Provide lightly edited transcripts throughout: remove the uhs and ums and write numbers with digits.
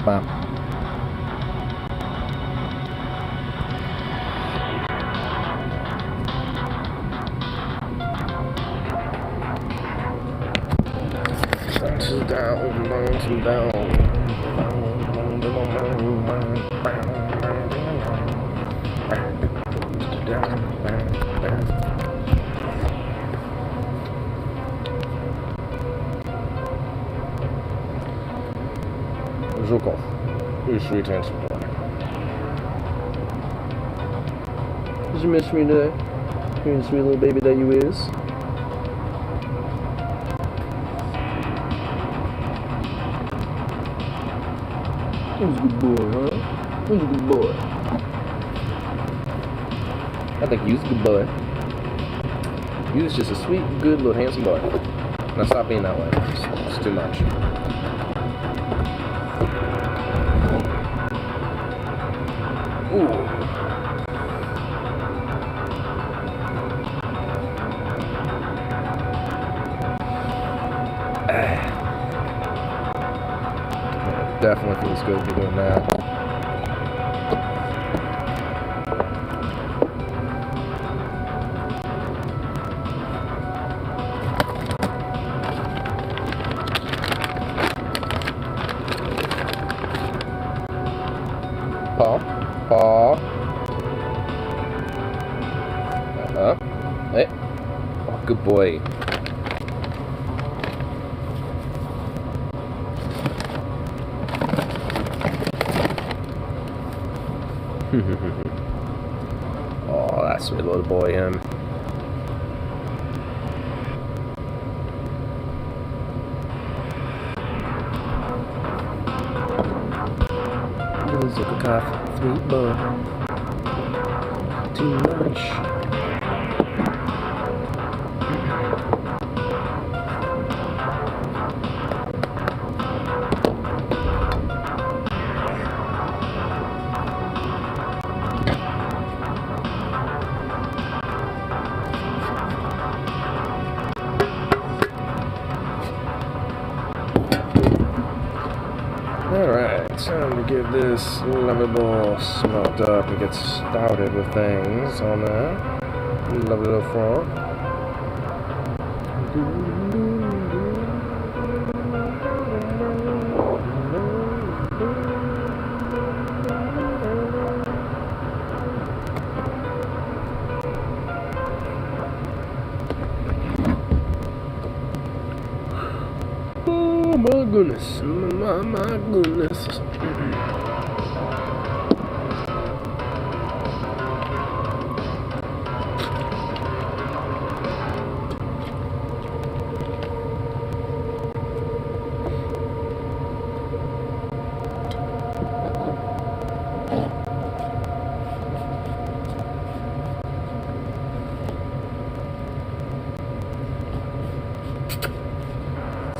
bop. Żukow, już sweet handsome boy. Did you miss me today? You sweet little baby that you is. Who's a good boy, huh? Who's a good boy? I think you's a good boy. You's just a sweet, good little handsome boy. Now stop being that way. It's too much. Ooh. Definitely feels good to be doing that. Paw. Hey. Oh, good boy. Oh, that's sweet little boy, him. Little Zuckercoff, sweet boy. Too much. Alright, time to give this lovable smoked up and get started with things on that lovely little frog. Oh my goodness, my goodness.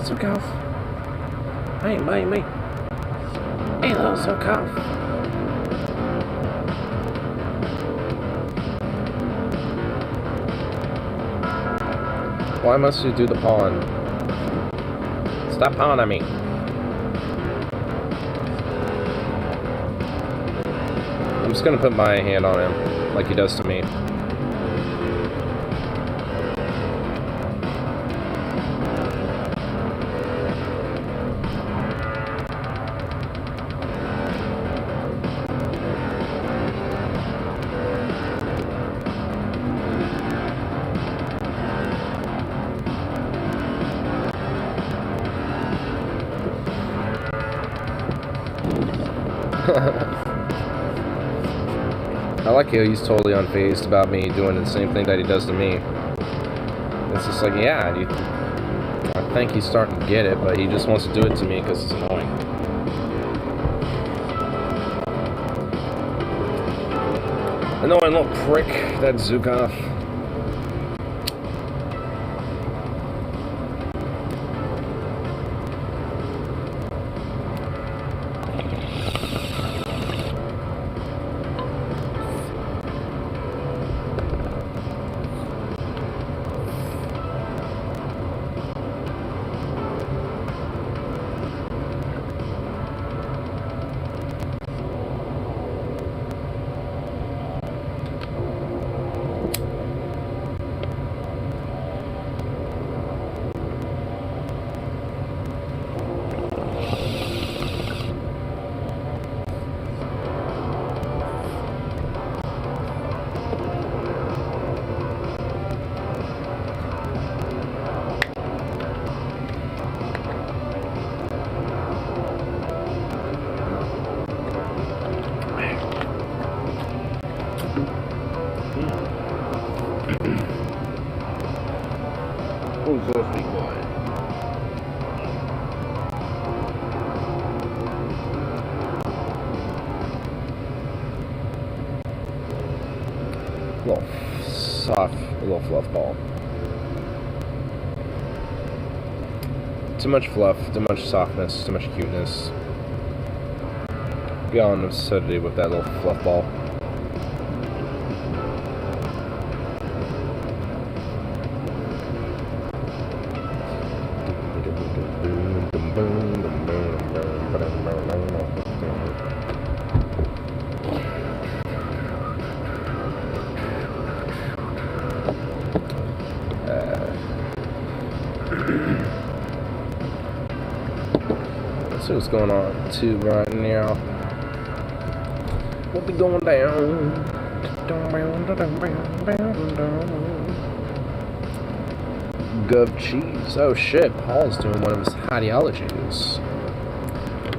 Zuckercoff. Hey, mate. Hey, little Zuckercoff. Why must you do the pawn? Stop pawing at me. I'm just gonna put my hand on him, like he does to me. I like how he's totally unfazed about me doing the same thing that he does to me. It's just like, yeah, I think he's starting to get it, but he just wants to do it to me because it's annoying. Annoying little prick, that Zuckercoff. Little soft, little fluff ball. Too much fluff, too much softness, too much cuteness. Beyond absurdity with that little fluff ball. Let's see what's going on too right now. We'll be going down. Gov cheese. Oh shit, Paul's doing one of his ideologies.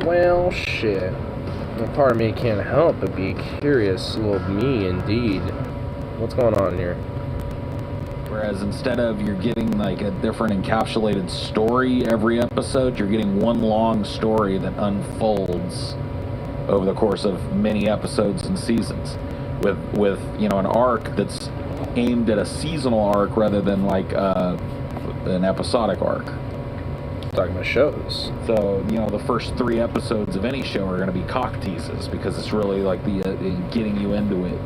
Well, shit. Well, part of me can't help but be curious, little me indeed. What's going on here? Whereas instead of you're getting like a different encapsulated story every episode, you're getting one long story that unfolds over the course of many episodes and seasons, with you know, an arc that's aimed at a seasonal arc rather than like an episodic arc. Talking about shows. So, you know, the first 3 episodes of any show are going to be cock teases because it's really like the getting you into it.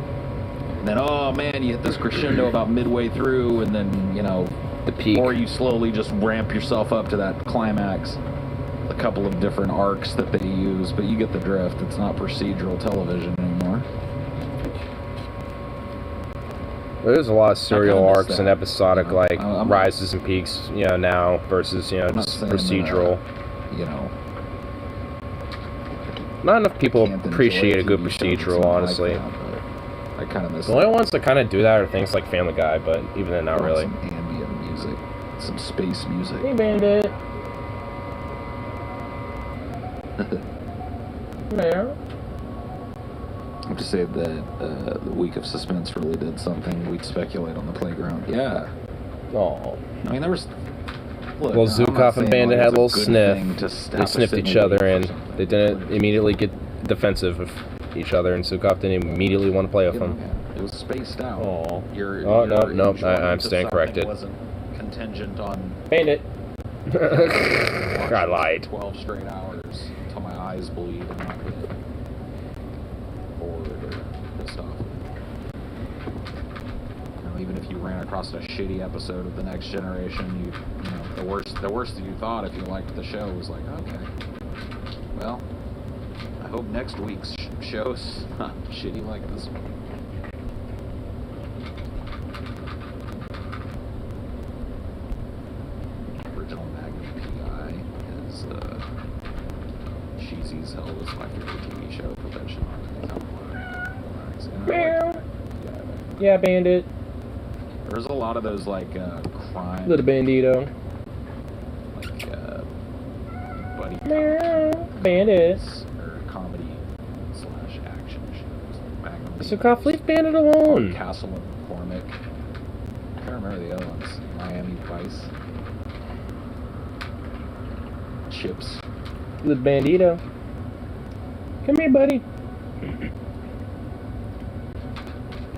And then, oh man, you hit this crescendo about midway through, and then, you know, the peak. Or you slowly just ramp yourself up to that climax. A couple of different arcs that they use, but you get the drift. It's not procedural television anymore. There's a lot of serial arcs and episodic, like, rises and peaks, you know, now versus, you know, just procedural. You know, not enough people appreciate a good procedural, honestly. I kind of miss the only ones that kind of do that are things like Family Guy, but even then, not really. Some ambient music, some space music. Hey, Bandit. There. I have to say that the week of suspense really did something. We'd speculate on the playground. Yeah. Oh. I mean, there was. Look, well, Zukov and Bandit had a little sniff. They sniffed each other, and they didn't immediately get defensive of each other, and Zukov didn't immediately want to play with them. It was spaced out. Oh. No. I'm staying corrected. Wasn't contingent on. Bandit. I lied. 12 straight hours until my eyes bleed and not get bored or pissed off. You know, even if you ran across a shitty episode of The Next Generation, you know, the worst that you thought if you liked the show was like, okay, well, I hope next week's show's not shitty like this one. Cheesy as Hell was my favorite TV show for that show. Yeah, Bandit. There's a lot of those like crime. Little Bandito. Like buddy bandits or comedy / action shows. So Cough, leave Bandit alone. Castle and McCormick. I can't remember the other ones. Miami Vice. Chips. The Bandito. Come here, buddy.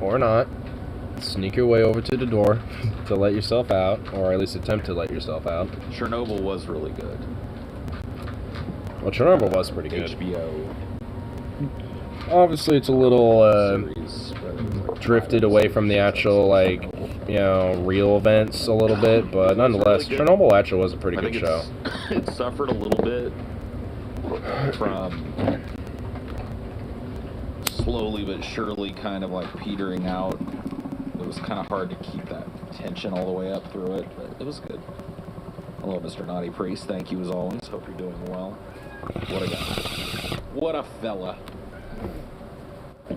Or not. Sneak your way over to the door to let yourself out, or at least attempt to let yourself out. Chernobyl was really good. Well, Chernobyl was pretty good. HBO. Obviously, it's a little drifted away from the actual, like, you know, real events a little bit, but nonetheless, really Chernobyl actually was a pretty good show. It suffered a little bit from slowly but surely kind of like petering out. It was kind of hard to keep that tension all the way up through it, but it was good. Hello, Mr. Naughty Priest. Thank you as always. Hope you're doing well. What a guy. What a fella.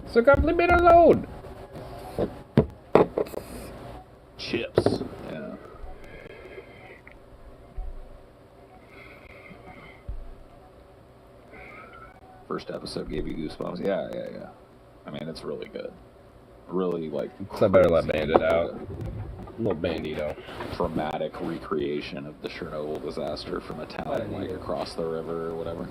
So complete me alone. Chips. Yeah. First episode gave you goosebumps. Yeah. I mean, it's really good. Really, like... So I better let Bandit out. Little Bandito. Dramatic recreation of the Chernobyl disaster from a town, like, across the river or whatever.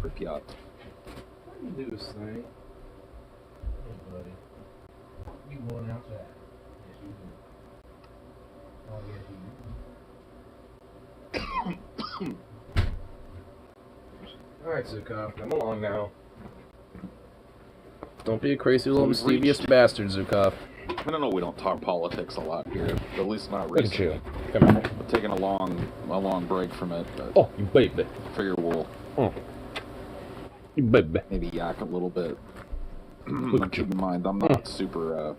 Pripyat. What do you do, Snake? Hey, buddy. You going outside? Yes, you do. Oh, yes, you do. Alright, Zukov, come along now. Don't be a crazy little mischievous bastard, Zukov. I don't know, we don't talk politics a lot here. At least not Look at recently. you. Come here. We're taking a long break from it, but Oh, you baby. figure we'll You baby. maybe yak a little bit. Look at you. Keep in mind, I'm not super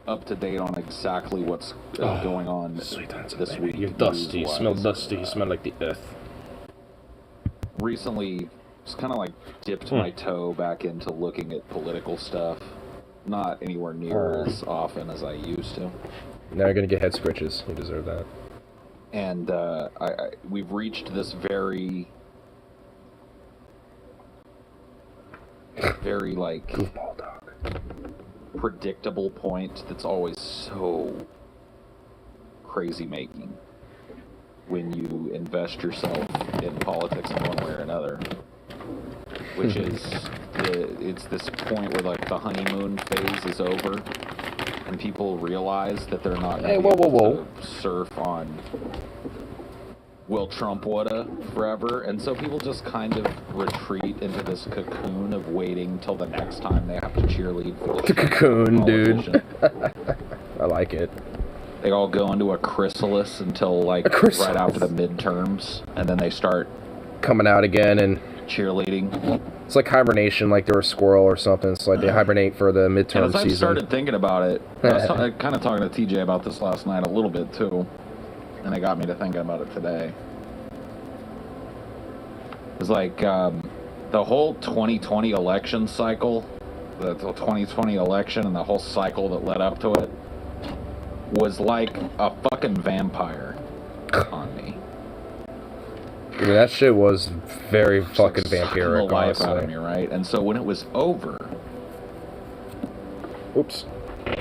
up to date on exactly what's going on Sweet hands this baby. week. You're dusty. You news-wise. smell dusty. You smell like the earth. Recently, just kind of like dipped my toe back into looking at political stuff. Not anywhere near as often as I used to. Now you're gonna get head scratches. You deserve that. And we've reached this very like Goofball dog. predictable point that's always so crazy making when you invest yourself in politics in one way or another, which is it's this point where like the honeymoon phase is over and people realize that they're not going to surf on will Trump woulda forever, and so people just kind of retreat into this cocoon of waiting till the next time they have to cheerlead for the Cocoon, dude. politician. I like it. They all go into a chrysalis until like chrysalis. right after the midterms, and then they start Coming out again, and cheerleading. it's like hibernation, like they're a squirrel or something. It's like they hibernate for the And midterm as I season. started thinking about it, I was kind of talking to TJ about this last night a little bit too, and it got me to thinking about it today. It's like the whole 2020 election cycle, the 2020 election and the whole cycle that led up to it was like a fucking vampire on me. I mean, that shit was very fucking Like, sucking the vampiric, life out of honestly. me, right? And so when it was over, Oops.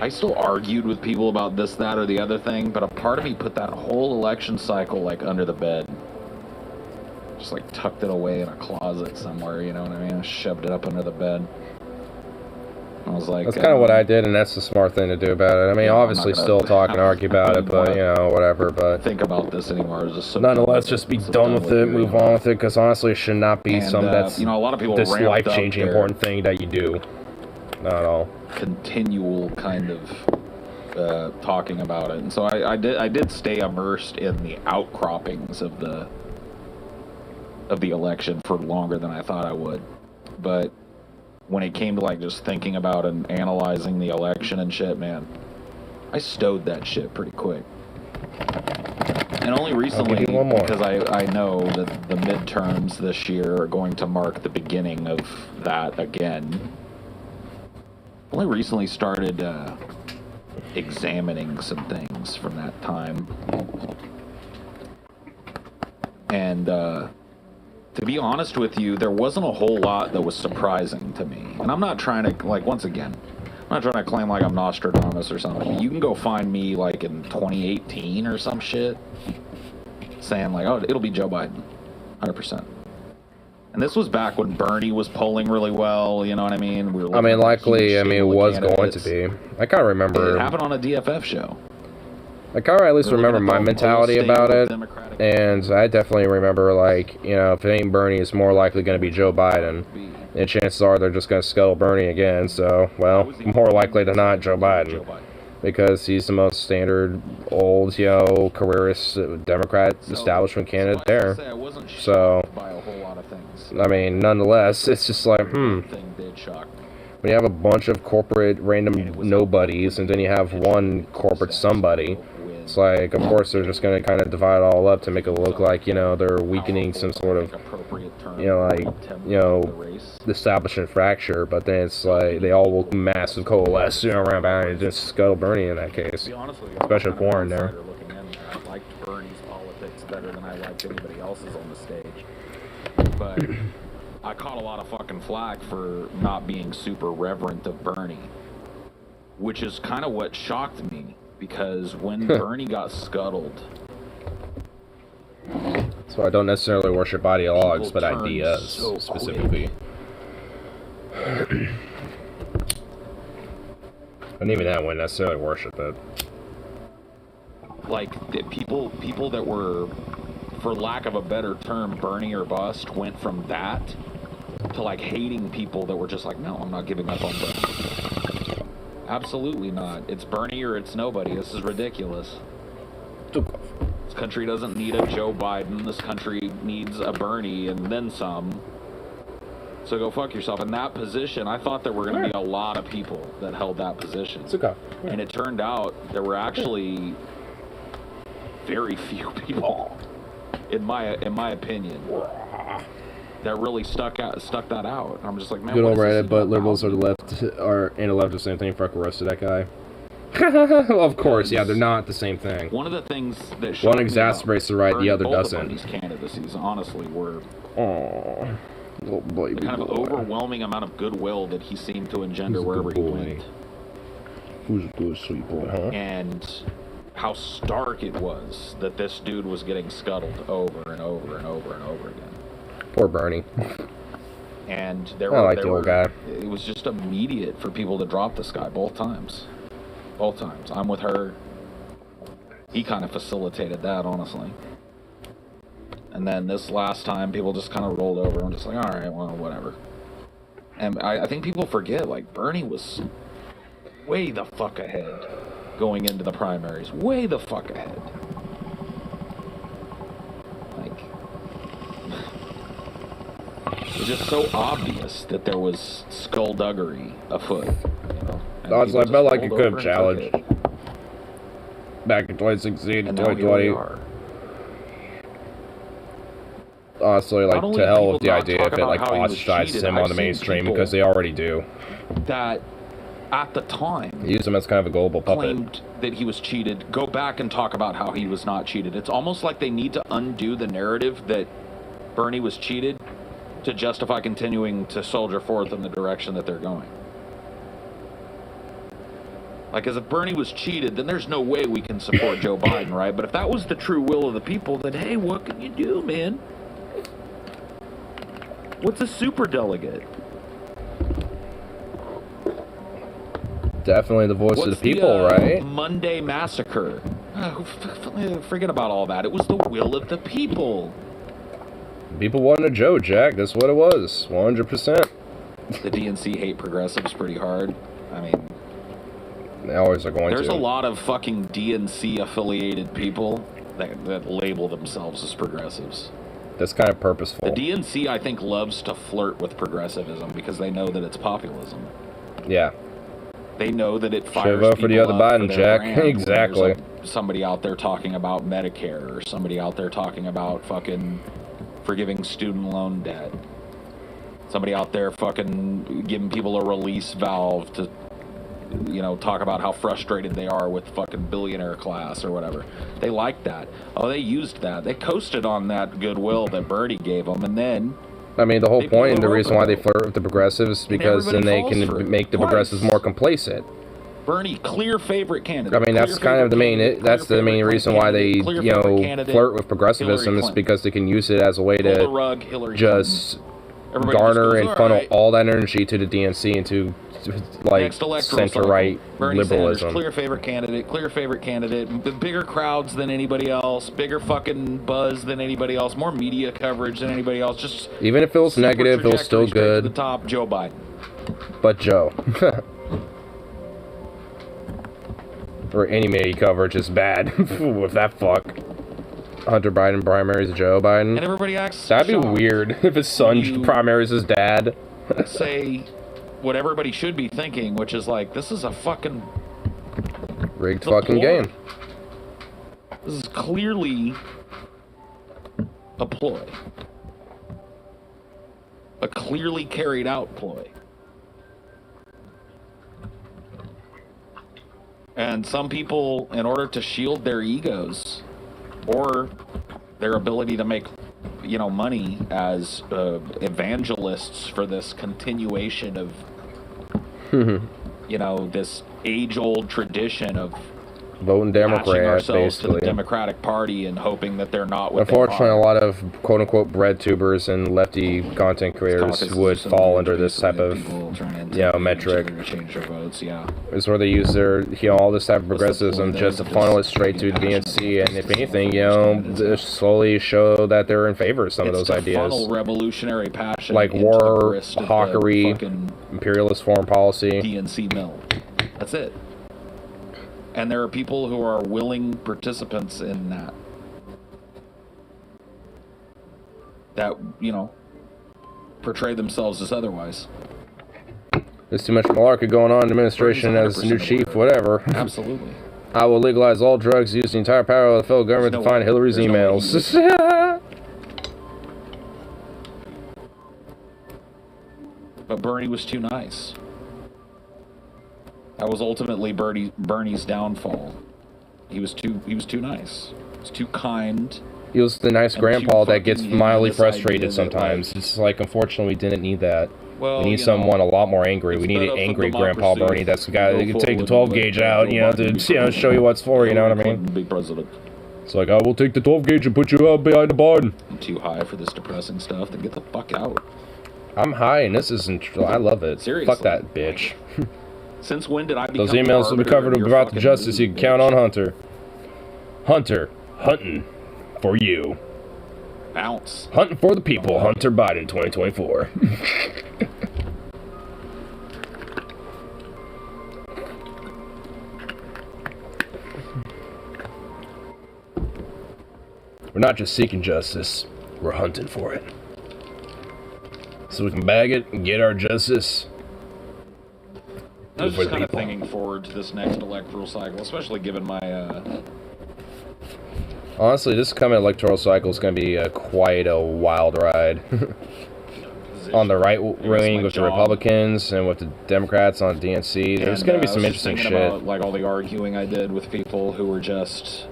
I still argued with people about this, that, or the other thing, but a part of me put that whole election cycle like under the bed. Just like tucked it away in a closet somewhere, you know what I mean? I shoved it up under the bed. I was like, That's kind of what I did, and that's the smart thing to do about it. I mean, Yeah, I'm obviously not gonna- still talk and argue about it, but, you know, whatever, but think about this anymore. I was just so nonetheless, just be done with it, move on with it, because honestly, it should not be And, something that's you know, a lot of people this ramped up life-changing their important thing that you do. Not at all. continual kind of talking about it, and so I did stay immersed in the outcroppings of the election for longer than I thought I would, but when it came to like just thinking about and analyzing the election and shit, man, I stowed that shit pretty quick. And only recently, give you one more. because I know that the midterms this year are going to mark the beginning of that again. Only recently started examining some things from that time. And to be honest with you, there wasn't a whole lot that was surprising to me. And I'm not trying to, like, once again, I'm not trying to claim like I'm Nostradamus or something. You can go find me, like, in 2018 or some shit, saying, like, oh, it'll be Joe Biden, 100%. And this was back when Bernie was polling really well, you know what I mean? We were I mean, looking at a likely, huge I mean, it stable of was going to candidates. be. I kind of remember. It happened on a DFF show. I kind of at least They're looking remember at my the whole mentality state about of it, Democratic and I definitely remember, like, you know, if it ain't Bernie, it's more likely going to be Joe Biden, and chances are they're just going to scuttle Bernie again, so, well, more likely than not Joe Biden, because he's the most standard, old, you know, careerist Democrat establishment candidate there, so, by a whole lot of things. I mean, nonetheless, it's just like, Thing did shock me. when you have a bunch of corporate random nobodies, and then you have one corporate somebody, it's like, of course, they're just going to kind of divide it all up to make it look like, you know, they're weakening some sort of, you know, like, you know, establishment fracture, but then it's like, they all will massive coalesce, you know, around Bernie and just scuttle Bernie in that case, especially with Warren there. I liked Bernie's politics better than I liked anybody else's on the stage. But I caught a lot of fucking flack for not being super reverent of Bernie, which is kind of what shocked me, because when Bernie got scuttled, So I don't necessarily worship ideologues, but turned ideas, so specifically. And even that wouldn't necessarily worship it. Like, the people that were, for lack of a better term, Bernie or bust, went from that to like hating people that were just like, no, I'm not giving up on Bernie. Absolutely not. It's Bernie or it's nobody. This is ridiculous. This country doesn't need a Joe Biden. This country needs a Bernie and then some. So go fuck yourself. In that position, I thought there were going to be a lot of people that held that position. It's okay. And it turned out there were actually very few people, in my opinion, that really stuck that out. I'm just like, man, good what old is this Reddit, but about? liberals are the left, and the left the same thing. Fuck the rest of that guy. Of course, yeah, they're not the same thing. One of the things that one exacerbates the right, the other both doesn't. These candidacies, honestly, were little boy, the kind of overwhelming amount of goodwill that he seemed to engender wherever he went. Who's a good sweet boy, huh? And how stark it was that this dude was getting scuttled over and over and over and over again. Poor Bernie. And I like the old guy. It was just immediate for people to drop this guy both times. Both times. I'm with her. He kind of facilitated that, honestly. And then this last time, people just kind of rolled over and just like, all right, well, whatever. And I think people forget, like, Bernie was way the fuck ahead going into the primaries. Way the fuck ahead. Like, it was just so obvious that there was skullduggery afoot. You know? Honestly, I felt like it could have challenged back in 2016 and 2020. Honestly, like, to hell with the idea if it, like, ostracizes him on the mainstream, because they already do. That, at the time, use him as kind of a global puppet. Claimed that he was cheated. Go back and talk about how he was not cheated. It's almost like they need to undo the narrative that Bernie was cheated to justify continuing to soldier forth in the direction that they're going. Like, as if Bernie was cheated, then there's no way we can support Joe Biden, right? But if that was the true will of the people, then hey, what can you do, man? What's a superdelegate? Definitely the voice of the people, right? Monday Massacre. Forget about all that. It was the will of the people. People wanted Joe, Jack. That's what it was. 100%. The DNC hate progressives pretty hard. I mean, they always are going to. There's a lot of fucking DNC affiliated people that label themselves as progressives. That's kind of purposeful. The DNC, I think, loves to flirt with progressivism because they know that it's populism. Yeah. They know that it fires should vote for the other Biden, Jack. Exactly. Somebody out there talking about Medicare, or somebody out there talking about fucking forgiving student loan debt. Somebody out there fucking giving people a release valve to, you know, talk about how frustrated they are with fucking billionaire class or whatever. They like that. Oh, they used that. They coasted on that goodwill that Bernie gave them, and then... I mean, the whole point and the reason why they flirt with the progressives is because then they can make the progressives more complacent. Bernie, clear favorite candidate. I mean, that's kind of the main, that's the main reason why they, you know, flirt with progressivism is because they can use it as a way to just garner and funnel all that energy to the DNC and to, like, center-right liberalism. Sanders, clear favorite candidate, bigger crowds than anybody else, bigger fucking buzz than anybody else, more media coverage than anybody else. Just even if it was negative, it was still good. To the top, Joe Biden. But Joe. Or any media coverage is bad with that fuck. Hunter Biden primaries Joe Biden. And everybody acts That'd be weird if his son primaries his dad. Say what everybody should be thinking, which is like, this is a fucking rigged fucking game. This is clearly a ploy. A clearly carried out ploy. And some people, in order to shield their egos or their ability to make, you know, money as evangelists for this continuation of, you know, this age-old tradition of voting attaching Democrat, ourselves to the basically. Democratic Party and hoping that they're not what Unfortunately, they a are. lot of quote-unquote bread tubers and lefty content creators Caucuses would are so fall weird, under this type basically, of, people trying to you know, intimidate each metric. other to change their votes. Yeah. Is where they use their, you know, all this type of What's the progressivism point just to of funnel it just straight to being the passionate DNC, about and if this anything, you stuff? know, just slowly show that they're in favor of some of those It's to ideas. funnel revolutionary passion Like into war, the grist of the hawkery, fucking imperialist foreign policy. DNC mill. That's it. And there are people who are willing participants in that. That, you know, portray themselves as otherwise. There's too much malarkey going on in administration as the new chief, whatever. Absolutely. I will legalize all drugs, use the entire power of the federal government to find Hillary's emails. But Bernie was too nice. That was ultimately Bernie's downfall. He was too nice. He was too kind. He was the nice And grandpa too that gets fucking mildly into this idea frustrated that, sometimes. It's like, unfortunately, we didn't need that. Well, We need you know, someone a lot more angry. We it's need better an for angry Grandpa democracy Bernie that's the guy that to can go take the forward 12 and gauge let out, Joe you know, Biden to, you know, show you what's for, you know what I Hillary mean? Clinton be president. It's like, I will take the 12 gauge and put you out behind the barn. I'm too high for this depressing stuff. Then get the fuck out. I'm high and this isn't, I love it. Seriously. Fuck that bitch. Since when did I become Those emails the will be arbiter covered of your about the fucking justice. You mood, can count bitch? on Hunter. Hunter, hunting for you. Bounce. Hunting for the people. Hunter Biden 2024. We're not just seeking justice, we're hunting for it. So we can bag it and get our justice. I was For just the kind of people. thinking forward to this next electoral cycle, especially given my Honestly, this coming electoral cycle is going to be quite a wild ride. On the right wing with the Republicans and with the Democrats on DNC, there's going to be some interesting shit. About, like, all the arguing I did with people who were just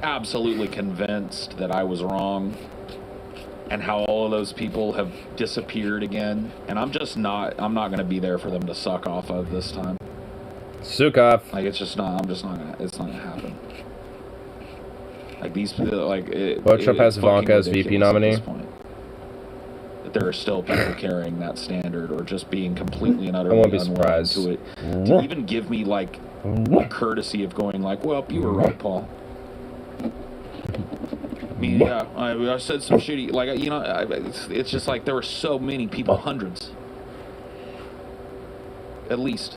absolutely convinced that I was wrong, and how all of those people have disappeared again. And I'm not going to be there for them to suck off of this time. Sukov. Like, it's not going to happen. Like, these, like, Well, Trump has it's fucking Ivanka as VP ridiculous at nominee. this point. That there are still people carrying that standard, or just being completely and utterly won't be unwilling surprised. to it. To even give me, like, a courtesy of going like, well, you were right, Paul. I mean, yeah, I said some shitty, like, you know, it's just like there were so many people, hundreds. At least.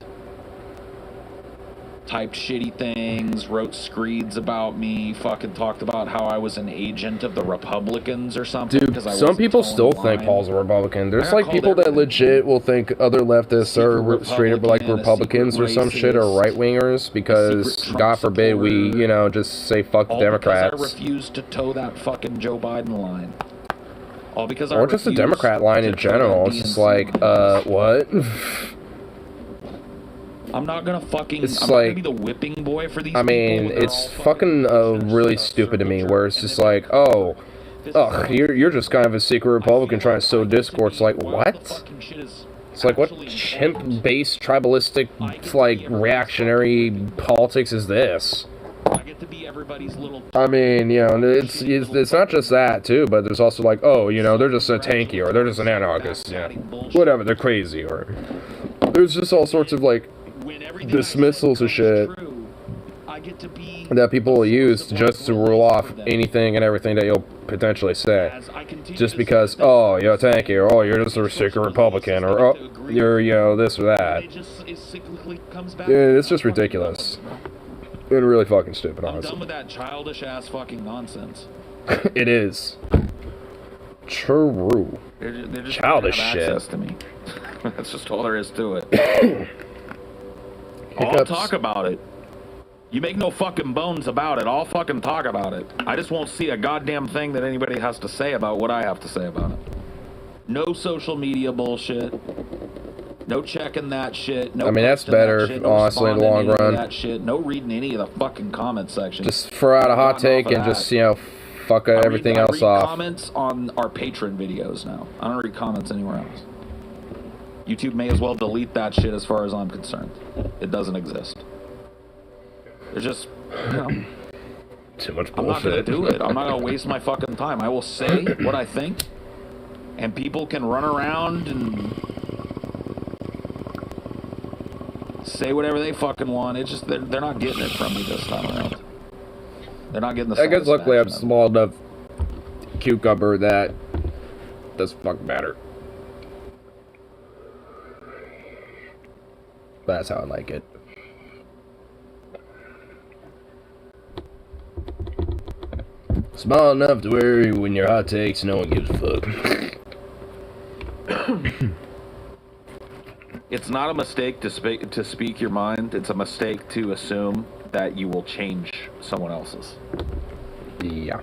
Typed shitty things, wrote screeds about me, fucking talked about how I was an agent of the Republicans or something. Dude, 'cause I some wasn't people towing still the think line. Paul's a Republican. There's got like called people that everything. legit will think other leftists Secret are straight up like Republican, a Republicans or secret some shit, or racist, right wingers, because secret Trump God forbid we, supporter. you know, just say fuck the All Democrats. because I refused to toe that fucking Joe Biden line. All because I Or just the refused Democrat line to in toe general. that It's just DNC like, line. what? I'm not gonna fucking. It's I'm not gonna like- be the whipping boy for these I people mean, when they're it's all fucking really stupid to me, where it's just like, oh, ugh, you're just kind of a secret Republican trying to sow discord. It's like, what? It's like, what chimp-based, tribalistic, like, reactionary politics is this? I get to be everybody's little. I mean, you know, it's not just that, too, but there's also like, oh, you know, they're just a tanky, or they're just an anarchist, yeah. Whatever, they're crazy, or... There's just all sorts of, like, dismissals of shit that people will use just to rule off anything and everything that you'll potentially say. Just because, oh, you're a tanky, or oh, you're just a secret Republican, or oh, you're, you know, this or that. Yeah, it's just ridiculous. And really fucking stupid, I'm done honestly. with that childish ass fucking nonsense. It is. True. They're just Childish trying to have access shit. to me. That's just all there is to it. I'll Hiccups. talk about it. You make no fucking bones about it. I'll fucking talk about it. I just won't see a goddamn thing that anybody has to say about what I have to say about it. No social media bullshit. No checking that shit. No I mean, that's posting that better, shit, no honestly, in the responding long to any run. of that shit. No reading any of the fucking comment section. Just throw out a hot Gotten take off of and that. just, you know, fuck everything I else read off. comments on our Patreon videos now. I don't read comments anywhere else. YouTube may as well delete that shit as far as I'm concerned. It doesn't exist. There's just You know, Too much I'm not bullshit. gonna do it. I'm not gonna waste my fucking time. I will say what I think, and people can run around and say whatever they fucking want. It's just they're not getting it from me this time around. They're not getting the. I guess luckily I'm satisfaction small enough cucumber that doesn't fucking matter. But that's how I like it. Small enough to where when your hot takes, no one gives a fuck. It's not a mistake to speak your mind. It's a mistake to assume that you will change someone else's. Yeah.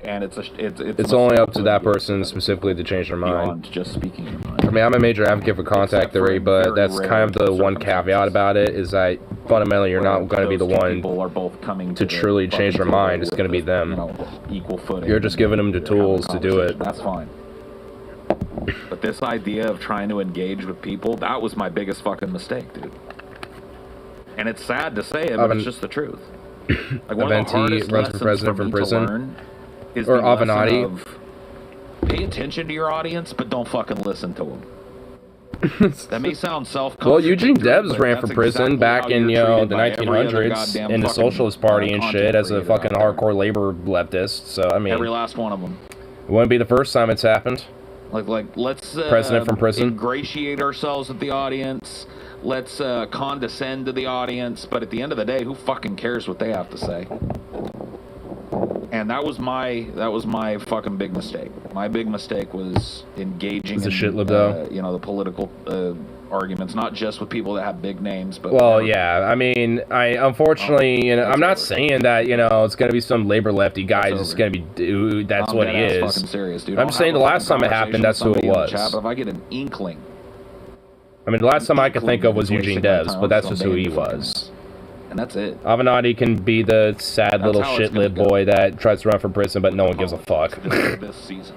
And it's only up to that person specifically to change their mind. Beyond just speaking your mind. I mean, I'm a major advocate for contact theory, but that's kind of the one caveat about it, is that fundamentally you're not going to be the one to truly change their mind. It's going to be them. Equal footing. You're just giving them the tools to do it. That's fine. But this idea of trying to engage with people, that was my biggest fucking mistake, dude. And it's sad to say it, but it's just the truth. Like, one of the hardest lessons for me to learn is the lesson of pay attention to your audience, but don't fucking listen to them. That may sound self-contradictory. Well, Eugene Debs ran for prison back in, the 1900s in the Socialist Party and shit as a fucking hardcore labor leftist. So, I mean, every last one of them. It wouldn't be the first time it's happened. Like let's president from prison. Ingratiate ourselves with the audience. Let's condescend to the audience. But at the end of the day, who fucking cares what they have to say? And that was my fucking big mistake. My big mistake was engaging in the political arguments, not just with people that have big names, but yeah. I mean, unfortunately, I'm not saying that it's gonna be some labor lefty guy who's gonna be that's what he is. Fucking serious, dude. I'm saying the last time it happened, that's who it was. But if I get an inkling, I mean, the last time I could think of was Eugene Debs, but that's just who he was. And that's it. Avenatti can be the sad little shit-lib boy that tries to run for prison, but no one gives a fuck. This season.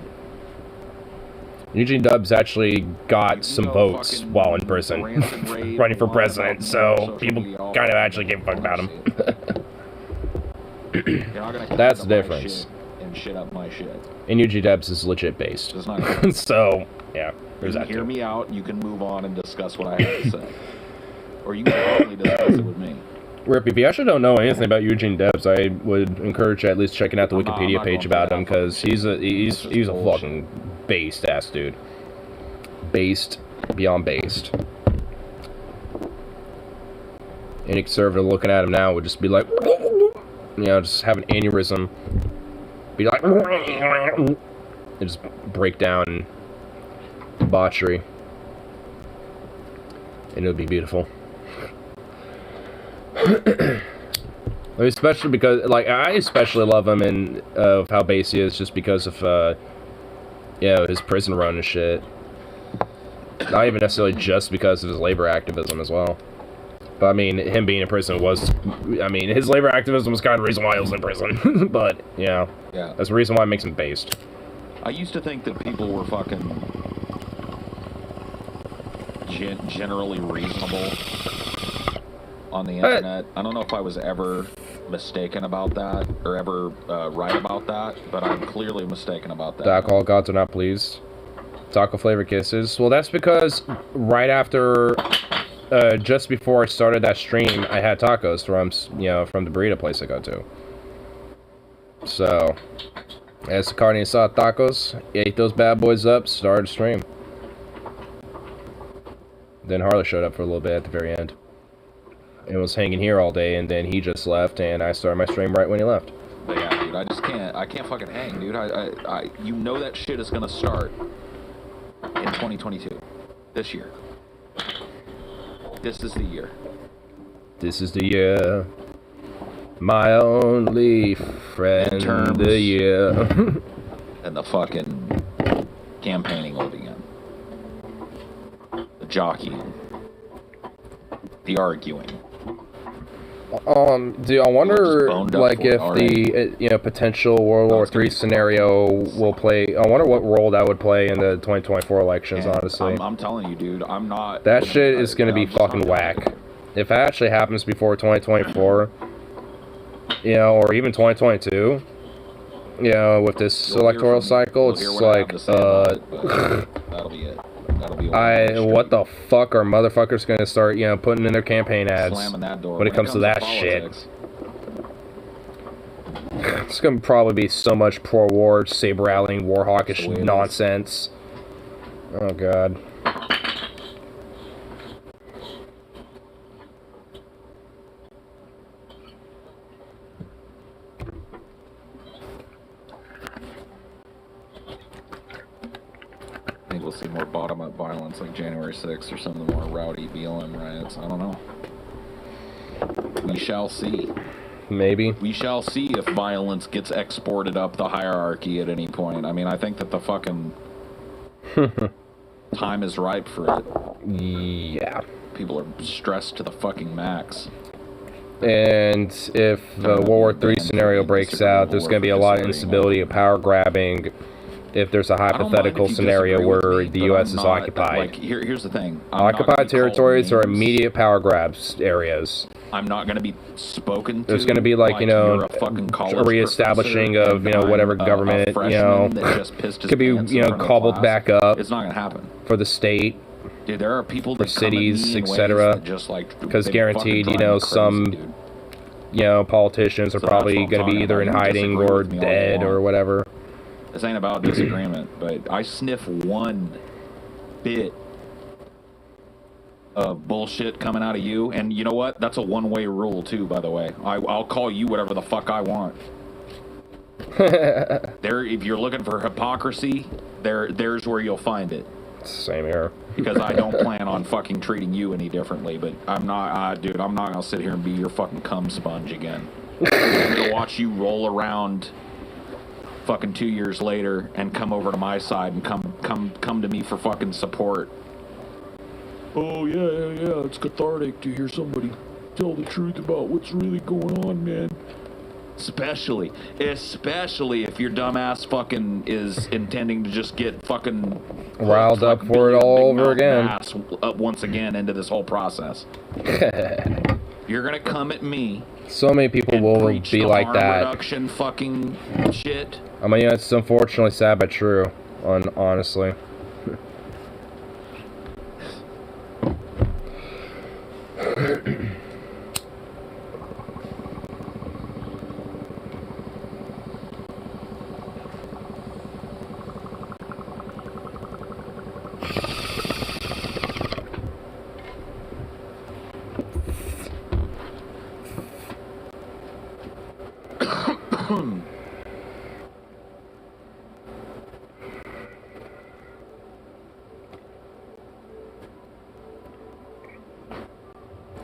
Eugene Debs actually got some votes while in prison, running for president, so people kind of actually gave a fuck about him. That's the difference. And shit up my shit. And Eugene Debs is legit based. So, yeah, there's that. Hear me out, you can move on and discuss what I have to say. Or you can probably discuss it with me. Rip, if you actually don't know anything about Eugene Debs, I would encourage you at least checking out the Wikipedia page about him, because he's a fucking based ass dude. Based beyond based. Any conservative looking at him now would just be like, just have an aneurysm. Be like, and just break down debauchery. And it would be beautiful. Especially because, I especially love him and of how base he is, just because of, his prison run and shit. Not even necessarily just because of his labor activism as well. But, I mean, him being in prison his labor activism was kind of the reason why he was in prison. But, yeah, that's the reason why it makes him based. I used to think that people were fucking generally reasonable on the internet. I don't know if I was ever mistaken about that or ever right about that, but I'm clearly mistaken about that. The alcohol gods are not pleased. Taco flavor kisses. Well, that's because right after, just before I started that stream, I had tacos from the burrito place I go to. So, as the carne asada tacos, ate those bad boys up, started the stream. Then Harley showed up for a little bit at the very end. And was hanging here all day, and then he just left, and I started my stream right when he left. But yeah, dude, I can't fucking hang, dude. You know that shit is gonna start in 2022. This year. This is the year. This is the year. My only friend, the year. And the fucking campaigning will begin. The jockeying. The arguing. Dude, I wonder, if the, potential World War III scenario will play. I wonder what role that would play in the 2024 elections, honestly. I'm telling you, dude, I'm not. That shit is gonna be fucking whack. if it actually happens before 2024, you know, or even 2022, you know, with this electoral cycle, it's like, that'll be it. That'll be what the fuck are motherfuckers gonna start, you know, putting in their campaign ads slamming that door when it comes to that politics. shit? It's gonna probably be so much pro-war, saber-rattling, war hawkish nonsense. Oh god. I think we'll see more bottom-up violence like January 6th or some of the more rowdy BLM riots. I don't know. We shall see. Maybe. We shall see if violence gets exported up the hierarchy at any point. I mean, I think that the fucking time is ripe for it. Yeah. People are stressed to the fucking max. And if the World War III scenario breaks out, there's going to be a lot of instability of power grabbing. If there's a hypothetical scenario where the U.S. is occupied. Like, here's the thing. Occupied territories are immediate power grabs areas. I'm not going to be spoken to. There's going to be, like, you know, a reestablishing of, you know, whatever government, you know, could be, you know, cobbled back up. It's not going to happen. For the state. Dude, there are people that for cities, etc. Because guaranteed, you know, some, you know, politicians are probably going to be either in hiding or dead or whatever. This ain't about disagreement, but I sniff one bit of bullshit coming out of you, and you know what? That's a one-way rule too, by the way. I'll call you whatever the fuck I want. If you're looking for hypocrisy, there's where you'll find it. Same here. Because I don't plan on fucking treating you any differently, but I'm not, dude, I'm not gonna sit here and be your fucking cum sponge again. I'm gonna watch you roll around fucking 2 years later and come over to my side and come to me for fucking support. Oh yeah, it's cathartic to hear somebody tell the truth about what's really going on, man. Especially if your dumbass fucking is intending to just get fucking riled up for it all over again. Up once again into this whole process. You're gonna come at me. So many people will be like that. Reduction fucking shit. I mean, it's unfortunately sad but true. Honestly.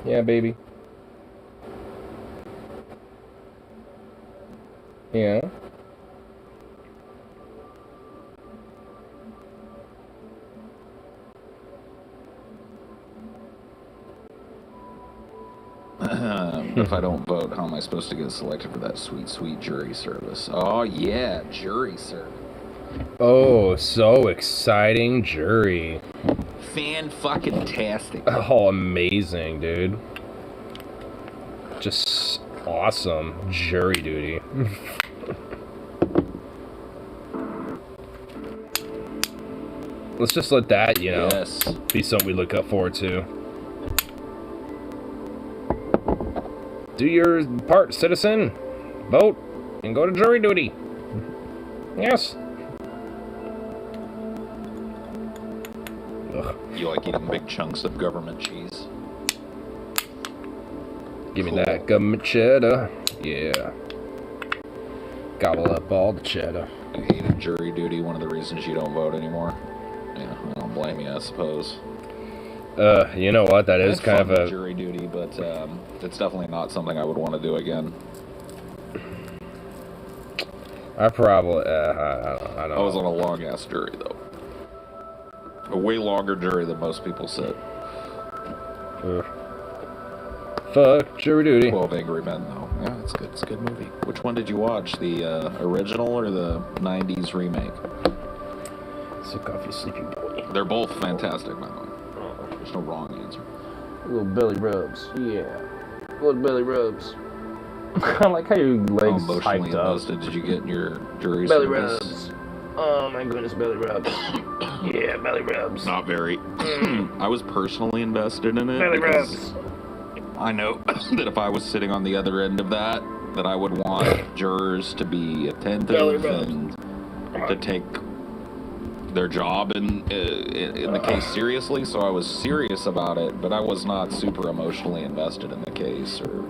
Yeah, baby. Yeah. If I don't vote, how am I supposed to get selected for that sweet, sweet jury service? Oh, yeah, jury service. Oh, so exciting, jury. Fan-fucking-tastic. Oh, amazing, dude. Just awesome. Jury duty. Let's just let that, you know, be something we look up forward to. Do your part, citizen. Vote and go to jury duty. Yes. Ugh. You like eating big chunks of government cheese? Give me that government cheddar. Yeah. Gobble up all the cheddar. You hated jury duty, one of the reasons you don't vote anymore? Yeah, I don't blame you, I suppose. You know what? That is kind of a jury duty, but it's definitely not something I would want to do again. I probably, I don't know. I was on a long ass jury though, a way longer jury than most people sit. Fuck jury duty. 12 Angry Men though. Yeah, it's good. It's a good movie. Which one did you watch? The original or the '90s remake? Sick off you sleepy boy. They're both fantastic, by the way. There's no wrong answer. Little belly rubs. Yeah. Little belly rubs. I like how your How legs emotionally hyped up. invested did you get in your jury Belly service? rubs. Oh my goodness, belly rubs. Yeah, belly rubs. Not very. I was personally invested in it. Belly because rubs. I know that if I was sitting on the other end of that I would want jurors to be attentive and to take their job in the case seriously. So I was serious about it, but I was not super emotionally invested in the case or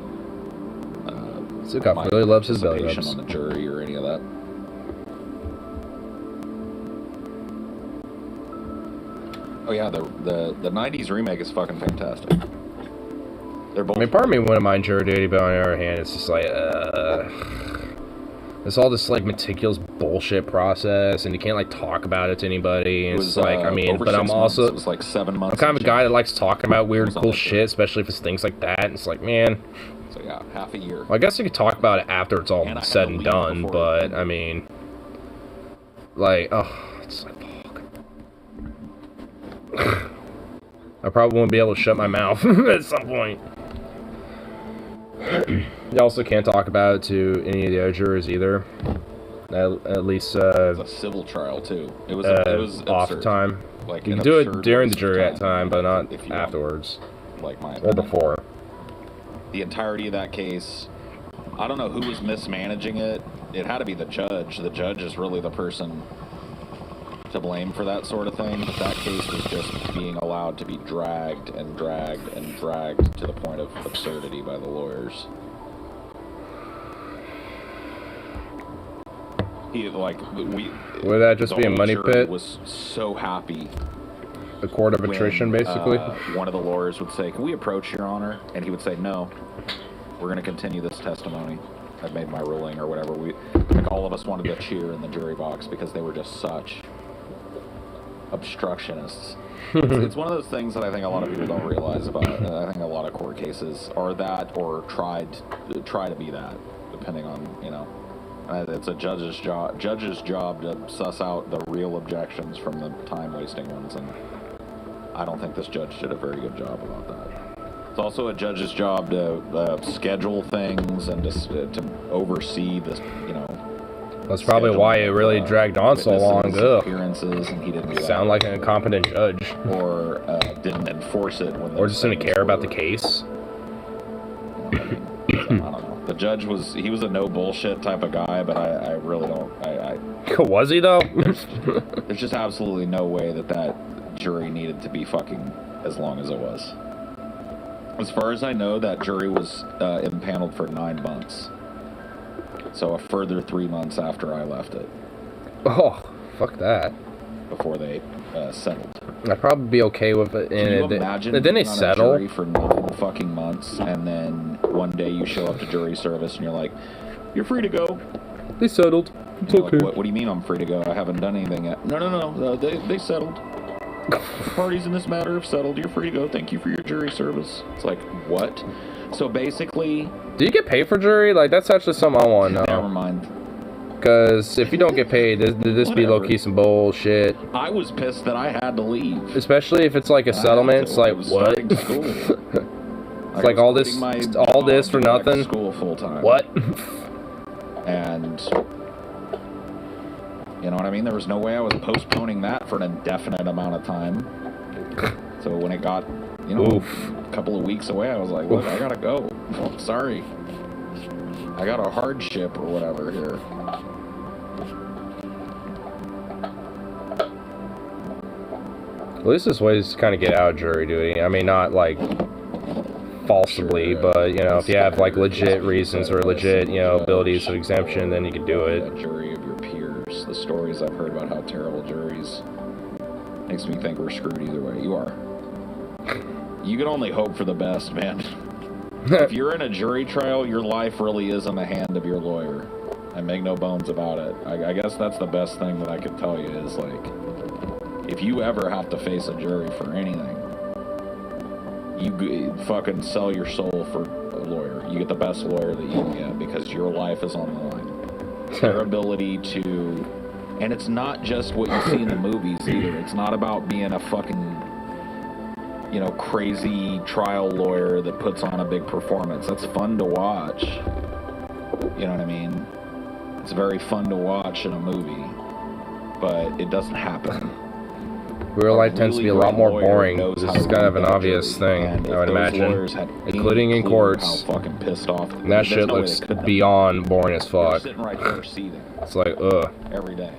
Zukoff really loves his belly participation rubs. on the jury or any of that. Oh yeah, the 90s remake is fucking fantastic. They're both. I mean, part of me wouldn't mind jury duty, but on the other hand, it's just like, it's all this like meticulous bullshit process, and you can't like talk about it to anybody. And it's like, I mean, over but 6 I'm months. also, It was like 7 months. I'm kind of a guy that likes talking about weird, was on cool that shit, especially if it's things like that. And it's like, man, So yeah, half a year. well, I guess you could talk about it after it's all And I had said to and leave done, before but it- I mean, like, oh, it's like, fuck. I probably won't be able to shut my mouth at some point. You also can't talk about it to any of the other jurors either. At least It was a civil trial too. It was off absurd. time. Like You an can do it absurd during the waste of jury at time, but not if you afterwards Like my or opinion. before. The entirety of that case, I don't know who was mismanaging it. It had to be the judge. The judge is really the person to blame for that sort of thing. But that case was just being allowed to be dragged and dragged and dragged to the point of absurdity by the lawyers. Would that just the be a whole money jury pit? Was so happy. A court of attrition, when, basically. one of the lawyers would say, "Can we approach, Your Honor?" And he would say, "No, we're going to continue this testimony. I've made my ruling," or whatever. Like all of us wanted to cheer in the jury box because they were just such obstructionists. It's one of those things that I think a lot of people don't realize about. I think a lot of court cases are that, or try to be that, depending on, you know. It's a judge's job to suss out the real objections from the time-wasting ones, and I don't think this judge did a very good job about that. It's also a judge's job to schedule things and to oversee this, you know. That's probably why it really dragged on so long. Ugh. Appearances, and he didn't do that. Sound like an incompetent judge. Or didn't enforce it when. Or just didn't care about the case. I don't know. The judge was a no bullshit type of guy, but I really don't. Was he though? There's just absolutely no way that jury needed to be fucking as long as it was. As far as I know, that jury was impaneled for 9 months. So a further 3 months after I left it. Oh, fuck that. Before they settled. I'd probably be okay with it. Can you imagine Then they being on a settle. jury for 9 fucking months, and then one day you show up to jury service and you're like, "You're free to go." They settled. It's You're okay. like, what do you mean I'm free to go? I haven't done anything yet. No. They settled. The parties in this matter have settled. You're free to go. Thank you for your jury service. It's like, what? So basically... Do you get paid for jury? Like, that's actually something I want to know. Never mind. Because if you don't get paid, this be low-key some bullshit. I was pissed that I had to leave. Especially if it's like a settlement. It's like, what? It's like all this for nothing. School full time. What? And you know what I mean? There was no way I was postponing that for an indefinite amount of time. So when it got, you know, a couple of weeks away, I was like, look, I gotta go. Oh, sorry. I got a hardship or whatever here. At least this way is to kind of get out of jury duty. I mean, not like falsely, but you know, if you have like legit reasons or legit, you know, abilities of exemption, then you can do it. A jury of your peers. The stories I've heard about how terrible juries makes me think we're screwed either way. You are. You can only hope for the best, man. If you're in a jury trial, your life really is in the hand of your lawyer. And make no bones about it. I guess that's the best thing that I can tell you is, like, if you ever have to face a jury for anything, you fucking sell your soul for a lawyer. You get the best lawyer that you can get because your life is on the line. Their ability to... And it's not just what you see in the movies either. It's not about being a fucking you know, crazy trial lawyer that puts on a big performance. That's fun to watch. You know what I mean? It's very fun to watch in a movie, but it doesn't happen. Real life tends to be a lot more boring. This is kind of an obvious thing, I would imagine, including in courts. How fucking pissed off. That shit looks beyond boring as fuck. Sitting right there seething. It's like, ugh. Every day.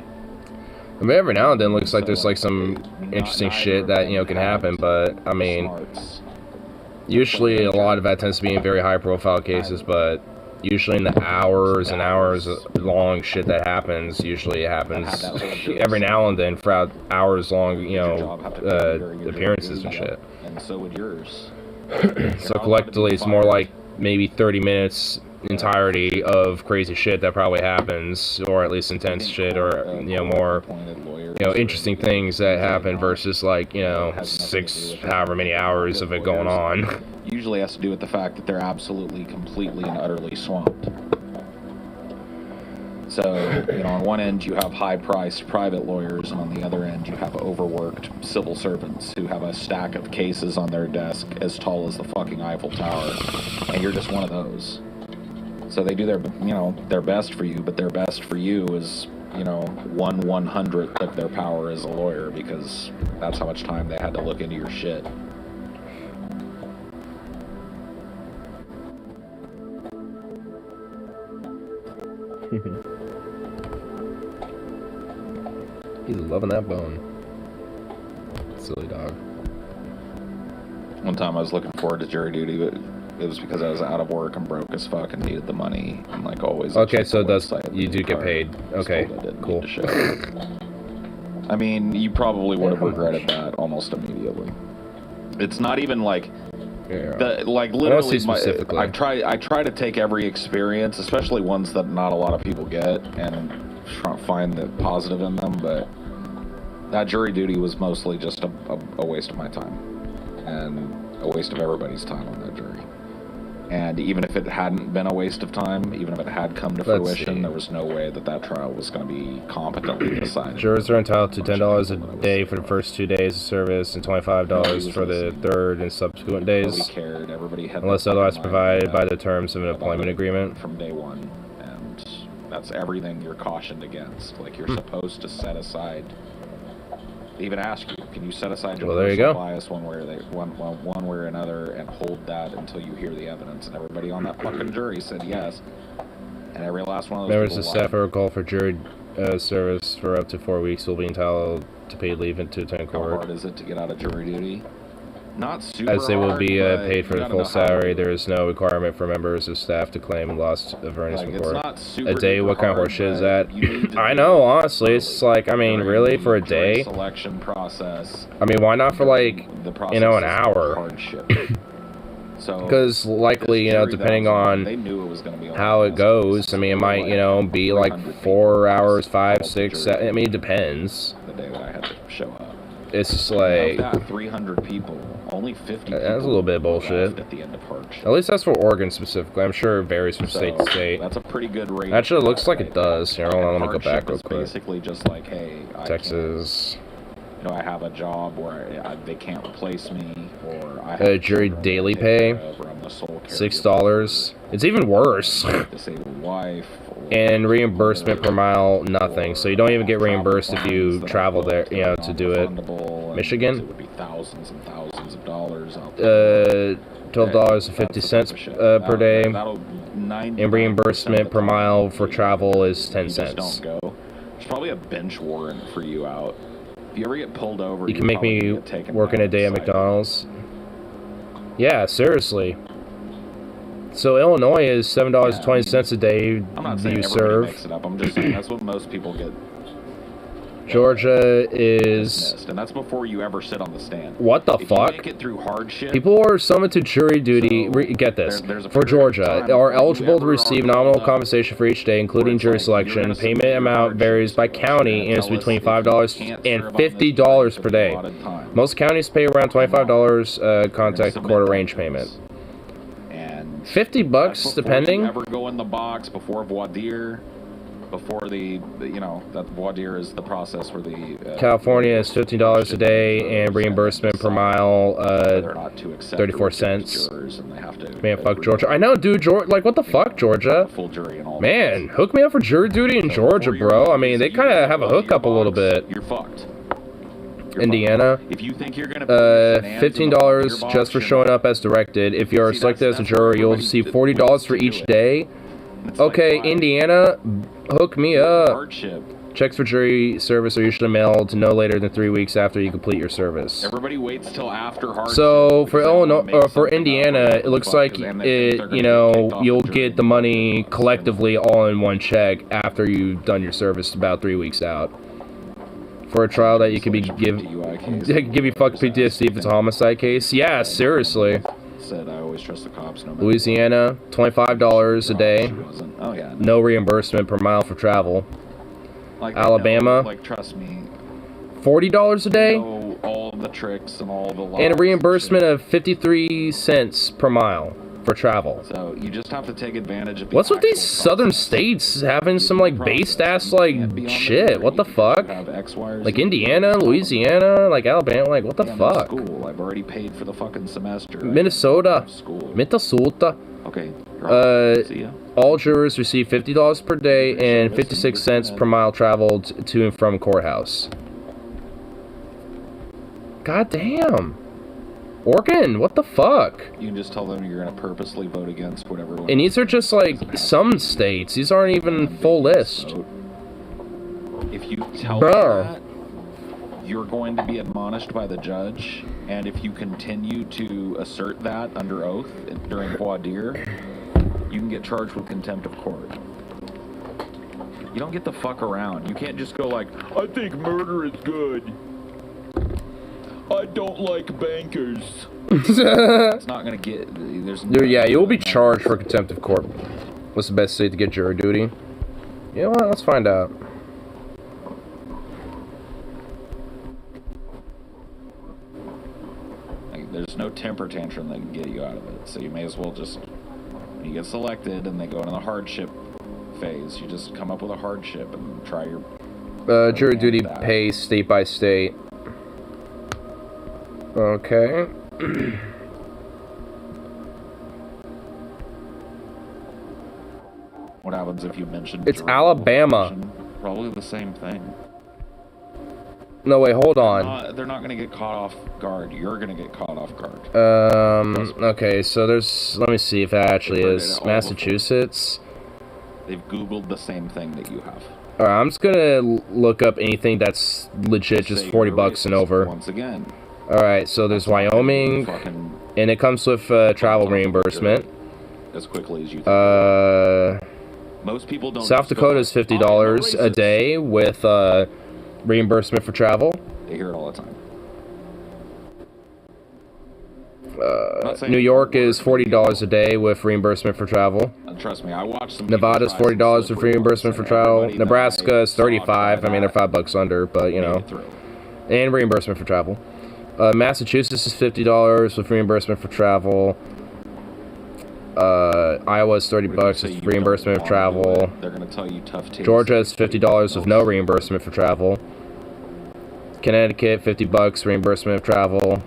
I mean, every now and then looks like there's like some interesting shit that, you know, can happen, but I mean, usually a lot of that tends to be in very high profile cases, but usually in the hours and hours long shit that happens, usually it happens every now and then throughout hours long, you know, appearances and shit. And so would yours. So collectively it's more like maybe 30 minutes entirety of crazy shit that probably happens, or at least intense shit, or, you know, more, you know, interesting things that happen versus like, you know, 6 however many hours of it going on. Usually has to do with the fact that they're absolutely, completely, and utterly swamped. So, you know, on one end you have high-priced private lawyers, and on the other end you have overworked civil servants who have a stack of cases on their desk as tall as the fucking Eiffel Tower, and you're just one of those. So they do their, you know, their best for you, but their best for you is, you know, 1/100th of their power as a lawyer, because that's how much time they had to look into your shit. He's loving that bone. Silly dog. One time I was looking forward to jury duty, but it was because I was out of work and broke as fuck and needed the money, and like always. Okay, so does you do get paid? Okay, cool. I mean, you probably would have regretted that almost immediately. It's not even like, like literally. I try to take every experience, especially ones that not a lot of people get, and try to find the positive in them. But that jury duty was mostly just a waste of my time, and a waste of everybody's time on that jury. And even if it hadn't been a waste of time, even if it had come to fruition, there was no way that trial was going to be competently decided. Jurors are entitled to $10 a day for the first 2 days of service and $25 for the third and subsequent days, unless otherwise provided by the terms of an employment agreement. From day one, and that's everything you're cautioned against. Like, you're supposed to set aside. They even ask you, can you set aside your personal bias one way or another, and hold that until you hear the evidence? And everybody on that fucking jury said yes. And every last one of those members of staff who are called for jury service for up to 4 weeks will be entitled to paid leave to attend court. How hard is it to get out of jury duty? Not super As they will be hard, paid for the full salary, there is no requirement for members of staff to claim loss of earnings from court. A day? What kind of horseshit is that? I know, honestly, it's like, I mean, really, for a day? Selection process. I mean, why not for like, you know, an hour? Because likely, you know, depending on how it goes, I mean, it might, you know, be like 4 hours, 5, 6, 7, I mean, it depends. The day that I had to show up. It's just like, of that 300 people, only 50 people. That's a little bit of bullshit. At the end of hardship. At least that's for Oregon specifically. I'm sure it varies from state to state. That's a pretty good rate. Actually, it looks like it does. Here, hold on, let me go back real quick. Basically, just like, hey, Texas. You know, I have a job where they can't replace me, or I have jury daily pay, $6. It's even worse. Disabled wife. And reimbursement per mile, nothing. So you don't even get reimbursed if you travel there, you know, to do it. Michigan? It would be thousands and thousands of dollars out there. $12.50 per day. And reimbursement per mile for travel is 10 cents. Don't go. There's probably a bench warrant for you out. If you ever get pulled over, you can make me work in a day at McDonald's. Yeah, seriously. So Illinois is $7.20 a day you serve. Makes it up. I'm just saying that's what most people get. Georgia is, and that's before you ever sit on the stand. What the fuck? You make it through hardship. People are summoned to jury duty. Get this. For Georgia, are eligible to receive nominal compensation for each day, including jury selection. Payment amount varies by county and is between $5 and $50 per day. Most counties pay around $25 contact court arranged payment. $50 depending. Ever go in the box before voir dire? before the you know, that voir dire is the process where the California is $15 a day and reimbursement per mile, whether or not to accept 34 or reject cents. jurors, and they have to Man, fuck agree Georgia. on I know, dude. Like, what the fuck, Georgia? full jury and all. Man, hook me up for jury duty in Georgia, bro. I mean, they kind of have a hookup a little bit. You're fucked. Indiana, If you think you're gonna $15 just for showing up as directed. If you are selected as a juror, you'll receive $40 for each day. Okay, Indiana, hook me up. Hardship. Checks for jury service are usually mailed no later than 3 weeks after you complete your service. Everybody waits till after hardship. So for because they wanna Illinois, make or for something Indiana, up, it looks fuck, like 'cause then they think they're it. gonna You get know, kicked off you'll the jury. get the money collectively all in one check after you've done your service about 3 weeks out. For a trial that you could be give you fuck PTSD if it's a homicide case. Yeah, seriously. Said I always trust the cops. No matter Louisiana, $25 a day. She wasn't. Oh yeah. No reimbursement per mile for travel. Like, Alabama. Like trust me. $40 a day. Know all the tricks and all the laws And a reimbursement shit. of 53 cents per mile for travel. So you just have to take advantage of the What's with these actual southern process. states having some like based ass like Can't be on the shit? jury What the because fuck? you have X, Y, or Like Z. Indiana, Louisiana, like Alabama, like what the Yeah, I'm in fuck? School. I've already paid for the fucking semester. Minnesota, School. Minnesota. Okay. you're on. See ya. All jurors receive $50 per day and 56 cents per mile traveled to and from courthouse. God damn. Oregon, what the fuck? You can just tell them you're going to purposely vote against whatever one. And these are just like some states. These aren't even full list. Vote. If you tell Bro. them that, you're going to be admonished by the judge, and if you continue to assert that under oath during voir dire, you can get charged with contempt of court. You don't get the fuck around. You can't just go like, I think murder is good. I don't like bankers. It's not gonna get. There's. Dude, yeah, you'll be charged for contempt of court. What's the best state to get jury duty? You know what? Let's find out. Like, there's no temper tantrum that can get you out of it. So you may as well just. When you get selected and they go into the hardship phase, you just come up with a hardship and try your. Jury duty that. pay state by state. Okay. What happens if you mention? It's jury Alabama. nullification? Probably the same thing. No, wait, hold on. They're not going to get caught off guard. You're going to get caught off guard. Okay, so there's, let me see if that actually is Massachusetts. They've Googled the same thing that you have. Alright, I'm just gonna look up anything that's legit, just Say 40 you're bucks and racist over. Once again. Alright, so there's Wyoming, Fucking and it comes with travel reimbursement. as quickly as you think. Most people don't. South just go Dakota is like, $50 "I'm a racist." day with reimbursement for travel. They hear it all the time. New York is $40 a day with reimbursement for travel. Trust me, I watched some. Nevada's people try $40 some with reimbursement for travel. everybody that Nebraska is I saw try $35. I mean, they're that $5 under, but you made know, it through. and reimbursement for travel. Massachusetts is $50 with reimbursement for travel. Iowa's $30 What if you say with you reimbursement don't for wanna do travel. it? They're gonna tell you tough taste. Georgia is $50 with no reimbursement for travel. Connecticut, $50 reimbursement of travel.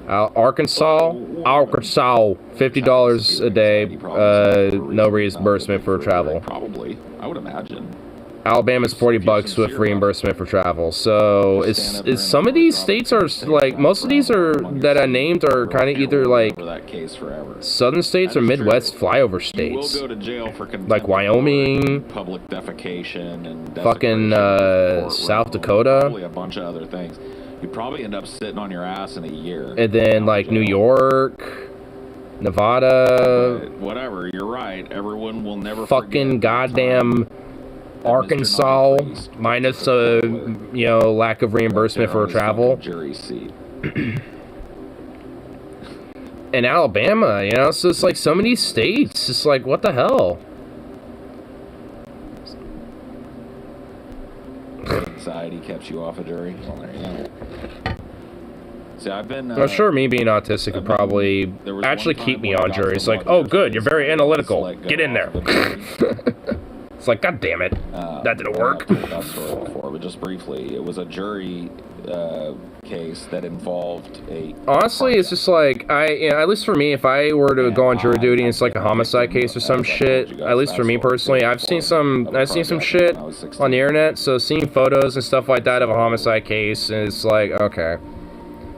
Arkansas, $50 a day, no reimbursement for travel. Probably, I would imagine. Alabama's $40 with reimbursement for travel. So it's some of these states are like, most of these are that I named are kind of either like that case forever. southern states or Midwest flyover You will states. go to jail for contempt Like of court, Wyoming, public defecation, and fucking, desecration of the courtroom, South Dakota. Probably a bunch of other things. You'd probably end up sitting on your ass in a year. And then like New York, Nevada, But whatever, you're right. Everyone will never fucking forget the goddamn time Arkansas, Mr. Nunn minus a lack of reimbursement there for on his travel. fucking jury seat. And Alabama, so it's like so many states. It's like, what the hell? Anxiety kept you off a jury. Well, there you go. See, I've been. I'm sure me being autistic would probably there was actually one keep time me when I on got juries. from Like, one oh, good, you're very jury, analytical. let go Get in there. of the jury. It's like, God damn it, that didn't work. I've told that story before, but just briefly, it was a jury case that involved a... Honestly, it's just like, at least for me, if I were to go on jury duty and it's like a homicide case or some shit, at least for me personally, I've seen some shit on the internet, so seeing photos and stuff like that of a homicide case is like, okay.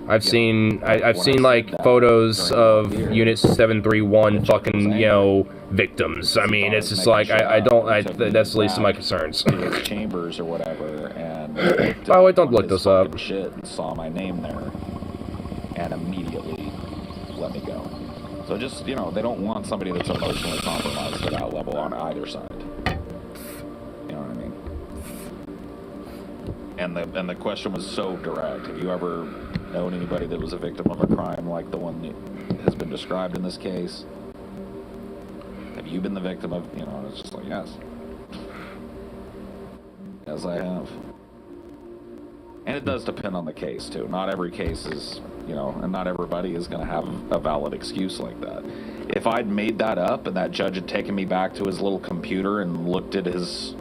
I've seen like photos of Unit 731 fucking, you know, victims. I mean, it's just like, that's the least of my concerns. Chambers or whatever, and oh, wait, don't look this up. Shit, and saw my name there, and immediately let me go. So just, you know, they don't want somebody that's emotionally compromised to that level on either side. You know what I mean? And the question was so direct. Have you ever known anybody that was a victim of a crime like the one that has been described in this case? Have you been the victim of, you know, it's just like, yes. Yes, I have. And it does depend on the case, too. Not every case is, you know, and not everybody is going to have a valid excuse like that. If I'd made that up and that judge had taken me back to his little computer and looked at his,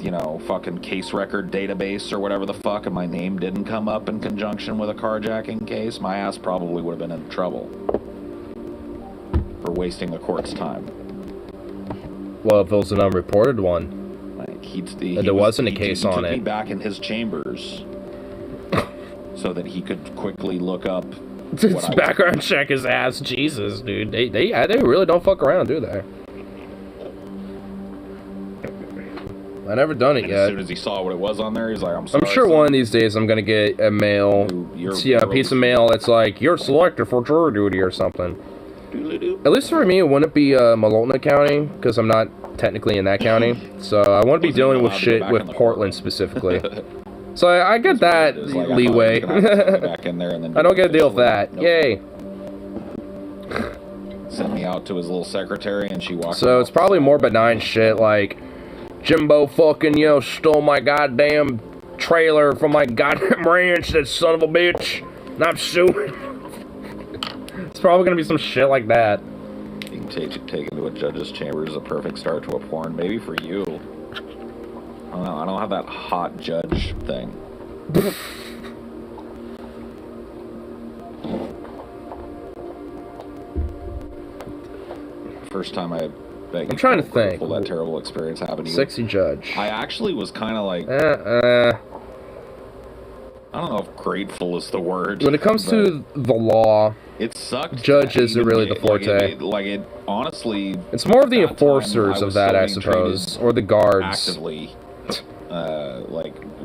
you know, fucking case record database or whatever the fuck, and my name didn't come up in conjunction with a carjacking case, my ass probably would have been in trouble for wasting the court's time. Well, if it was an unreported one, like there wasn't a case on it. He took me back in his chambers so that he could quickly look up. Just background check his ass. Jesus, dude, they really don't fuck around, do they? I never done it yet. As soon as he saw what it was on there, he's like, I'm sorry. I'm sure one of these days I'm gonna get a mail. A piece of mail that's like, you're selected for jury duty or something. At least for me, it wouldn't be Malona County, because I'm not technically in that county. So I wouldn't be dealing with shit with Portland specifically. So I get that leeway. I don't get to deal with that. Yay. Sent me out to his little secretary and she walked. So it's probably more benign shit like, Jimbo fucking, you know, stole my goddamn trailer from my goddamn ranch, that son of a bitch, and I'm suing. It's probably gonna be some shit like that. Being taken to a judge's chamber is a perfect start to a porn, maybe for you. I don't know, I don't have that hot judge thing. First time I'm trying to think. That terrible experience happened to you. Sexy judge. I actually was kind of like... I don't know if grateful is the word. When it comes to the law, it sucked. Judge isn't really the forte. Honestly... It's more of the enforcers of that, I suppose. Or the guards. Actively.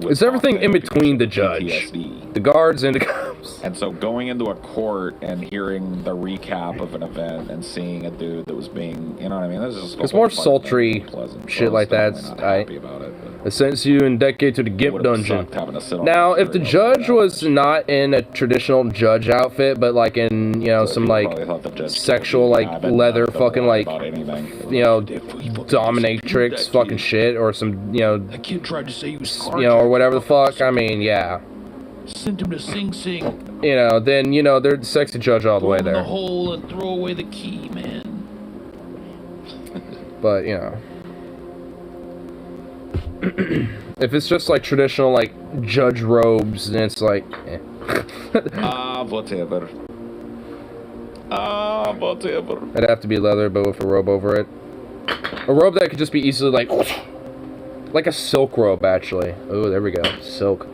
It's everything in between the judge. PTSD. The guards and the cops. And so going into a court and hearing the recap of an event and seeing a dude that was being, you know what I mean? It's more sultry shit like that. Happy about it. It sends you in decade to the Gimp dungeon. Now, if the judge was not in a traditional judge outfit, but like in, you know, some like sexual, like leather fucking like, you know, dominatrix fucking shit, or some, you know, that kid tried to say he was or whatever the fuck, I mean, yeah. Sent him to Sing Sing. You know, then, you know, they're the sexy judge all the way there. The hole and throw away the key, man. But, you know. If it's just like traditional like judge robes, then it's like whatever. Whatever. It'd have to be leather but with a robe over it. A robe that could just be easily like a silk robe actually. Oh, there we go. Silk.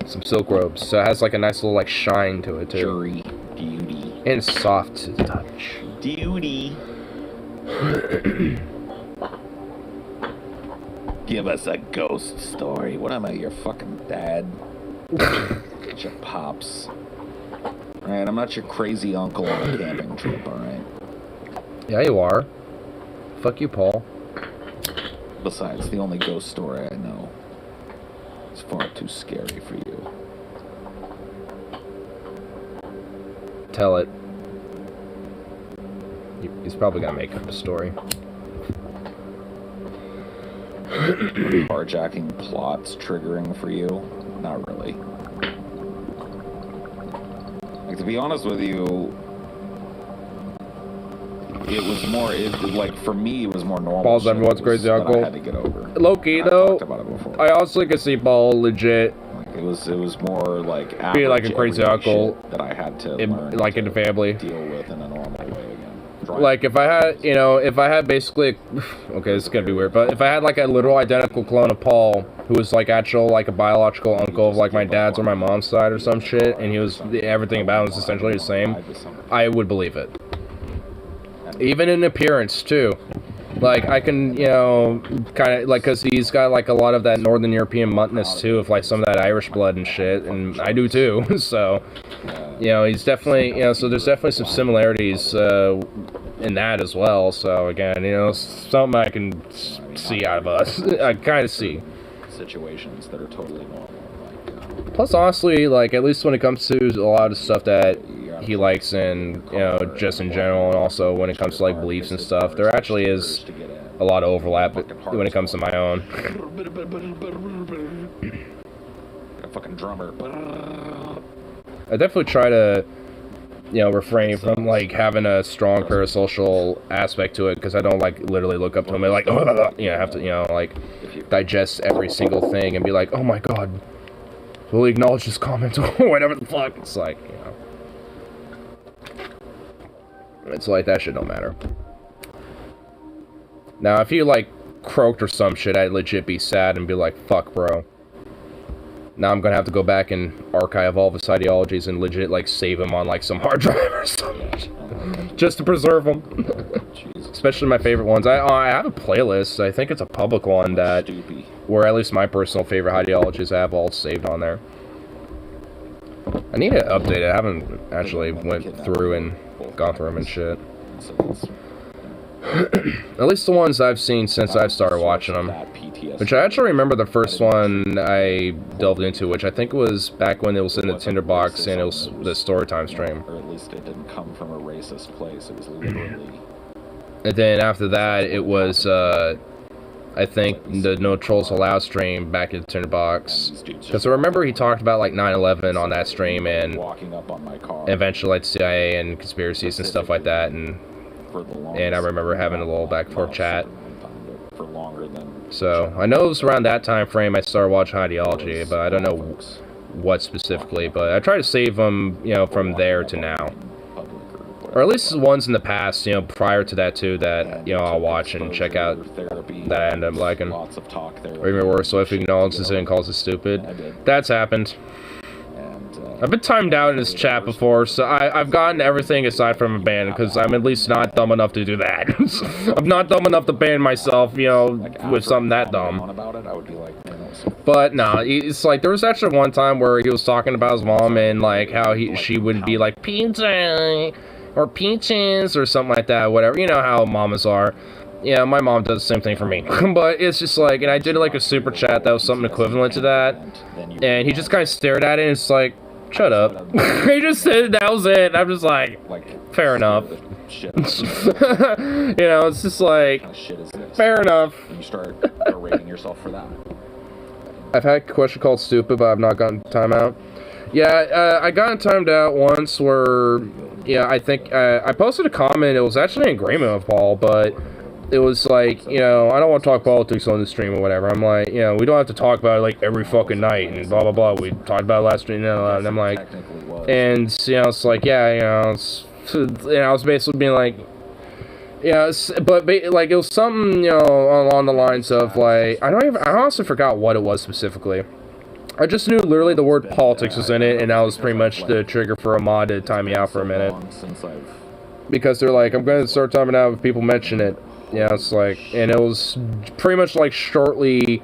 Some silk robes. So it has like a nice little like shine to it too. Jury duty. And it's soft to the touch. Duty. Give us a ghost story. What am I, your fucking dad? Your pops. Alright, I'm not your crazy uncle on a camping trip, alright? Yeah, you are. Fuck you, Paul. Besides, the only ghost story I know is far too scary for you. Tell it. He's probably gonna make up a story. Carjacking plots triggering for you? Not really. Like, to be honest with you, it was more, like, for me, it was more normal. Paul's everyone's crazy that uncle. I had to get over. Low-key, I've though, talked about it before. I also could see Paul legit Like, it was more like be like a crazy uncle that I had to in, learn like in the family. deal with in a normal way again. Like if I had, you know, if I had basically, okay, this is gonna be weird, but if I had like a literal identical clone of Paul, who was like actual, like a biological uncle of like my dad's or my mom's side or some shit, and he was, everything about him was essentially the same, I would believe it. Even in appearance too. Like I can, you know, kind of like, cause he's got like a lot of that Northern European muttness too, of like some of that Irish blood and shit, and I do too. So, you know, he's definitely, you know, so there's definitely some similarities in that as well. So again, you know, something I can see out of us. I kind of see situations that are totally normal. Like, plus, honestly, like at least when it comes to a lot of stuff that he likes, and you know, just in general, and also when it comes to like beliefs and stuff, there actually is a lot of overlap when it comes to my own. a fucking drummer. I definitely try to, you know, refrain from like having a strong parasocial aspect to it, because I don't like literally look up to him and like, oh, you know, have to, you know, like digest every single thing and be like, oh my god, will he acknowledge this comment or whatever the fuck. It's like, you know, it's like that shit don't matter. Now, if he like croaked or some shit, I'd legit be sad and be like, fuck, bro. Now I'm gonna have to go back and archive all of his ideologies and legit like save him on like some hard drive or something, just to preserve them. Especially my favorite ones. I have a playlist. I think it's a public one that, where at least my personal favorite ideologies I have all saved on there. I need to update it. I haven't actually went through and gone through them and shit. At least the ones I've seen since I've started watching them. Which I actually remember the first one I delved into, which I think was back when it was in the Tinderbox and it was the Storytime stream. Or at least it didn't come from a racist place. It was literally... And then after that, it was, I think, the No Trolls Allowed stream back in the Tinderbox. Because I remember he talked about, like, 9/11 on that stream, and eventually, like, CIA and conspiracies and stuff like that, and I remember having a little back-and-forth chat. So, I know it was around that time frame I started watching Ideology, but I don't know what specifically, but I try to save them, you know, from there to now. Or at least the ones in the past, you know, prior to that too, that, you know, I'll watch and check out that I end up liking. Or even worse, so if he acknowledges it and calls it stupid. That's happened. I've been timed out in this chat before, so I've gotten everything aside from a ban, because I'm at least not dumb enough to do that. I'm not dumb enough to ban myself, you know, with something that dumb. But nah, it's like, there was actually one time where he was talking about his mom and like how she would be like, pizza, or peaches, or something like that, whatever. You know how mamas are. Yeah, my mom does the same thing for me. But it's just like, and I did like a super chat that was something equivalent to that, and he just kind of stared at it and it's like, shut up. He just said that was it. I'm just like, fair enough. You know, it's just like, fair enough. You start berating yourself for that. I've had a question called stupid, but I've not gotten timeout. Yeah, I got timed out once where, yeah, I think, I posted a comment, it was actually in agreement with Paul, but it was like, you know, I don't want to talk politics on the stream or whatever. I'm like, you know, we don't have to talk about it like every fucking night and blah blah blah. We talked about it last stream, you know, and I'm like, and you know, it's like, yeah, you know, I was basically being like, yeah, but like it was something, you know, along the lines of like, I honestly forgot what it was specifically. I just knew literally the word politics was in it, and that was pretty much the trigger for a mod to time me out for a minute. Because they're like, I'm going to start timing out if people mention it. Yeah, it's like, and it was pretty much like shortly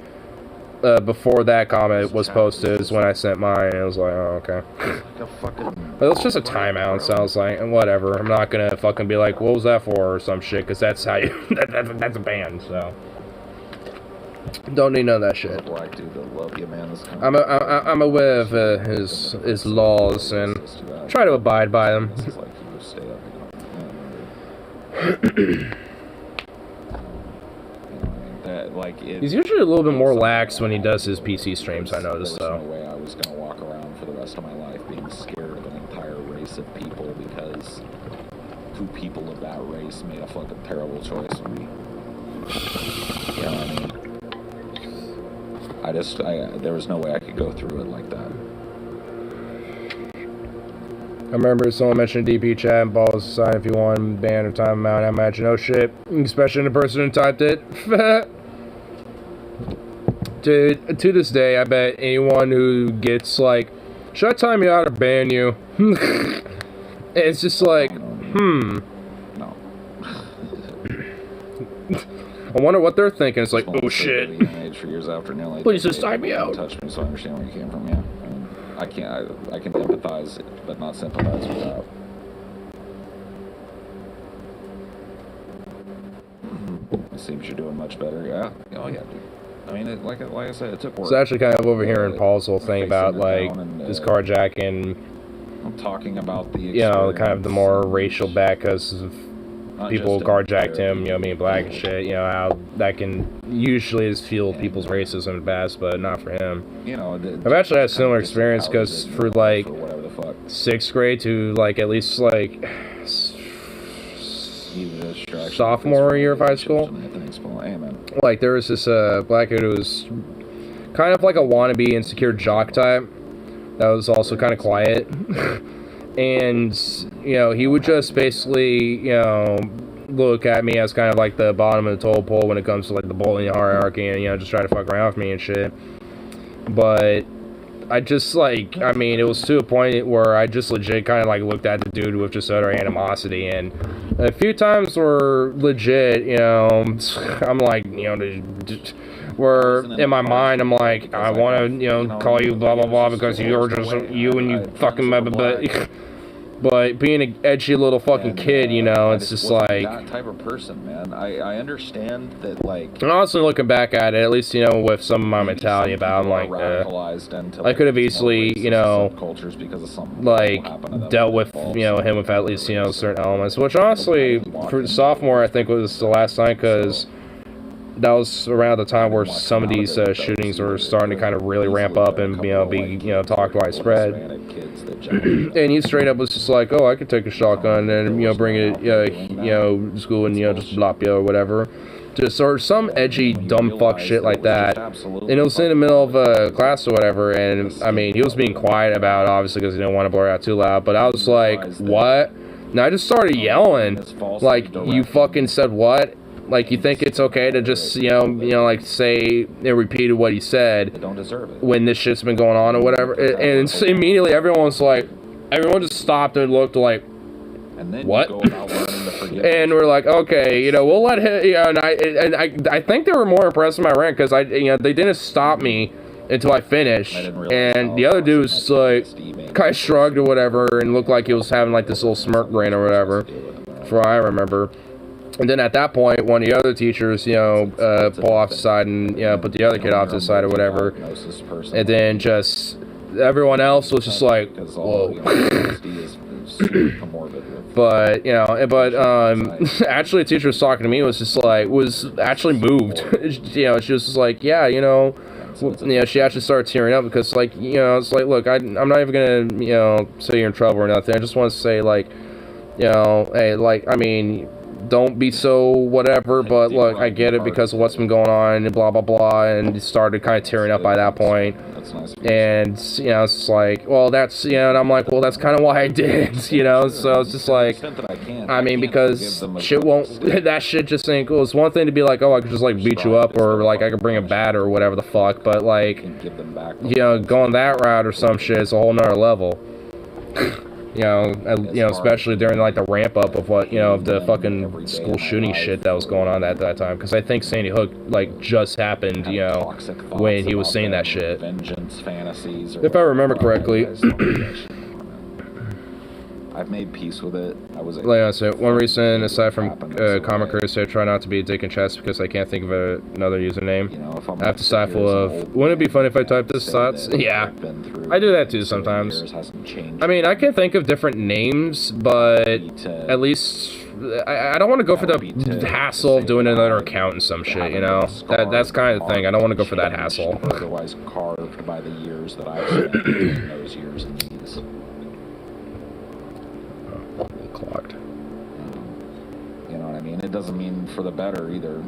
before that comment was posted is when I sent mine, and it was like, oh, okay. But it was just a timeout, so I was like, whatever, I'm not gonna fucking be like, what was that for, or some shit, because that's how you, that's a ban, so. Don't need none of that shit. I'm aware of his laws, and try to abide by them. He's usually a little bit more lax when he does his PC streams, I noticed, though. There's no way I was going to walk around for the rest of my life being scared of an entire race of people, because two people of that race made a fucking terrible choice for me. You know what I mean? There was no way I could go through it like that. I remember someone mentioned DP chat and balls aside if you want ban or time out. I imagine, oh shit, especially the person who typed it. Dude, to this day, I bet anyone who gets like, should I time you out or ban you? It's just like, No. I wonder what they're thinking. It's like, oh shit. For years after nearly Please just time me out. Touch me so I understand where you came from. Yeah, I mean, I can empathize, but not sympathize with that. It seems you're doing much better. Yeah. Oh yeah, dude. I mean, like I said, it took work. It's actually kind of overhearing Paul's whole thing about like this carjacking. I'm talking about the kind of the more racial back because of people carjacked him, being black and shit. How that can usually is fuel people's racism in the past, but not for him. I've actually had a similar experience because for like 6th grade to like at least like sophomore year of high school, like there was this black kid who was kind of like a wannabe insecure jock type that was also kind of quiet. And he would just basically look at me as kind of like the bottom of the totem pole when it comes to like the bullying hierarchy, and just try to fuck around with me and shit. But I just like, I mean, it was to a point where I just legit kind of like looked at the dude with just utter animosity, and a few times were legit, I'm like, where in my mind I'm like, I want to, call you blah blah blah because you're just you and you fucking but being an edgy little fucking kid, it's just like that type of person, man. I understand that, like. And honestly, looking back at it, at least with some of my mentality about, I'm like, I could have easily, cultures because of something like dealt with, him with at least certain elements. Which honestly, for sophomore, I think was the last time because that was around the time where some of these shootings were starting to kind of really ramp up and be talked widespread. And he straight up was just like, oh, I could take a shotgun and bring it to school and just blop you or whatever, just or some edgy dumb fuck shit like that. And it was in the middle of a class or whatever, and I mean he was being quiet about it, obviously because he didn't want to blur out too loud. But I was like, what? And I just started yelling, like, you fucking said what? Like, you think it's okay to just, like, say and repeated what he said when this shit's been going on or whatever? And so immediately everyone just stopped and looked like, what? And we're like, okay, we'll let him, and I think they were more impressed with my rant because they didn't stop me until I finished. And the other dude was like, kind of shrugged or whatever and looked like he was having like this little smirk grin or whatever, for what I remember. And then at that point, one of the other teachers, pull off the side and, put the other kid off to the side or whatever. And then just everyone else was just like, whoa. But, actually the teacher was talking to me, was actually moved. She was just like, yeah, she actually started tearing up because, like, it's like, look, I'm not even gonna, say you're in trouble or nothing. I just want to say, like, hey, like, I mean, don't be so whatever, but look, I get it because of what's been going on and blah blah blah, and started kind of tearing up by that point. And it's just like, well, that's and I'm like, well, that's kind of why I did, so it's just like, I mean, because shit won't, that shit just ain't cool. It's one thing to be like, oh, I could just like beat you up, or like I could bring a bat or whatever the fuck, but like, going that route or some shit is a whole nother level. Especially during like the ramp up of what the fucking school shooting shit that was going on at that time, because I think Sandy Hook like just happened when he was saying that shit, if I remember correctly. I've made peace with it. I was like I said, one reason aside from common courtesy, I try not to be a dick in chess because I can't think of another username. I have to stifle of, wouldn't it be funny if I typed this thoughts? Yeah, I do that too sometimes. I mean, I can think of different names, but at least I don't want to go for the hassle of doing another account and some shit, that's kind of the thing. I don't want to go for that hassle. Otherwise carved by the years that I've spent in those years and these. Clocked. mean, it doesn't mean for the better either.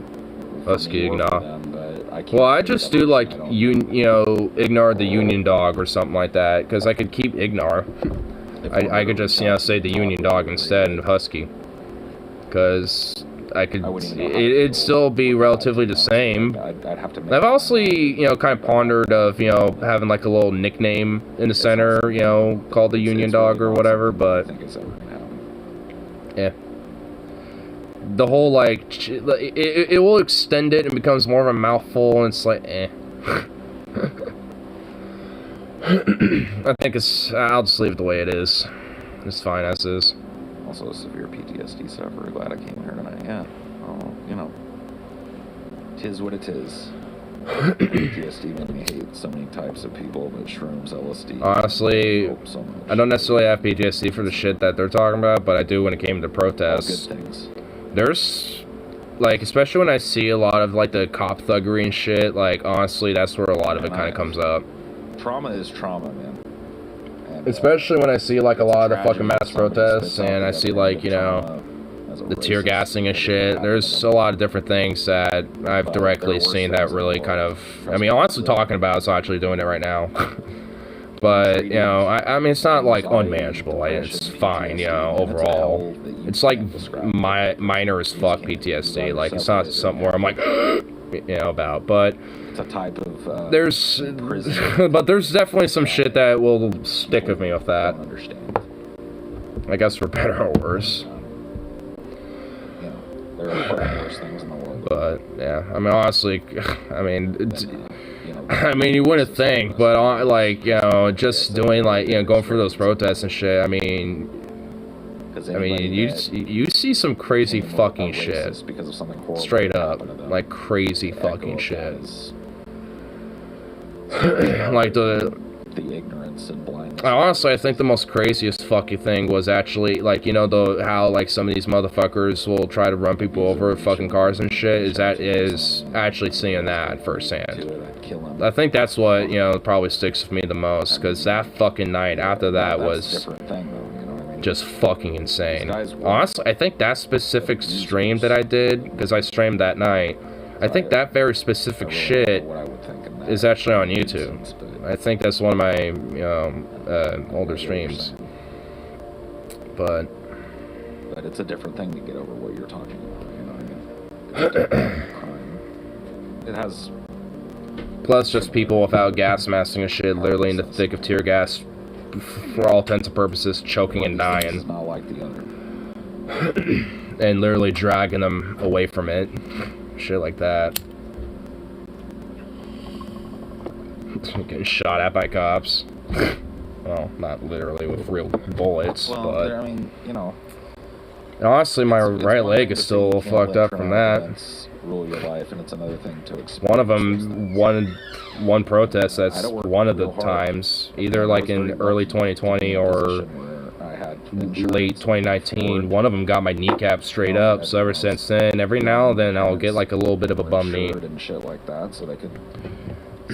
Husky ignore. But I can't Well, I just do like ignore the Union Dog or something like that, because I could keep ignore. I could just say the Union Dog instead and Husky, because I could. It'd still be relatively the same. I'd have to. I've also kind of pondered of having like a little nickname in the center, called the Union Dog or whatever, but yeah. The whole like it will extend it and becomes more of a mouthful, and it's like I think I'll just leave it the way it is. It's fine as is. Also a severe PTSD sufferer. Glad I came here tonight. Yeah. Oh, tis what it is. PTSD made me hate so many types of people, but shrooms, LSD. Honestly, so I don't necessarily have PTSD for the shit that they're talking about, but I do when it came to protests. Good things. There's, like, especially when I see a lot of, like, the cop thuggery and shit, like, honestly, that's where a lot of it kind of comes up. Trauma is trauma, man. And, especially when I see, like, a lot of the fucking mass protests, and I see, like, the tear gassing and shit. There's a lot of different things that I've directly seen that really kind of, I mean, honestly talking about it's actually doing it right now. But, I mean, it's not, like, unmanageable. It's fine, overall. It's, like, minor as fuck PTSD. Like, it's not something where I'm, like, about. But it's a type of, there's definitely some shit that will stick with me with that. I guess for better or worse. There are far worse things in the world. But, yeah, I mean, honestly, I mean, you wouldn't think, but, like, just doing, like, going through those protests and shit, I mean, you see some crazy fucking shit. Straight up. Like, crazy fucking shit. Like, the ignorance and blindness. Honestly, I think the most craziest fucking thing was actually, like, how, like, some of these motherfuckers will try to run people over with fucking cars and shit, is actually seeing that firsthand. I think that's what, probably sticks with me the most, because that fucking night after that was just fucking insane. Honestly, I think that specific stream that I did, because I streamed that night, I think that very specific shit is actually on YouTube. I think that's one of my, older streams. But it's a different thing to get over what you're talking about, It's a different crime. It has... Plus, just people without gas masking and shit, literally in the thick of tear gas, for all intents and purposes, choking and dying. It's not like the other. And literally dragging them away from it. Shit like that. Getting shot at by cops. Well, not literally with real bullets, but... I mean, And honestly, my right leg is still fucked up from that. Rule your life, and it's another thing to one of them, one protest, that's one of the times, either like in early 2020 or late 2019, one of them got my kneecap straight up, so ever since then, every now and then I'll get like a little bit of a bum knee. And shit like that, so they could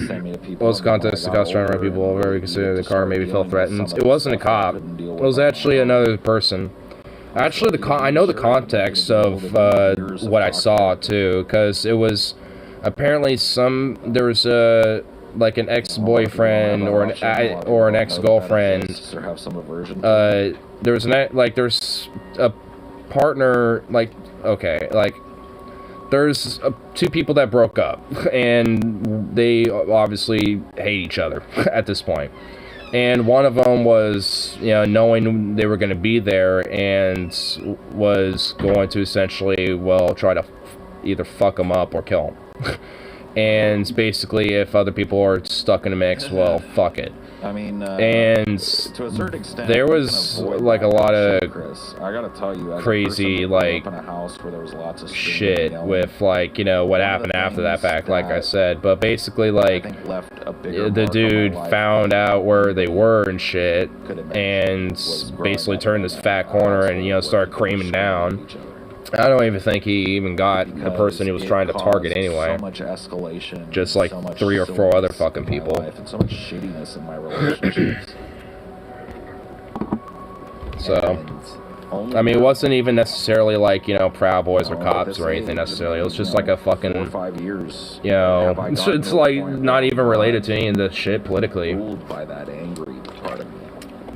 send me to people. Well, this contest, the cops trying to run people over, we consider the car maybe felt threatened. It wasn't a cop, it was actually another person. Actually, I know the context of what I saw too, because it was apparently there was like an ex-boyfriend or an ex-girlfriend. There's a partner, like, okay, like there's two people that broke up, and they obviously hate each other at this point. And one of them was, knowing they were going to be there and was going to essentially, well, try to either fuck them up or kill them. And basically, if other people are stuck in a mix, well, fuck it. I mean, and to a certain extent, there was like a lot of I gotta tell you, crazy like in a house where there was lots of shit with like what happened after that fact, like I said. But basically, like the dude found out where they were and shit, and basically turned this fat corner and started creaming down. I don't even think he even got the person he was trying to target anyway. So much escalation, just like 3 or 4 other fucking people. And so much shittiness in my relationships. So, only I mean, it wasn't even necessarily like, you know, Proud Boys or at cops this or anything age, necessarily. It was just you know, like a fucking, 4 or 5 years. you know, have I it's gotten to a like point not where even I'm related to any of the shit politically. ruled by that angry part of me.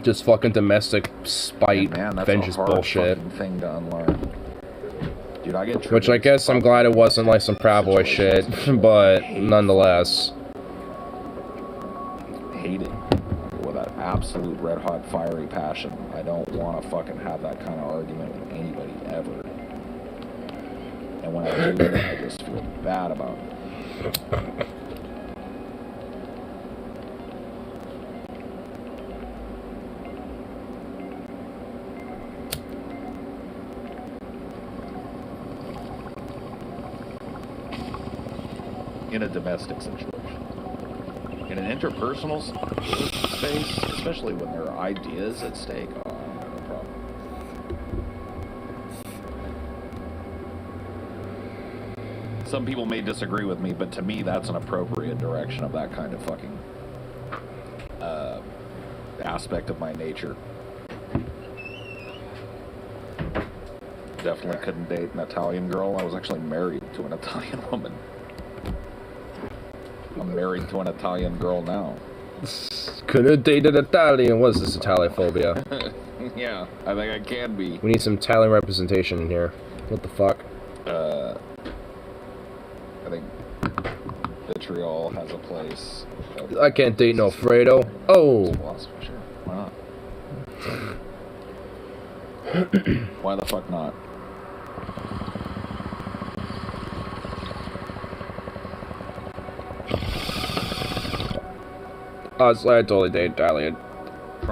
Just fucking domestic spite, And man, that's vengeance a hard bullshit. fucking thing to unlearn. Dude, I get Which I guess I'm glad it wasn't like some Proud Boy shit, but nonetheless. Hate it with an absolute red hot fiery passion. I don't want to fucking have that kind of argument with anybody ever. And when I do, I just feel bad about it. In a domestic situation. In an interpersonal space, especially when there are ideas at stake, oh, no problem. Some people may disagree with me, but to me, that's an appropriate direction of that kind of fucking aspect of my nature. Definitely couldn't date an Italian girl. I was actually married to an Italian woman. I'm married to an Italian girl now. Couldn't date an Italian. What is this Italophobia? Yeah, I think I can be. We need some Italian representation in here. What the fuck? I think vitriol has a place. I can't date no Fredo. Oh! Philosophy, sure. Why not? Why the fuck not? Honestly, I totally date Italian.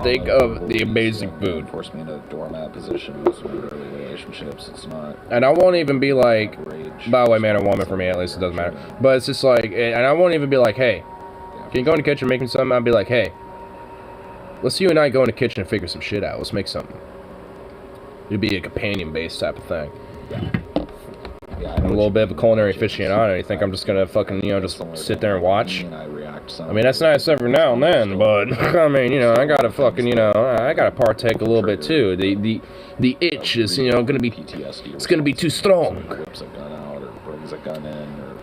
Think of the amazing food. Force me into a doormat position with some early relationships. It's not. And I won't even be like, outrage. by the way, man or woman for me, at least it doesn't matter. But it's just like, and I won't even be like, hey, can you go in the kitchen and make me something? I'll be like, hey, let's you and I go in the kitchen and figure some shit out. Let's make something. It'd be a companion-based type of thing. Yeah, I'm a little bit of a culinary aficionado. You think I'm just gonna fucking, you know, just sit there and watch? I mean, that's nice every now and then, but I mean, you know, I gotta fucking, you know, I gotta partake a little bit too. The itch is, you know, gonna be, it's gonna be too strong. Whips a gun out or brings a gun in or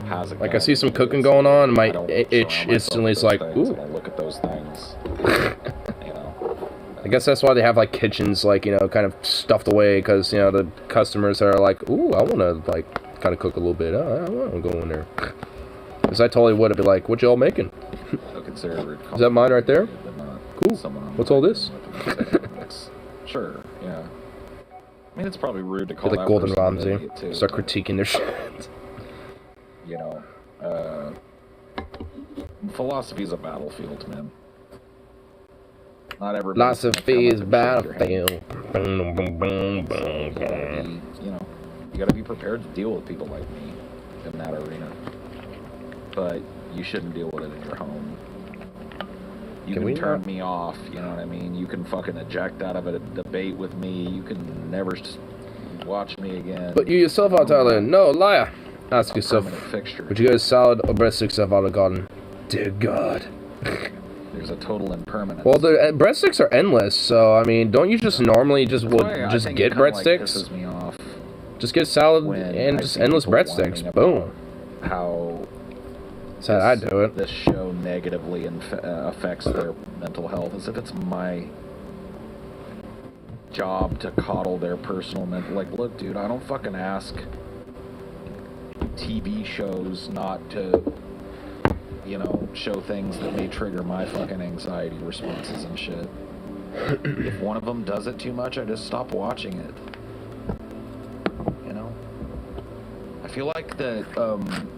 has a gun. Like I see some cooking going on, my itch instantly is like, ooh. I look at those things. You know. I guess that's why they have like kitchens, like, you know, kind of stuffed away, because, you know, the customers are like, ooh, I want to like kind of cook a little bit. I want to go in there. Because I totally would have been like, what y'all making? Is that mine right there? Cool. What's all this? Sure, yeah. I mean, it's probably rude to call Like that Golden person an Ramsay. idiot, too, Start but, critiquing their shit. you know, philosophy is a battlefield, man. Not everybody. Philosophy is battlefield. You know, you gotta be prepared to deal with people like me in that arena. But you shouldn't deal with it in your home. You can turn me off, you know what I mean? You can fucking eject out of a debate with me. You can never watch me again. But you yourself are Thailand. No, liar. Ask yourself, would you go salad or breadsticks of Olive Garden? Dear God. There's a total impermanence. Well, the breadsticks are endless, so I mean, don't you just normally just get breadsticks? Like pisses me off just get salad and just endless breadsticks. Boom. How that's how I do it. This show negatively affects their mental health, as if it's my job to coddle their personal mental. Like, look, dude, I don't fucking ask TV shows not to, you know, show things that may trigger my fucking anxiety responses and shit. If one of them does it too much, I just stop watching it. You know? I feel like that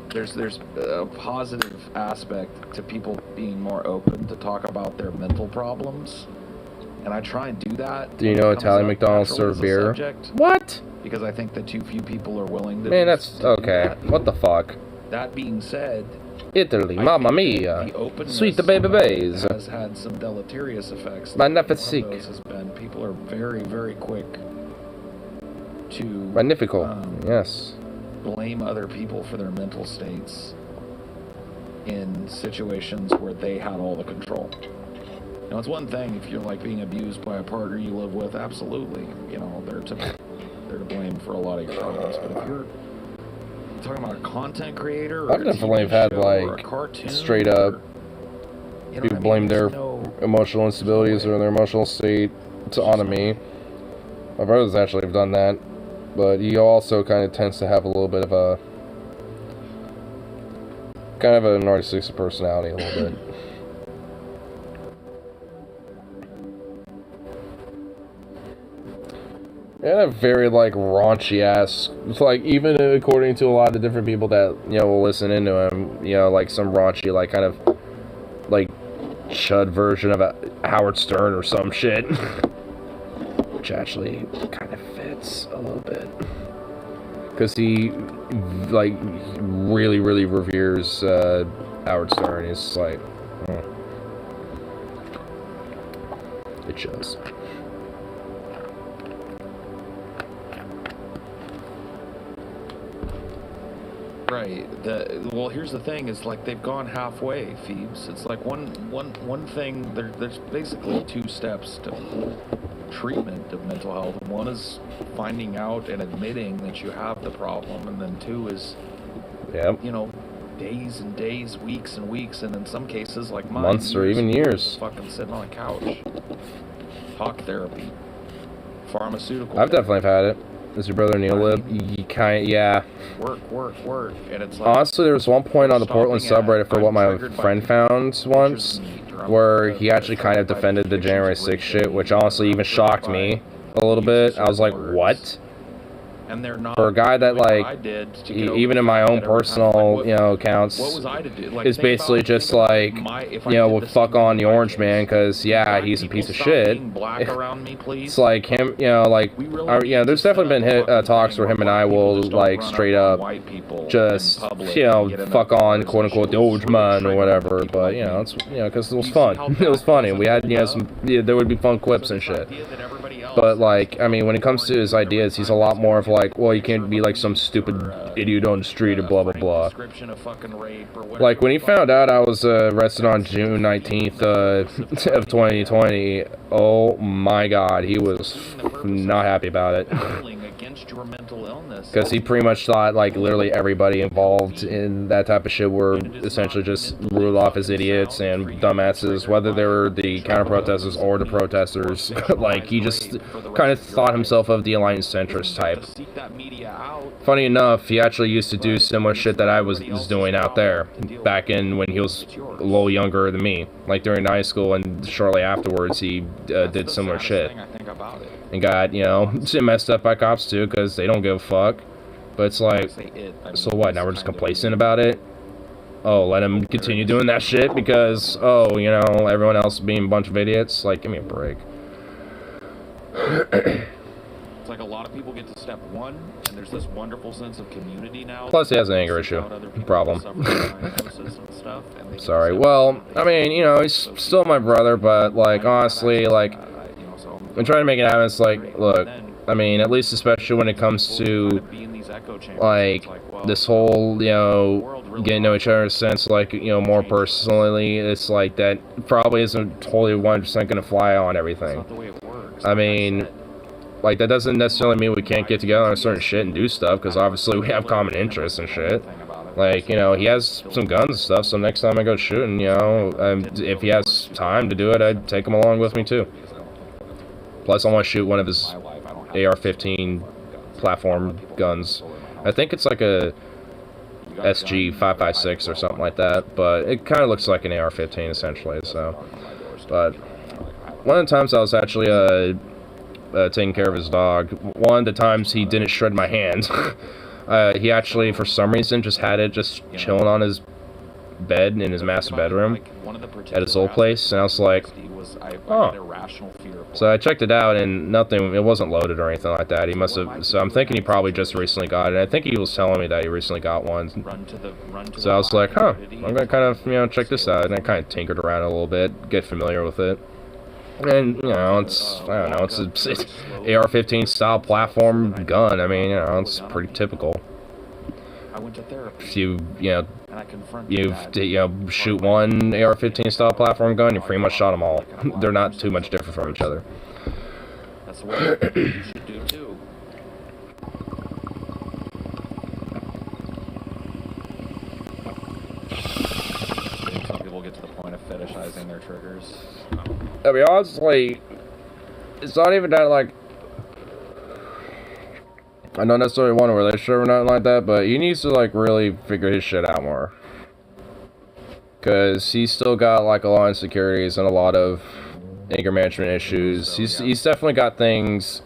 there's a positive aspect to people being more open to talk about their mental problems. And I try and do that. Do you know Italian McDonald's serve beer? What? Because I think that too few people are willing to. Man, that's okay. What the fuck? That being said, Italy, mamma mia, sweet the baby bays. Has had some deleterious effects. Magnifique. One of those has been people are very, very quick to Magnifico. Yes. Blame other people for their mental states in situations where they had all the control. You know, it's one thing if you're like being abused by a partner you live with, absolutely. You know, they're to blame for a lot of your problems. But if you're talking about a content creator, or I've definitely had like straight up people blame their emotional instabilities or their emotional state onto me. My brothers actually have done that, but he also kind of tends to have a little bit of a narcissistic personality a little bit. And a very like raunchy ass, like even according to a lot of different people that will listen into him, like some raunchy like kind of like chud version of a Howard Stern or some shit, which actually kind of fits a little bit because he like really reveres Howard Stern. He's like, it shows. Right. Well, here's the thing: is like they've gone halfway, Phoebes. It's like one thing. There's basically two steps to treatment of mental health. One is finding out and admitting that you have the problem, and then two is, days and days, weeks and weeks, and in some cases, like mine, months or even years, fucking sitting on a couch. Talk therapy, pharmaceutical. I've definitely had it. Is your brother Neil Lib? Yeah. Work, and it's like, honestly, there was one point on the Portland subreddit for what my friend found once, where he actually kind of defended the January 6th shit, which honestly even shocked me a little bit. I was like, what? And they're not, for a guy that like, even in my own personal accounts, what was I to do? Like, it's basically just like would fuck on the Orange Man because he's a piece of shit. It's like him, there's definitely been talks where him and I will like straight up just fuck on quote unquote the Orange Man or whatever, but it's because it was fun. It was funny. We had there would be fun clips and shit. But like, I mean, when it comes to his ideas, he's a lot more of like, well, you can't be like some stupid idiot on the street or blah blah blah. Like when he found out I was arrested on June 19th of 2020, oh my god, he was not happy about it. Because he pretty much thought like literally everybody involved in that type of shit were essentially just ruled off as idiots and dumbasses, whether they were the counter-protesters or the protesters. Like he just kind of thought himself of the enlightened centrist type. Funny enough, he actually used to do similar shit that I was doing out there back in when he was a little younger than me. Like during high school and shortly afterwards, he did similar shit. And got, messed up by cops too, because they don't give a fuck. But it's like, so what, now we're just complacent about it? Oh, let him continue doing that shit because, everyone else being a bunch of idiots? Like, give me a break. It's like a lot of people get to step one, and there's this wonderful sense of community now. Plus, he has an anger issue. Problem. Sorry. Well, I mean, he's still my brother, but, like, honestly, like, I'm trying to make it happen. It's like, look, I mean, at least especially when it comes to, like, this whole, getting to know each other sense, like, more personally, it's like that probably isn't totally 100% going to fly on everything. I mean, like, that doesn't necessarily mean we can't get together on certain shit and do stuff, because obviously we have common interests and shit. Like, he has some guns and stuff, so next time I go shooting, if he has time to do it, I'd take him along with me, too. Plus, I want to shoot one of his AR-15 platform guns. I think it's like a SG-556 or something like that, but it kind of looks like an AR-15 essentially, so. But one of the times I was actually taking care of his dog, one of the times he didn't shred my hand. He actually, for some reason, just had it just chilling on his bed in his master bedroom at his old place, and I was like, oh. So I checked it out, and nothing, it wasn't loaded or anything like that. He must have, so I'm thinking he probably just recently got it. I think he was telling me that he recently got one. So I was like, huh, I'm going to kind of, check this out. And I kind of tinkered around a little bit, get familiar with it. And, it's, I don't know, it's AR-15 style platform gun. I mean, it's pretty typical. If you, shoot one AR-15 style platform gun, you pretty much shot them all. They're not too much different from each other. That's what you should do too. Some people get to the point of fetishizing their triggers. I mean, honestly, it's not even that, like, I don't necessarily want a relationship or nothing like that, but he needs to, like, really figure his shit out more. Because he's still got, like, a lot of insecurities and a lot of anger management issues. He's definitely got things,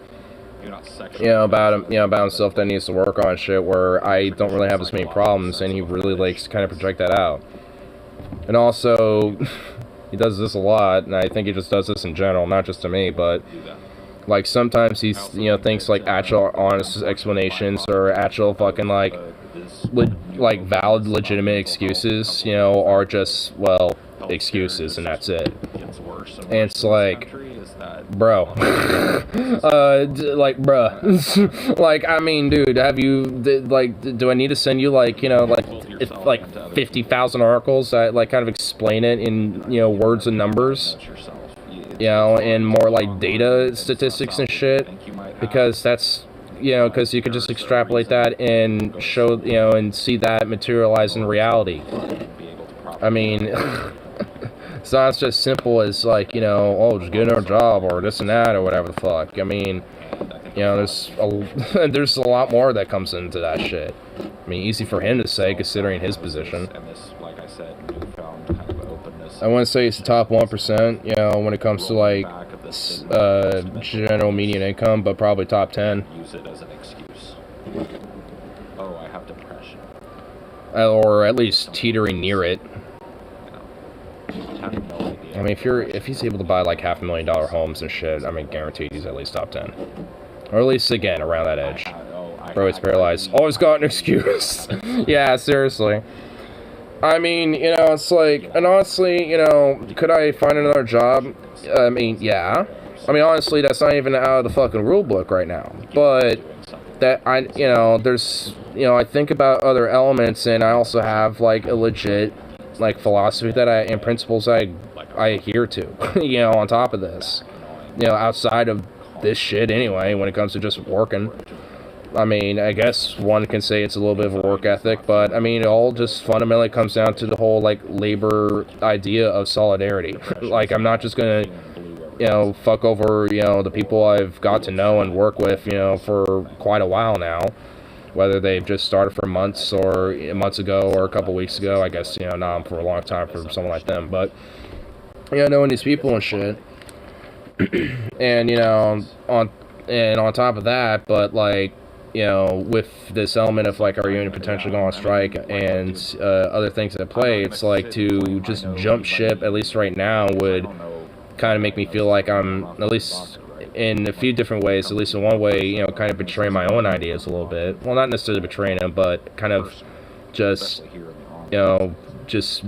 about him, about himself that he needs to work on shit, where I don't really have as many problems, and he really likes to kind of project that out. And also, he does this a lot, and I think he just does this in general, not just to me, but like sometimes he's, thinks like actual honest explanations or actual fucking like valid, legitimate excuses, are just, well, excuses, and that's it. And it's like, bro, like, bruh, like, I mean, dude, have you, do I need to send you, like, 50,000 articles that, like, kind of explain it in, words and numbers, and more, like, data statistics and shit, because that's, because you could just extrapolate that and show, and see that materialize in reality. I mean, it's not just simple as, like, oh, just get our job, or this and that, or whatever the fuck. I mean, there's a lot more that comes into that shit. I mean, easy for him to say, considering his position. I wouldn't say it's the top 1%, when it comes to, like, general median income, but probably top 10. Use it as an excuse. Oh, I have depression. Or at least teetering near it. I mean, if he's able to buy like $500,000 homes and shit, I mean, guaranteed he's at least top 10, or at least again around that edge. Bro, he's paralyzed. Always got an excuse. Yeah, seriously. I mean, it's like, and honestly, could I find another job? I mean, yeah. I mean, honestly, that's not even out of the fucking rule book right now. But that there's, I think about other elements, and I also have like a legit like philosophy that and principles I adhere to, on top of this, outside of this shit anyway, when it comes to just working. I mean, I guess one can say it's a little bit of a work ethic, but I mean, it all just fundamentally comes down to the whole like labor idea of solidarity. Like, I'm not just gonna, fuck over, the people I've got to know and work with, for quite a while now. Whether they've just started for months or months ago or a couple weeks ago, I guess, not for a long time for someone like them. But, knowing these people and shit, and, on top of that, but, like, with this element of, like, our union potentially going on strike and other things at play, it's like to just jump ship, at least right now, would kind of make me feel like I'm, at least in a few different ways, at least in one way, kind of betraying my own ideas a little bit. Well, not necessarily betraying them, but kind of just, just,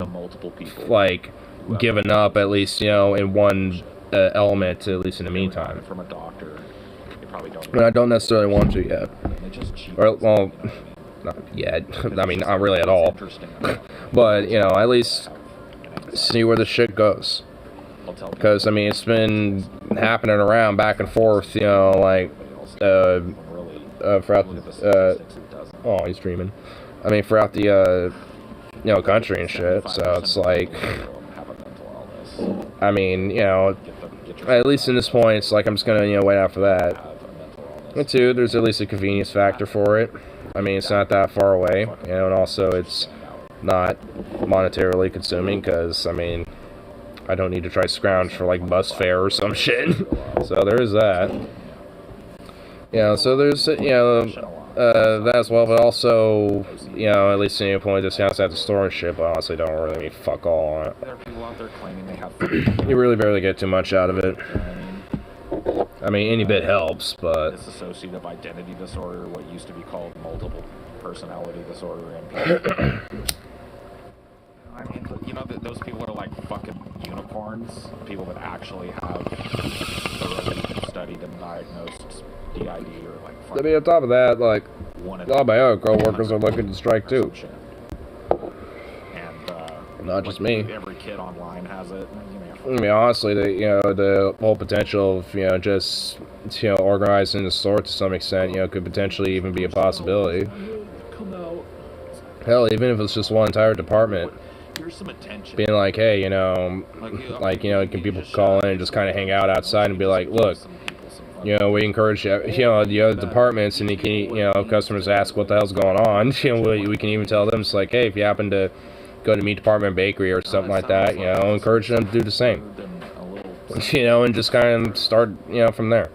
like, giving up, at least, in one element, at least in the meantime. And I don't necessarily want to yet. Or, well, not yet. I mean, not really at all. But, at least see where the shit goes. Because, I mean, it's been happening around back and forth, like, throughout the, oh, he's dreaming. I mean, throughout the, country and shit, so it's like, I mean, at least in this point, it's like I'm just gonna, wait out for that. And two, there's at least a convenience factor for it. I mean, it's not that far away, and also it's not monetarily consuming, because, I mean, I don't need to try scrounge for, like, bus fare or some shit. So there is that. So there's, that as well, but also, at least in the point of discounts at the store and shit, but honestly don't really mean fuck all on it. There are people out there claiming they have You really barely get too much out of it. I mean, any bit helps, but... dissociative identity disorder, what used to be called multiple personality disorder, and I mean, those people are like fucking unicorns. People that actually have thoroughly studied and diagnosed DID or like. I mean, on top of that, like, a lot of my other co-workers are looking to strike too. Not just me. Every kid online has it. I mean, honestly, the whole potential of, just, organizing the store to some extent, could potentially even be a possibility. Come out. Hell, even if it's just one entire department, Here's some attention. being like, hey, can people call in and just kind of hang out outside and be like, look, we encourage, the other departments, and you can, if customers ask what the hell's going on, we can even tell them, it's like, hey, if you happen to go to meat department bakery or something like that, encourage them to do the same. And just kind of start, from there.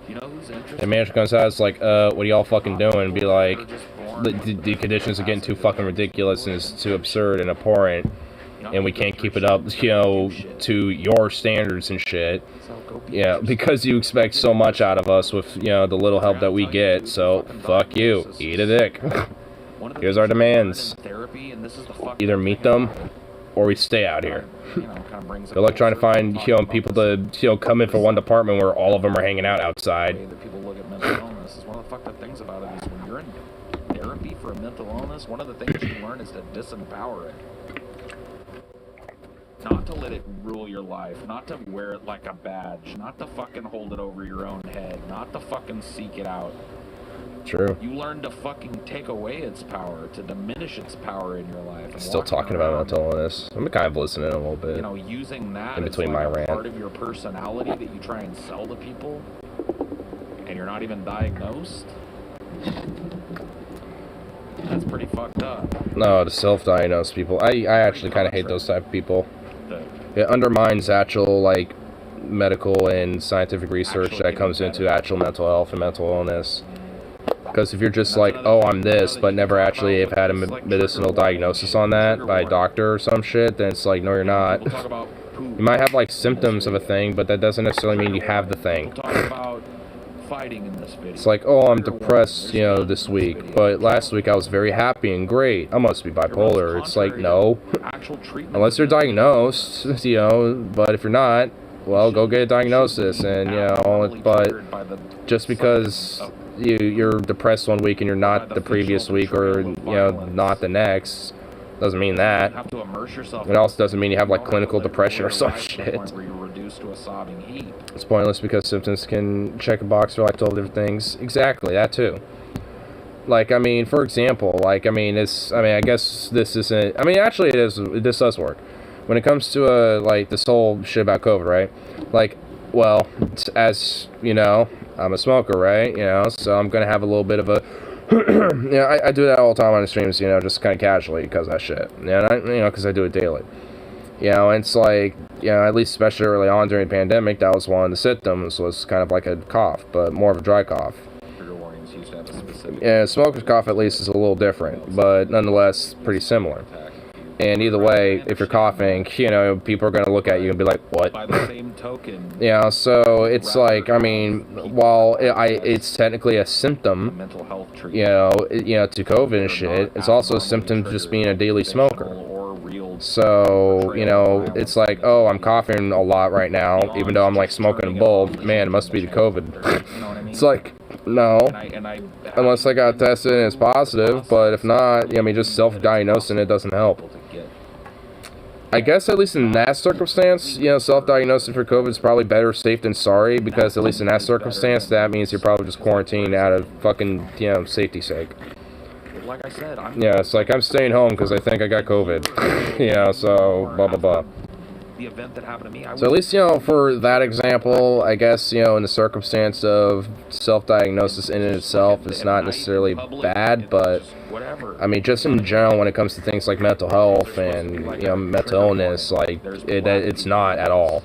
The manager comes out, it's like, what are y'all fucking doing? And be like, the conditions are getting too fucking ridiculous and it's too absurd and abhorrent, and we can't keep it up, to your standards and shit. Yeah, because you expect so much out of us with, the little help that we get, so fuck you. Eat a dick. Here's our demands. Either meet them, or we stay out here. Good luck trying to find, people to, come in for one department where all of them are hanging out outside. People look at mental illness is one of the fucked up things about it is when you're in therapy for a mental illness, one of the things you learn is to disempower it. Not to let it rule your life, not to wear it like a badge, not to fucking hold it over your own head, not to fucking seek it out. True. You learn to fucking take away its power, to diminish its power in your life. And Still talking about mental illness. I'm kind of listening a little bit. Using that in between as my like a rant. part of your personality that you try and sell to people, and you're not even diagnosed. That's pretty fucked up. No, to self-diagnose people. I actually kind of hate those type of people. It undermines actual, medical and scientific research that comes into actual mental health and mental illness. Because if you're just like, oh, I'm this, but never actually have had a medicinal diagnosis on that by a doctor or some shit, then it's like, no, you're not. You might have, symptoms of a thing, but that doesn't necessarily mean you have the thing. It's like, oh, I'm depressed, this week, but last week I was very happy and great. I must be bipolar. It's like, no. Unless you're diagnosed, but if you're not, well, go get a diagnosis, and, but just because you're depressed one week and you're not the previous week or, not the next, doesn't mean that. It also doesn't mean you have, clinical depression or some shit. It's pointless because symptoms can check a box for 12 different things. Exactly, that too. For example, I guess this isn't, actually this does work. When it comes to, this whole shit about COVID, right? Well, as, I'm a smoker, right? So I'm gonna have a little bit of a, I do that all the time on the streams, just kind of casually because of that shit. Because I do it daily. And it's at least especially early on during the pandemic, that was one of the symptoms, was kind of like a cough, but more of a dry cough. Yeah, smoker's cough at least is a little different, but nonetheless pretty similar. And either way, if you're coughing, people are going to look at you and be like, what? By the same token, so it's while it's technically a symptom, mental health treatment, to COVID and shit, it's also a symptom of just being a daily smoker. So, it's like, oh, I'm coughing a lot right now, even though I'm smoking a bulb. Man, it must be the COVID. It's like, no, unless I got tested and it's positive, but if not, just self-diagnosing it doesn't help. I guess at least in that circumstance, self-diagnosing for COVID is probably better safe than sorry, because at least in that circumstance, that means you're probably just quarantined out of fucking, safety's sake. Like I said, it's like I'm staying home because I think I got COVID. So blah blah blah. The event that happened to me, so at least for that example, I guess in the circumstance of self-diagnosis in itself is not necessarily bad, but just in general when it comes to things like mental health and mental illness, it's not at all.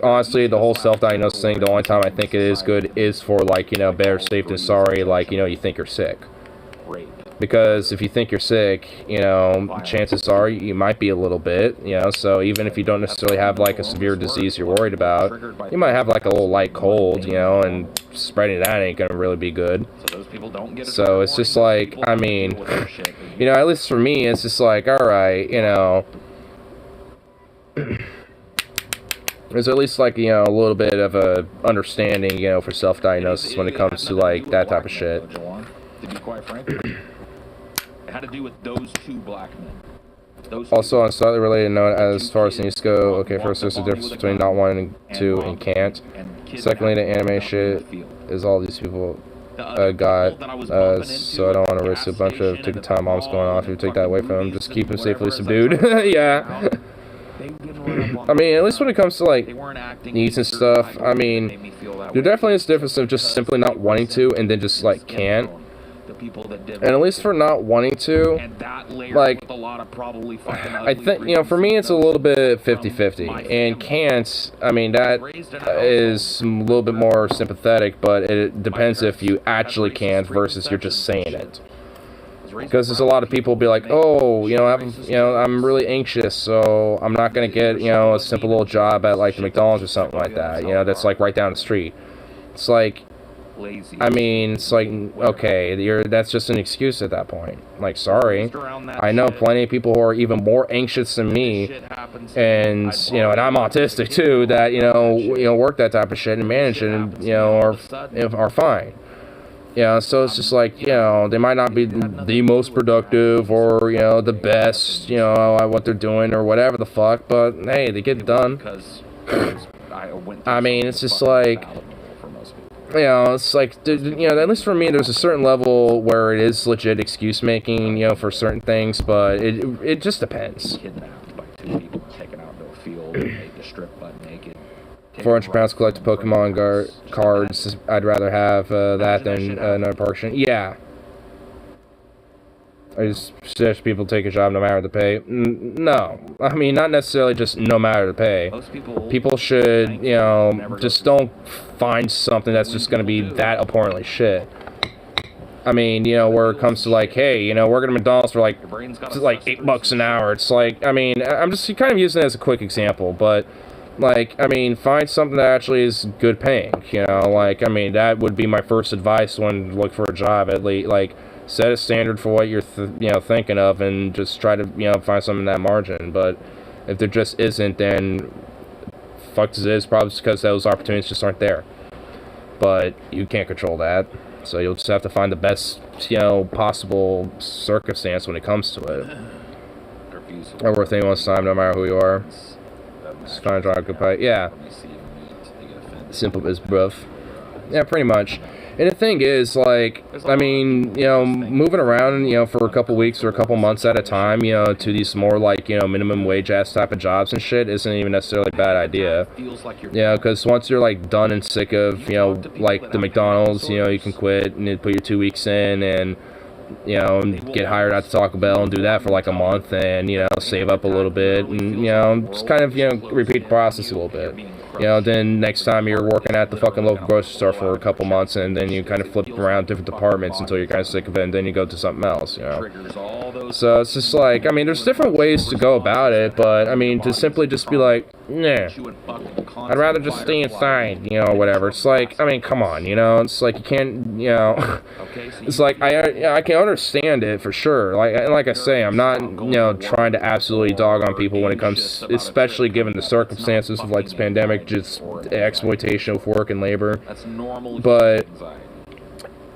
Honestly, the whole self-diagnosis thing, the only time I think it is good is for, better safe than sorry, you think you're sick. Because if you think you're sick, chances are you might be a little bit, so even if you don't necessarily have, a severe disease you're worried about, you might have, a little light cold, and spreading that ain't gonna really be good. So it's just at least for me, it's just alright, there's at least a little bit of a understanding, for self-diagnosis when it comes to that type of shit. To be quite frank, had to do with those two black men. Also, on a slightly related note, as far as needs go, okay, first there's a difference between not wanting to and can't. Secondly, the anime shit is all these people got, so I don't want to risk a bunch of tick time bombs going off. If you take that away from them, just keep them safely subdued. Yeah. I mean, at least when it comes to, like, needs and stuff, I mean, there definitely is a difference of just simply not wanting to and then just, like, can't. And at least for not wanting to, like, I think, you know, for me it's a little bit 50-50. And can't, I mean, that is a little bit more sympathetic, but it depends if you actually can't versus you're just saying it. Because there's a lot of people be like, oh, you know, I'm really anxious, so I'm not gonna get, you know, a simple little job at like the McDonald's or something like that. You know, that's like right down the street. It's like, I mean, it's like, okay, that's just an excuse at that point. Like, sorry, I know plenty of people who are even more anxious than me, and you know, and I'm autistic too. That you know, work that type of shit and manage it, and you know, are fine. Yeah, so it's just like, you know, they might not be the most productive or, you know, the best, you know, at what they're doing or whatever the fuck, but hey, they get it done. I mean, it's just like, you know, it's like, you know, at least for me, there's a certain level where it is legit excuse making, you know, for certain things, but it just depends. Kidnapped by two people, taken out into a field, made to strip butt naked. 400 pounds collect Pokemon cards. I'd rather have that than another portion. Yeah. I just suggest people take a job no matter the pay. No. I mean, not necessarily just no matter the pay. People should, you know, just don't find something that's just going to be that abhorrently shit. I mean, you know, where it comes to like, hey, you know, working at McDonald's for like $8 an hour. It's like, I mean, I'm just kind of using it as a quick example, but like, I mean, find something that actually is good paying, you know, like, I mean, that would be my first advice when look for a job, at least, like, set a standard for what you're, you know, thinking of, and just try to, you know, find something in that margin, but if there just isn't, then fucked as it is, probably because those opportunities just aren't there, but you can't control that, so you'll just have to find the best, you know, possible circumstance when it comes to it. Not worth anyone's time, no matter who you are. Just find a job, occupy. Yeah. Simple as bruv. Yeah, pretty much. And the thing is, like, I mean, you know, moving around, you know, for a couple weeks or a couple months at a time, you know, to these more, like, you know, minimum wage ass type of jobs and shit isn't even necessarily a bad idea. You know, because once you're, like, done and sick of, you know, like, the McDonald's, you know, you can quit and you put your 2 weeks in and, you know, get hired at Taco Bell and do that for like a month and, you know, save up a little bit and, you know, just kind of, you know, repeat the process a little bit. You know, then next time you're working at the fucking local grocery store for a couple months and then you kind of flip around different departments until you're kind of sick of it and then you go to something else, you know. So it's just like, I mean, there's different ways to go about it, but, I mean, to simply just be like, nah, I'd rather just stay inside, you know, or whatever. It's like, I mean, come on, you know, it's like you can't, you know, it's like, I can understand it for sure. Like I say, I'm not, you know, trying to absolutely dog on people when it comes, especially given the circumstances of like this pandemic, just exploitation of work and labor. But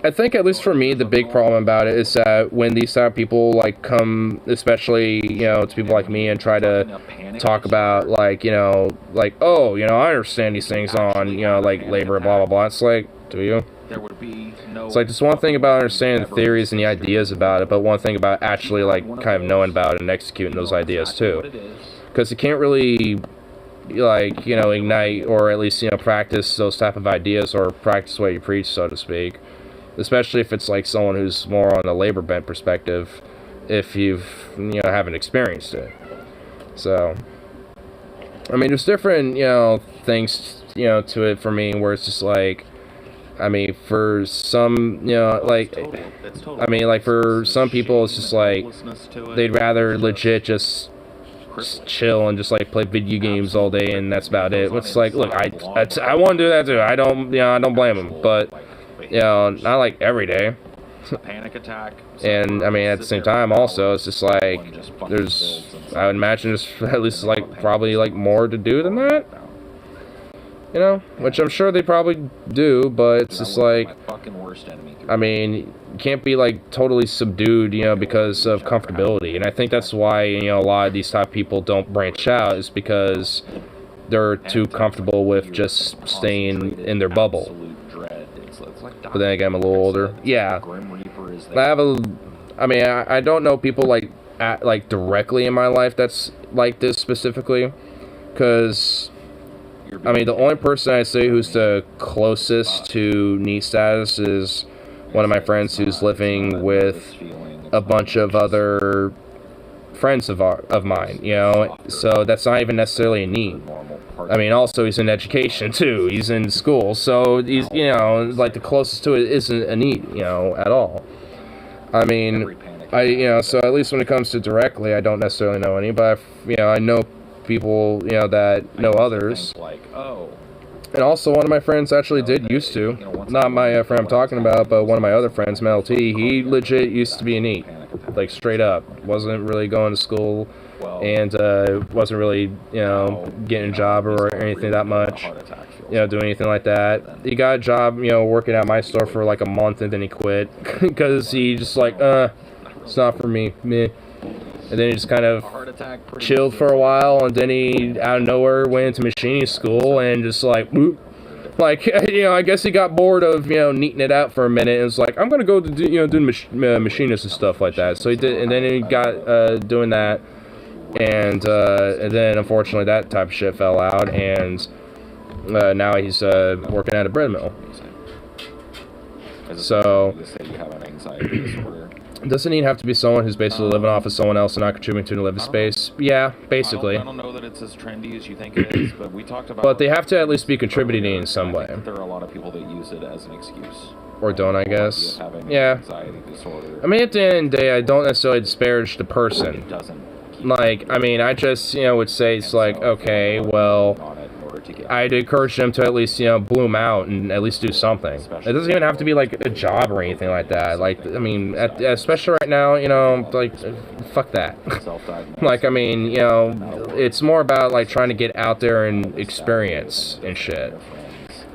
I think, at least for me, the big problem about it is that when these type of people, like, come, especially, you know, to people like me and try to talk about, like, you know, like, oh, you know, I understand these things on, you know, like, labor, blah, blah, blah. It's like, do you? It's like, there's one thing about understanding the theories and the ideas about it, but one thing about actually, like, kind of knowing about it and executing those ideas, too. Because you can't really, like, you know, ignite or at least, you know, practice those type of ideas or practice what you preach, so to speak. Especially if it's like someone who's more on the labor bent perspective, if you've, you know, haven't experienced it. So, I mean, there's different, you know, things, you know, to it for me where it's just like, I mean, for some, you know, like, I mean, like, for some people, it's just like, they'd rather legit just chill and just, like, play video games all day, and that's about it. It's like, look, I want to do that, too. I don't, you know, I don't blame them, but, you know, not, like, every day. Panic attack. And, I mean, at the same time, also, it's just, like, there's, I would imagine there's at least, like, probably, like, more to do than that. You know, which I'm sure they probably do, but it's just like, My fucking worst enemy. I mean, you can't be like totally subdued, you know, because of comfortability. And I think that's why, you know, a lot of these type of people don't branch out, is because they're too comfortable with just staying in their bubble. But then again, I'm a little older. Yeah. I don't know people like directly in my life that's like this specifically, because I mean, the only person I say who's the closest to neat status is one of my friends who's living with a bunch of other friends of mine, you know, so that's not even necessarily a neat. I mean, also he's in education too, he's in school, so he's, you know, like the closest to it isn't a neat, you know, at all. I mean, you know, so at least when it comes to directly, I don't necessarily know any, but you know, I know people, you know, that know others. And also, one of my friends actually did used to, not my friend I'm talking about, but one of my other friends, Mel T, he legit used to be a neat, like straight up, wasn't really going to school, and wasn't really, you know, getting a job or anything that much, you know, doing anything like that. He got a job, you know, working at my store for like a month, and then he quit, because he just like, it's not for me, meh. And then he just kind of chilled for a while, and then he, out of nowhere, went into machining school, and just like, whoop. Like, you know, I guess he got bored of, you know, neating it out for a minute, and was like, I'm gonna go to do, you know, do machinist and stuff like that. So he did, and then he got doing that, and then unfortunately that type of shit fell out, and now he's working at a bread mill. So doesn't he have to be someone who's basically living off of someone else and not contributing to the living space? Yeah, basically. I don't know that it's as trendy as you think it is, but we talked about. But they have to at least be contributing in some way. There are a lot of people that use it as an excuse. Or don't, I guess. Yeah. I mean, at the end of the day, I don't necessarily disparage the person. Like, I mean, I just, you know, would say it's like, okay, well, I'd encourage them to at least, you know, bloom out and at least do something. It doesn't even have to be like a job or anything like that. Like, I mean, especially right now, you know, like, fuck that. Like, I mean, you know, it's more about like trying to get out there and experience and shit.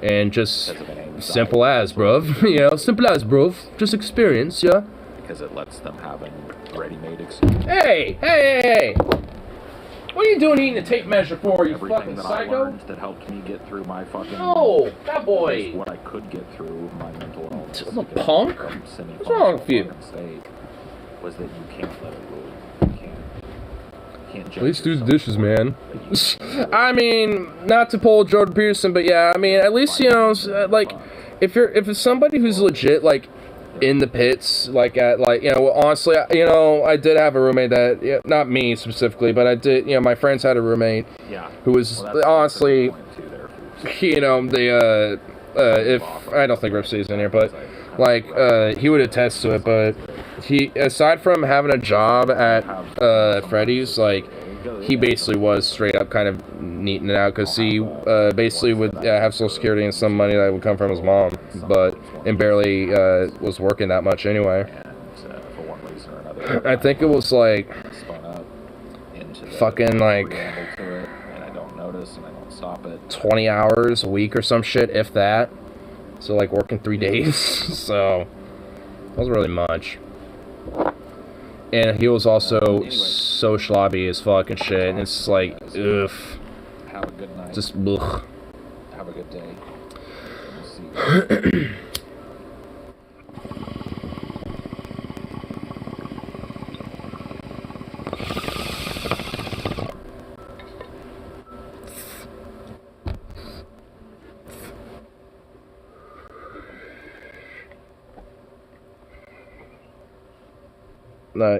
And just simple as, bruv. You know, simple as, bruv. Just experience, yeah? Because it lets them have a ready-made excuse. Hey! What are you doing eating a tape measure for, you fucking that psycho? I learned that helped me get through my fucking... No, that boy! What I could get through my mental illness. The punk? What's wrong with you? Was that you can't let it rule. You can't at least do the dishes, man. I mean, not to pull Jordan Peterson, but yeah, I mean, at least, you know, like, if it's somebody who's legit, like, in the pits, like, at, like, you know, honestly, you know, I did have a roommate that, you know, not me specifically, but I did, you know, my friends had a roommate who was, honestly, you know, if, I don't think Ripsy's in here, but, like, he would attest to it, but he, aside from having a job at, Freddy's, like, he basically was straight up kind of neating it out, because he basically would have Social Security and some money that would come from his mom, and barely was working that much anyway. I think it was like fucking like 20 hours a week or some shit, if that. So like working 3 days, so it wasn't really much. And he was also so schlobby as fucking shit, and it's like, ugh. Have a good night. Just, ugh. Have a good day. We'll see you.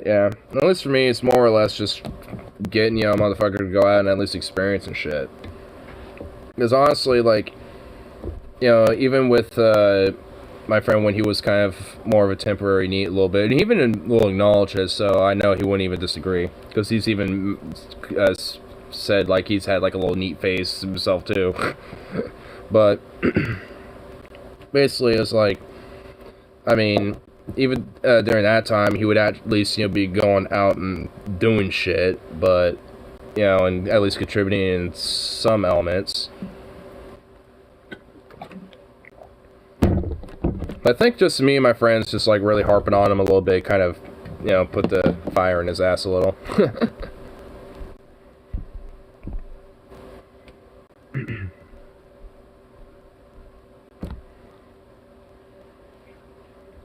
Yeah. At least for me, it's more or less just getting, you know, a motherfucker to go out and at least experience and shit. Because honestly, like, you know, even with my friend when he was kind of more of a temporary neat a little bit, and he even will acknowledge it, so I know he wouldn't even disagree. Because he's even said, like, he's had, like, a little neat face himself, too. But, basically, it's like, I mean, even during that time, he would at least, you know, be going out and doing shit, but, you know, and at least contributing in some elements. But I think just me and my friends just like really harping on him a little bit, kind of, you know, put the fire in his ass a little.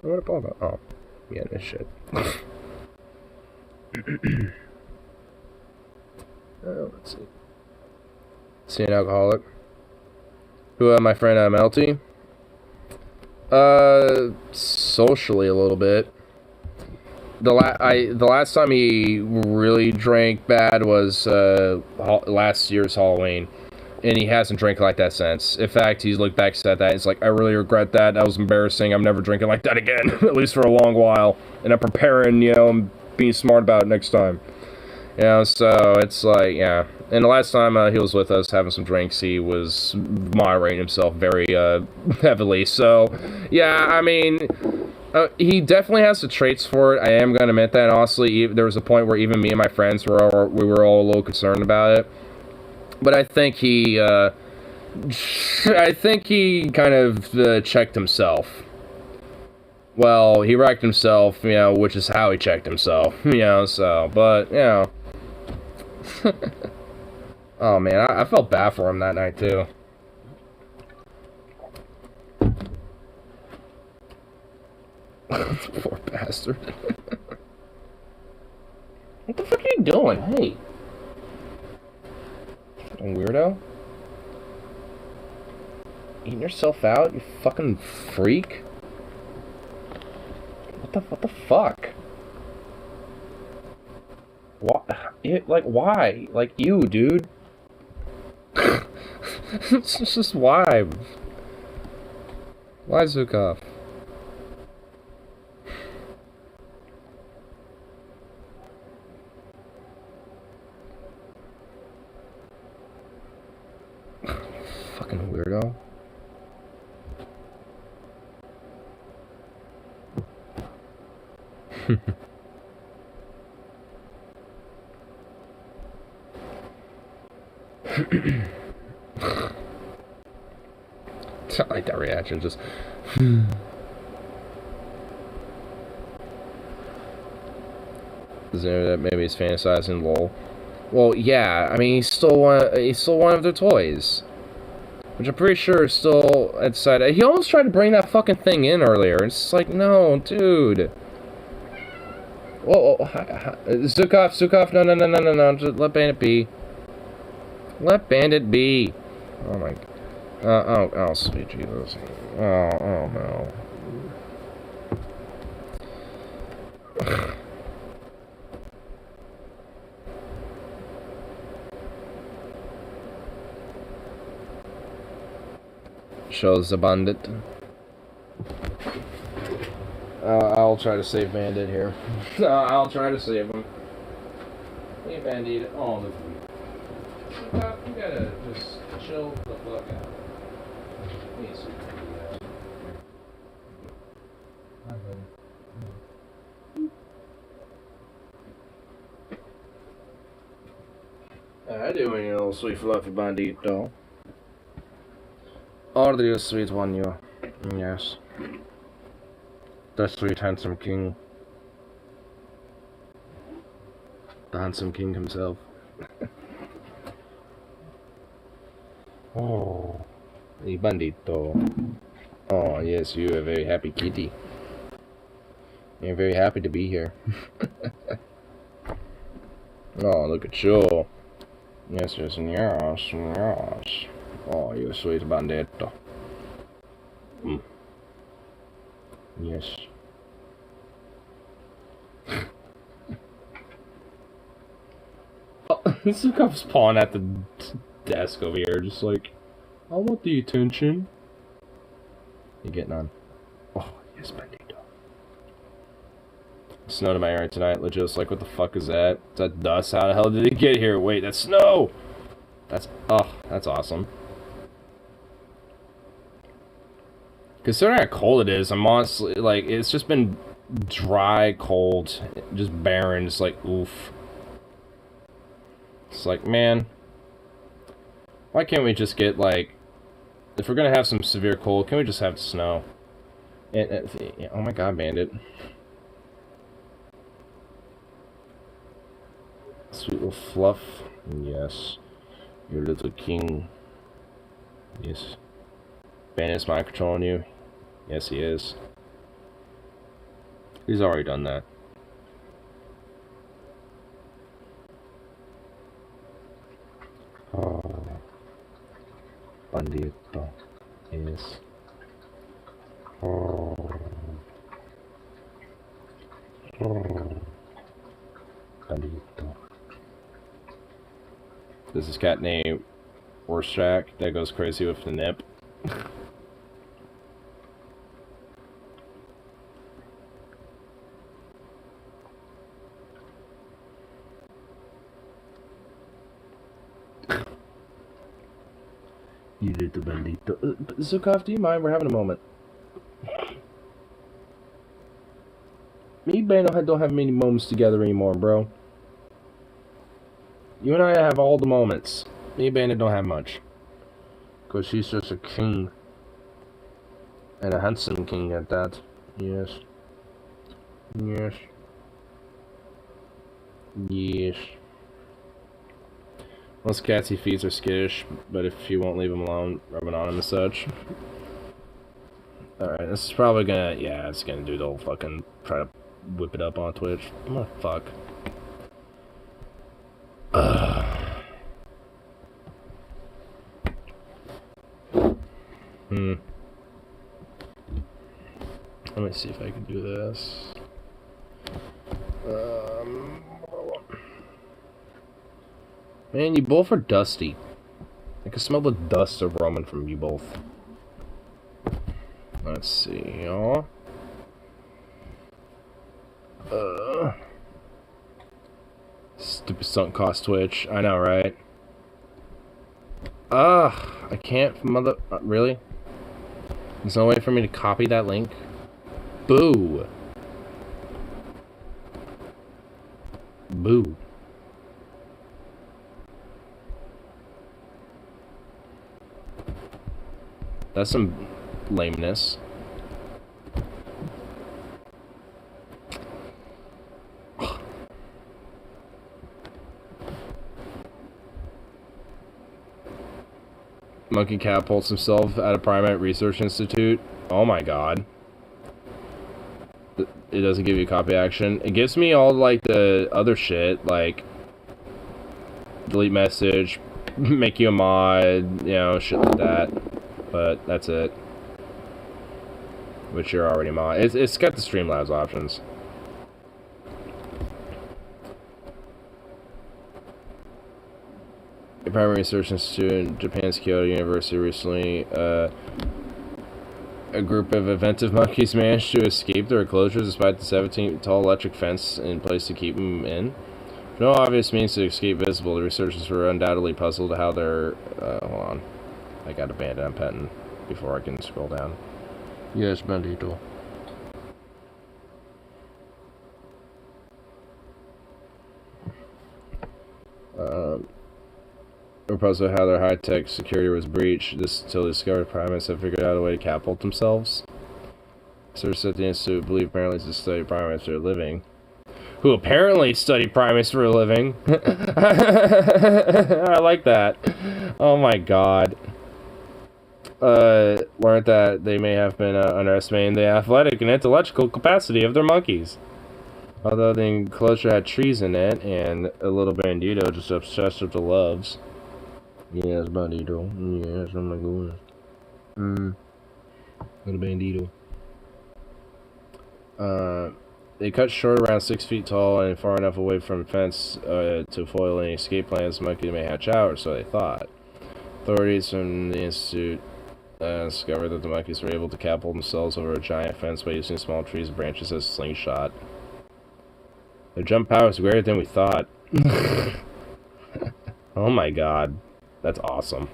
What about? Oh, yeah, this shit. Let's see. See an alcoholic. Who? My friend Melty. Socially a little bit. The last time he really drank bad was last year's Halloween, and he hasn't drank like that since. In fact, he's looked back at that. It's like, I really regret that. That was embarrassing. I'm never drinking like that again, at least for a long while. And I'm preparing, you know, and being smart about it next time. You know, so it's like, yeah. And the last time he was with us having some drinks, he was moderating himself very heavily. So, yeah, I mean, he definitely has the traits for it. I am going to admit that. Honestly, there was a point where even me and my friends were all a little concerned about it. But I think he kind of checked himself. Well, he wrecked himself, you know, which is how he checked himself, you know, so, but, you know. Oh, man, I felt bad for him that night, too. Poor bastard. What the fuck are you doing? Hey. Fucking weirdo. Eating yourself out, you fucking freak. What the fuck? What? Like, why? Like, you, dude. It's just why? Why Zukov? Fucking weirdo. I like that reaction, just is there that maybe he's fantasizing lol? Well, yeah, I mean he's still one of their toys. Which I'm pretty sure is still outside. He almost tried to bring that fucking thing in earlier. It's like, no, dude. Whoa, Zukov, no, just let Bandit be. Let Bandit be. Oh my, oh, sweet Jesus. Oh no. Shows the bandit. I'll try to save Bandit here. I'll try to save him. Hey, Bandit. Oh, look. You gotta just chill the fuck out. Please. How you doing, you little sweet fluffy bandito? Order you, sweet one, you. Yes. The sweet handsome king. The handsome king himself. Oh, el bandito. Oh, yes, you're a very happy kitty. You're very happy to be here. Oh, look at you. Yes, yes. Oh, you sweet bandito. Yes. Oh, Zukov's pawing at the desk over here, just like, I want the attention. You get none. Oh, yes, bandito. Snowed in my area tonight, legit. It's like, what the fuck is that? Is that dust? How the hell did it get here? Wait, that's snow! That's awesome. Considering how cold it is, I'm honestly, like, it's just been dry, cold, just barren, just like, oof. It's like, man, why can't we just get, like, if we're gonna have some severe cold, can we just have snow? Oh my god, Bandit. Sweet little fluff. Yes. Your little king. Yes. Bandit's mind controlling you. Yes, he is. He's already done that. Oh. Bandito. Yes. Oh. Oh. Bandito. This is cat named Orshak that goes crazy with the nip. You little bandito. Zukov, do you mind? We're having a moment. Me and Bano don't have many moments together anymore, bro. You and I have all the moments. Me and Bandit don't have much. Because she's just a king. And a handsome king at that. Yes. Yes. Yes. Most cats he feeds are skittish, but if he won't leave him alone, rubbing on him and such. Alright, this is probably gonna, yeah, it's gonna do the whole fucking, try to whip it up on Twitch. I'm gonna fuck. Let me see if I can do this. Man, you both are dusty. I can smell the dust aroma from you both. Let's see, y'all. Stupid sunk cost Twitch. I know, right? I can't really? There's no way for me to copy that link? Boo! Boo. That's some lameness. Monkey catapults himself at a primate research institute. Oh my god. It doesn't give you a copy action. It gives me all like the other shit, like delete message, make you a mod, you know, shit like that. But that's it. Which you're already mod. It's got the Streamlabs options. A primary research institute in Japan's Kyoto University recently, a group of inventive monkeys managed to escape their enclosures despite the 17-tall electric fence in place to keep them in. For no obvious means to escape visible, the researchers were undoubtedly puzzled how their... hold on. I got a bandit I'm petting before I can scroll down. Yes, bandito. We're puzzled how their high-tech security was breached. This until the discovered primates have figured out a way to catapult themselves. Researchers at the Institute believe apparently to study primates for a living. Who apparently study primates for a living. I like that. Oh my god. Learned that they may have been underestimating the athletic and intellectual capacity of their monkeys. Although the enclosure had trees in it, and a little bandito just obsessed with the loves. Yes, bandito. Yes, oh my goodness. Little bandito. They cut short around 6 feet tall and far enough away from the fence to foil any escape plans the monkey may hatch out, or so they thought. Authorities from the Institute discovered that the monkeys were able to catapult themselves over a giant fence by using small trees and branches as a slingshot. Their jump power is greater than we thought. Oh my god. That's awesome.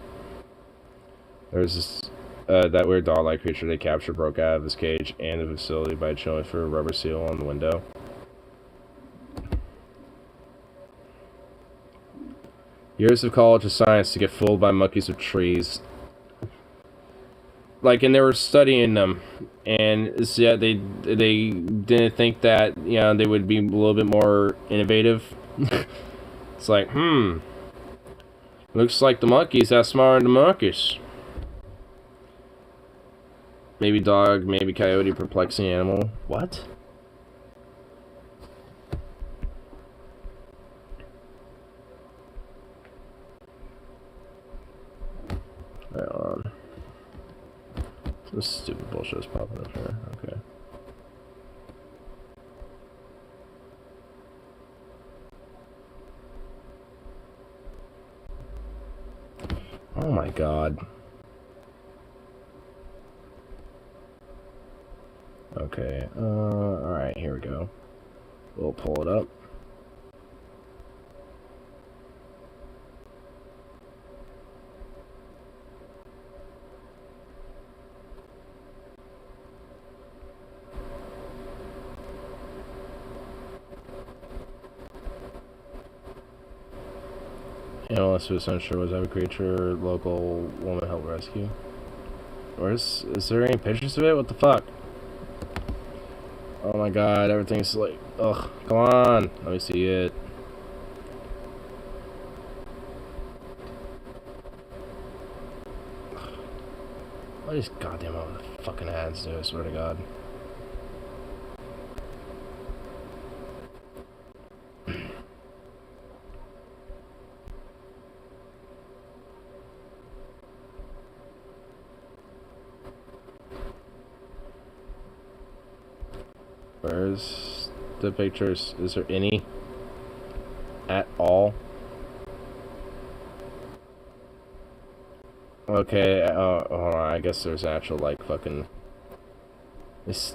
There's this, that weird dog-like creature they captured broke out of his cage and the facility by chilling for a rubber seal on the window. Years of college of science to get fooled by monkeys with trees. like, and they were studying them, and it's, yeah, they didn't think that, you know, they would be a little bit more innovative. It's like, looks like the monkeys are smarter than the monkeys. Maybe dog, maybe coyote, perplexing animal. What? Right on. Some stupid bullshit is popping up here. Okay. Oh my god. Okay, alright, here we go. We'll pull it up. Analyst who was unsure was that a creature local woman helped rescue. Is there any pictures of it? What the fuck? Oh my god, everything's like, ugh, come on, let me see it. What is goddamn all the fucking ads do, I swear to god. Where's the pictures? Is there any at all? Okay, hold on, I guess there's actual, like, fucking... It's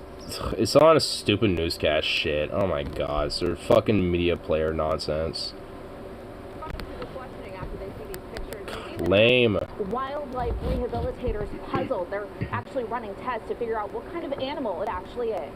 on a stupid newscast shit. Oh my god, it's their fucking media player nonsense. Lame. Wildlife rehabilitators puzzled. They're actually running tests to figure out what kind of animal it actually is.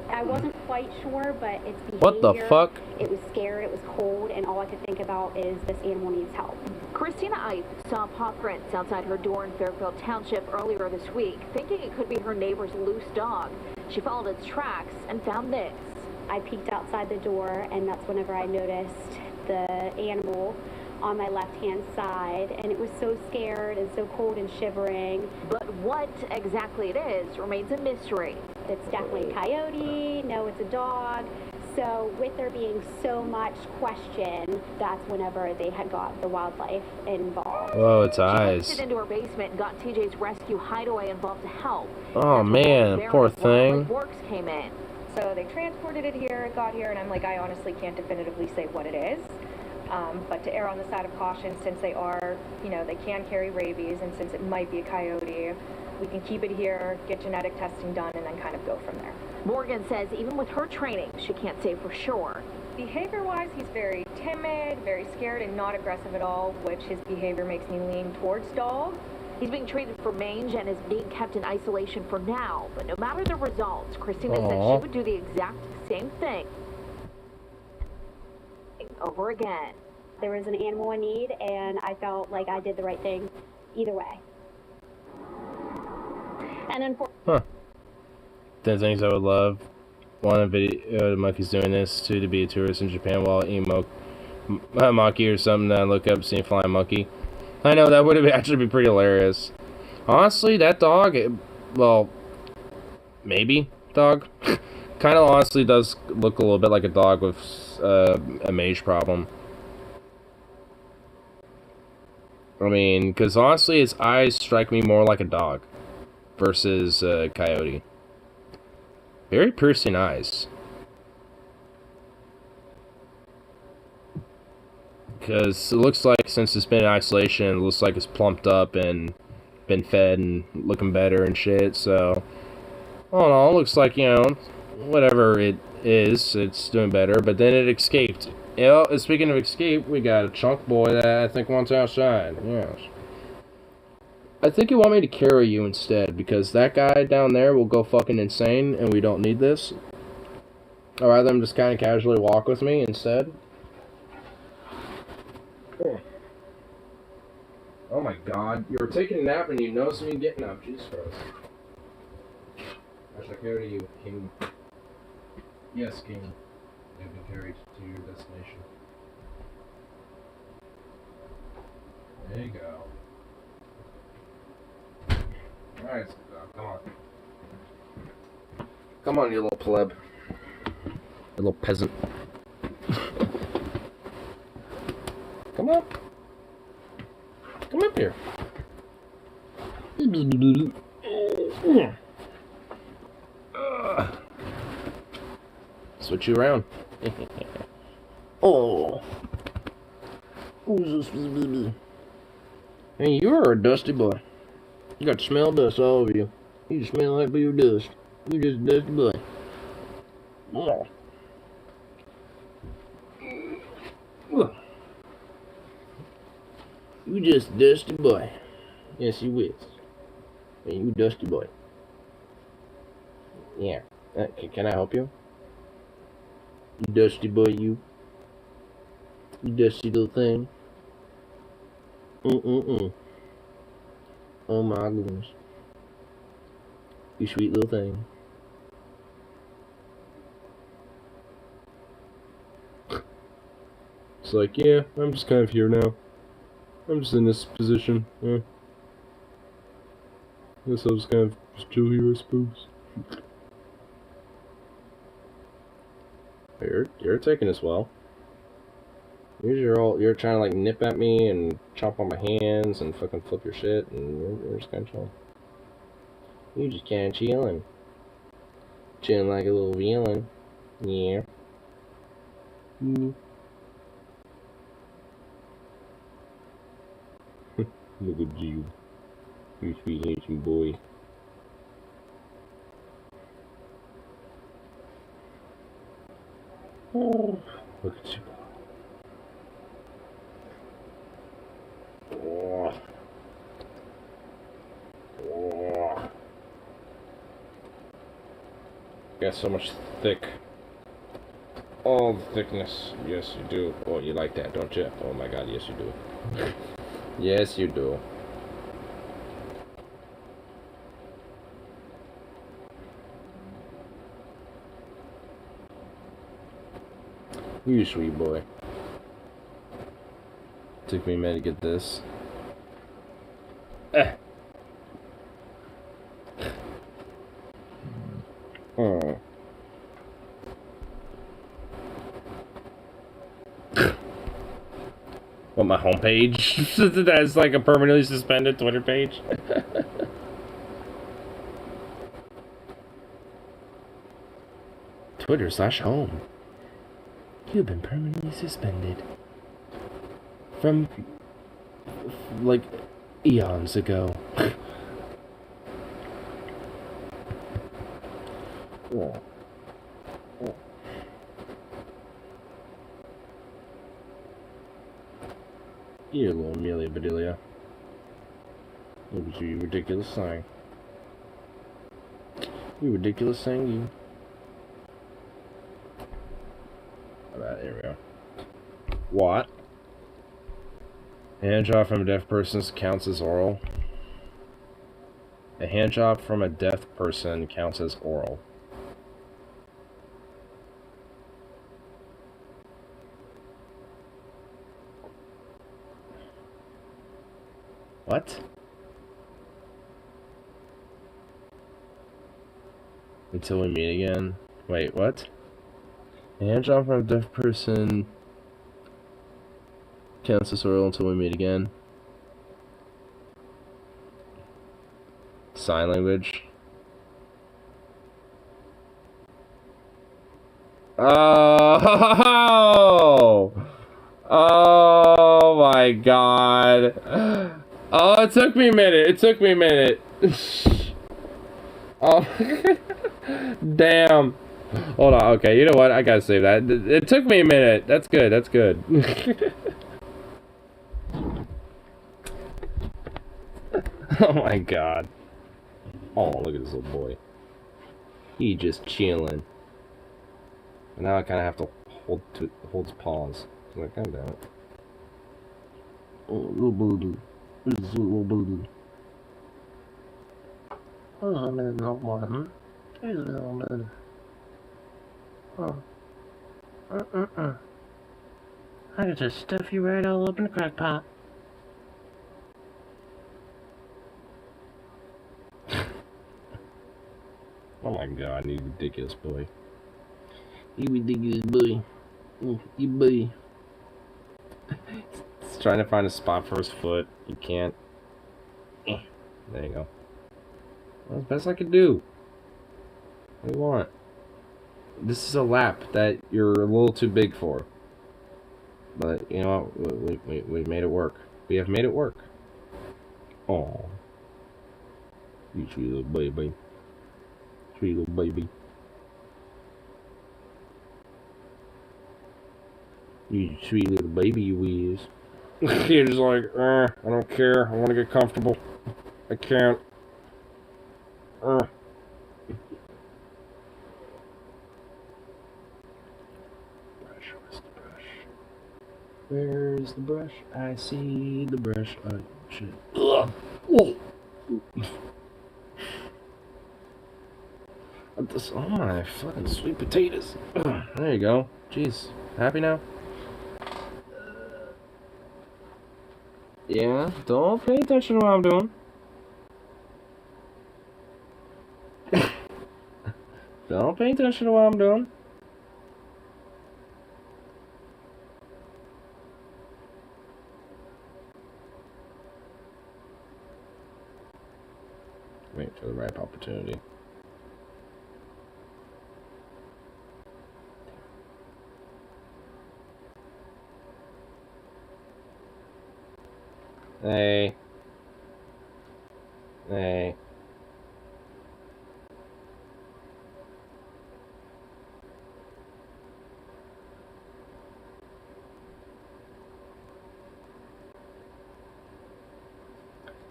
I wasn't quite sure, but its behavior. What the fuck? It was scared, it was cold, and all I could think about is this animal needs help. Christina Ife saw paw prints outside her door in Fairfield Township earlier this week, thinking it could be her neighbor's loose dog. She followed its tracks and found this. I peeked outside the door, and that's whenever I noticed the animal on my left-hand side, and it was so scared and so cold and shivering. But what exactly it is remains a mystery. It's definitely a coyote, no, it's a dog. So with there being so much question, that's whenever they had got the wildlife involved. Oh, its She eyes. it into her basement and got TJ's rescue hideaway involved to help. Oh man, poor thing. Works came in. So they transported it here, it got here, and I'm like, I honestly can't definitively say what it is. But to err on the side of caution, since they are, you know, they can carry rabies, and since it might be a coyote, we can keep it here, get genetic testing done, and then kind of go from there. Morgan says even with her training, she can't say for sure. Behavior-wise, he's very timid, very scared, and not aggressive at all, which his behavior makes me lean towards dog. He's being treated for mange and is being kept in isolation for now. But no matter the results, Christina said she would do the exact same thing over again. There was an animal in need, and I felt like I did the right thing either way. And unfortunately, The things I would love. One of the monkeys doing this to be a tourist in Japan while eating monkey or something that I look up, seeing flying monkey. I know that would have actually be pretty hilarious. Honestly, that dog, well, maybe dog, kind of honestly does look a little bit like a dog with a mage problem. I mean, because honestly, its eyes strike me more like a dog versus a coyote. Very piercing eyes. Because it looks like since it's been in isolation, it looks like it's plumped up and been fed and looking better and shit. So, all in all, it looks like, you know, whatever it is, it's doing better. But then it escaped. You know, speaking of escape, we got a chunk boy that I think wants outside. Yes. I think you want me to carry you instead, because that guy down there will go fucking insane, and we don't need this. I'd rather him just kind of casually walk with me instead. Oh my god, you were taking a nap and you noticed me getting up. Jesus Christ. I shall carry you, King. Yes, King. You have been carried to your destination. There you go. Alright, come on. Come on, you little pleb. You little peasant. Come up. Come up here. Switch you around. Oh. Hey, you're a dusty boy. You got to smell dust all over you. You just smell like blue dust. You just a dusty boy. Oh. You just a dusty boy. Yes, you is. Hey, you dusty boy. Yeah. Can I help you? You dusty boy, you. You dusty little thing. Oh my goodness. You sweet little thing. It's like, yeah, I'm just kind of here now. I'm just in this position. Yeah. Guess I'll just kind of just chill here, I suppose. You're taking this well. Usually you're trying to like nip at me and chomp on my hands and fucking flip your shit, and you're just kind of chilling. You just kind of chilling. Chilling like a little villain. Yeah. Look at you. You sweet Haitian boy. Oh, look at you. Oh. Oh. Got so much thick. All the thickness. Yes, you do. Oh, you like that, don't you? Oh my god, yes, you do. Yes, you do. You sweet boy. Took me a minute to get this. Oh. What, my homepage? That's like a permanently suspended Twitter page? Twitter/home. You've been permanently suspended. From, like, eons ago. Oh. Oh. You little Amelia Bedelia. Look at you, you ridiculous thing. You ridiculous thing, you. Alright, here we go. What? Hand job from a deaf person counts as oral. A hand job from a deaf person counts as oral. What? Until we meet again. Wait, what? A hand job from a deaf person counts as oral until we meet again. Sign language. Oh! Oh my god. Oh, it took me a minute. It took me a minute. Oh. Damn. Hold on. Okay, you know what? I gotta save that. It took me a minute. That's good. That's good. Oh my god. Oh, look at this little boy. He just chilling. And now I kind of have to hold his paws. I'm like, God damn it. Oh, little boo. Who's this little booty? Oh, I'm in the one. Who's this little booty? Oh. I could just stuff you right all up in the crack pot. Oh my god, you ridiculous boy. You ridiculous boy. You boy. He's trying to find a spot for his foot. You can't. There you go. That's the best I could do. What do you want? This is a lap that you're a little too big for. But, you know what? We made it work. We have made it work. Oh, you sweet little baby. Sweet little baby. You sweet little baby you is. You're just like, I don't care. I want to get comfortable. I can't. Brush, where's the brush? Where's the brush? I see the brush. Oh, shit. Ugh. Oh. Oh my fucking sweet potatoes. Ugh. There you go. Jeez. Happy now? Yeah, don't pay attention to what I'm doing. Don't pay attention to what I'm doing. Wait for the right opportunity. Hey. Hey.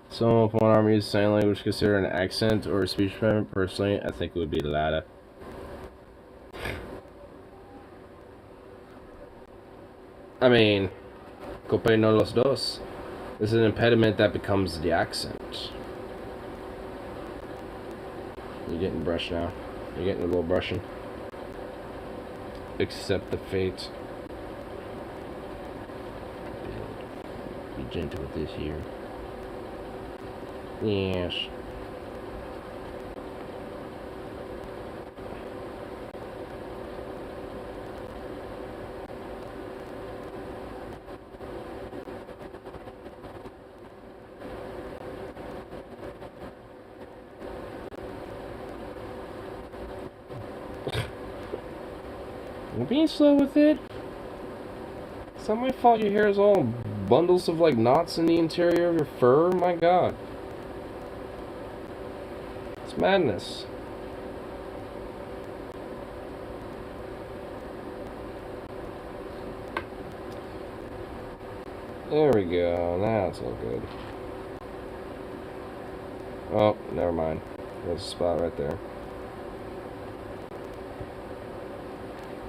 Someone with one arm uses sign language considered an accent or a speech impediment? Personally, I think it would be the latter. I mean, cope no los dos. This is an impediment that becomes the accent. You're getting brushed now. You're getting a little brushing. Accept the fate. Be gentle with this here. Yes. You're being slow with it. It's not my fault your hair is all bundles of like knots in the interior of your fur. My god. It's madness. There we go. Now it's all good. Oh, never mind. There's a spot right there.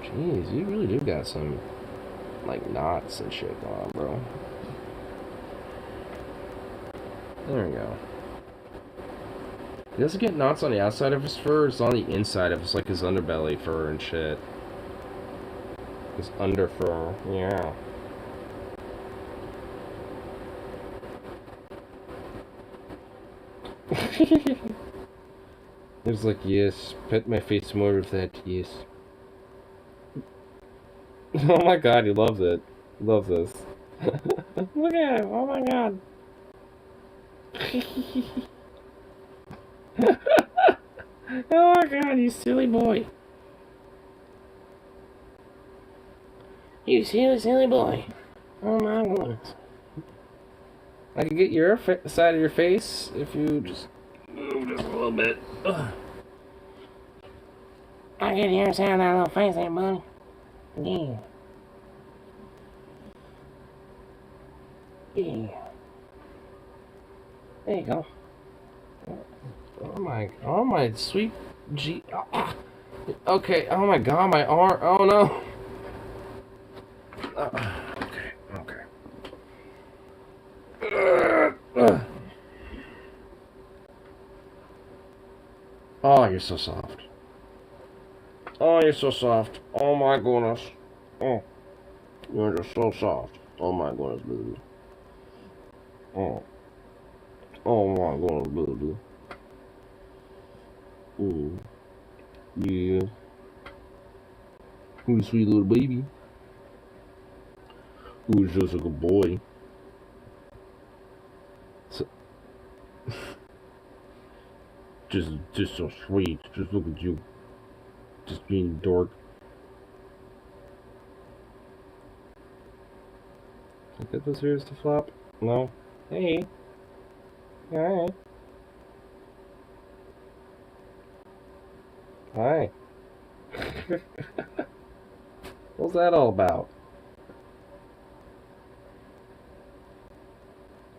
Jeez, you really do got some, like, knots and shit going on, bro. There we go. He doesn't get knots on the outside of his fur, it's on the inside of his, like, his underbelly fur and shit. His under fur, yeah. It's like, yes, pet my face more with that, yes. Oh my god, he loves it. He loves this. Look at him, oh my god. Oh my god, you silly boy. You silly boy. Oh my goodness. I can get your side of your face if you just move just a little bit. Ugh. I get your side of that little face there, buddy. Yeah. Yeah. There you go. Oh my sweet G. Oh. Okay, oh my god, my arm. Oh no. Okay. Oh, you're so soft. Oh, you're so soft. Oh my goodness. Oh, you're just so soft. Oh my goodness, baby. Oh. Oh my goodness, baby. Oh. Yeah. Who's sweet little baby? Who's just a good boy? So, just so sweet. Just look at you. Just being a dork. Can I get those ears to flop? No. Hey. Hi. Hi. What's that all about?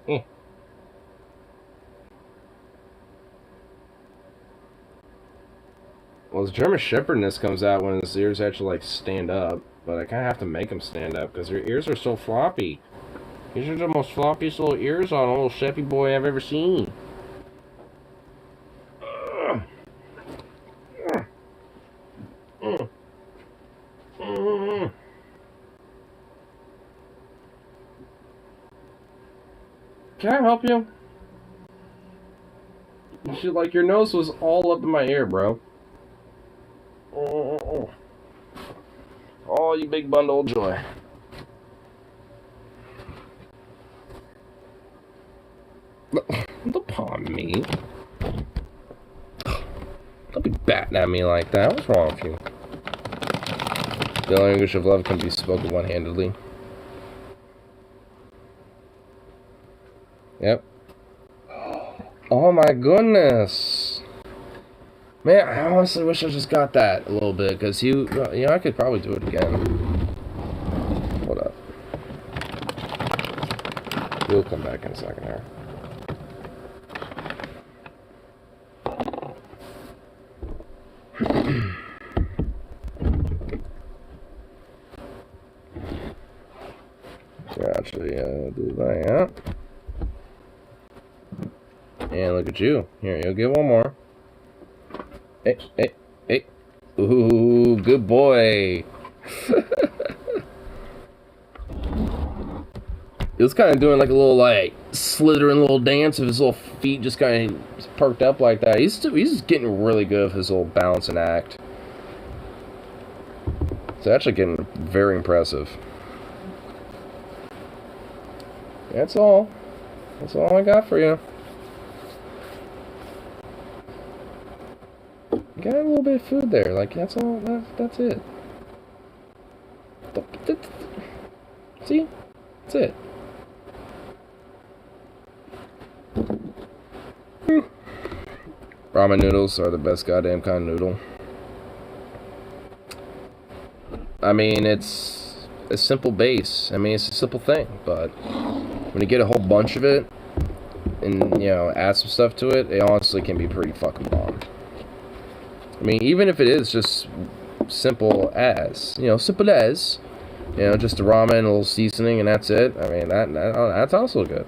Eh. Well, his German Shepherdness comes out when his ears actually like stand up, but I kind of have to make him stand up because their ears are so floppy. These are the most floppiest little ears on a little Sheppy boy I've ever seen. Can I help you? You should, like, your nose was all up in my ear, bro. Oh, you big bundle of joy. Don't paw me. Don't be batting at me like that. What's wrong with you? The language of love can be spoken one-handedly. Yep. Oh my goodness. Man, I honestly wish I just got that a little bit, because you know, I could probably do it again. Hold up. We'll come back in a second here. Actually, do that. And look at you. Here, you'll get one more. Hey, hey, hey. Ooh, good boy. He was kind of doing like a little, like, slithering little dance with his little feet just kind of perked up like that. He's getting really good with his little balancing act. It's actually getting very impressive. That's all. That's all I got for you. Got a little bit of food there. Like, that's all. That's it. See? That's it. Ramen noodles are the best goddamn kind of noodle. I mean, it's a simple base. I mean, it's a simple thing, but when you get a whole bunch of it and, you know, add some stuff to it, it honestly can be pretty fucking bomb. I mean, even if it is just simple as, you know, just a ramen, a little seasoning, and that's it. I mean, that's also good.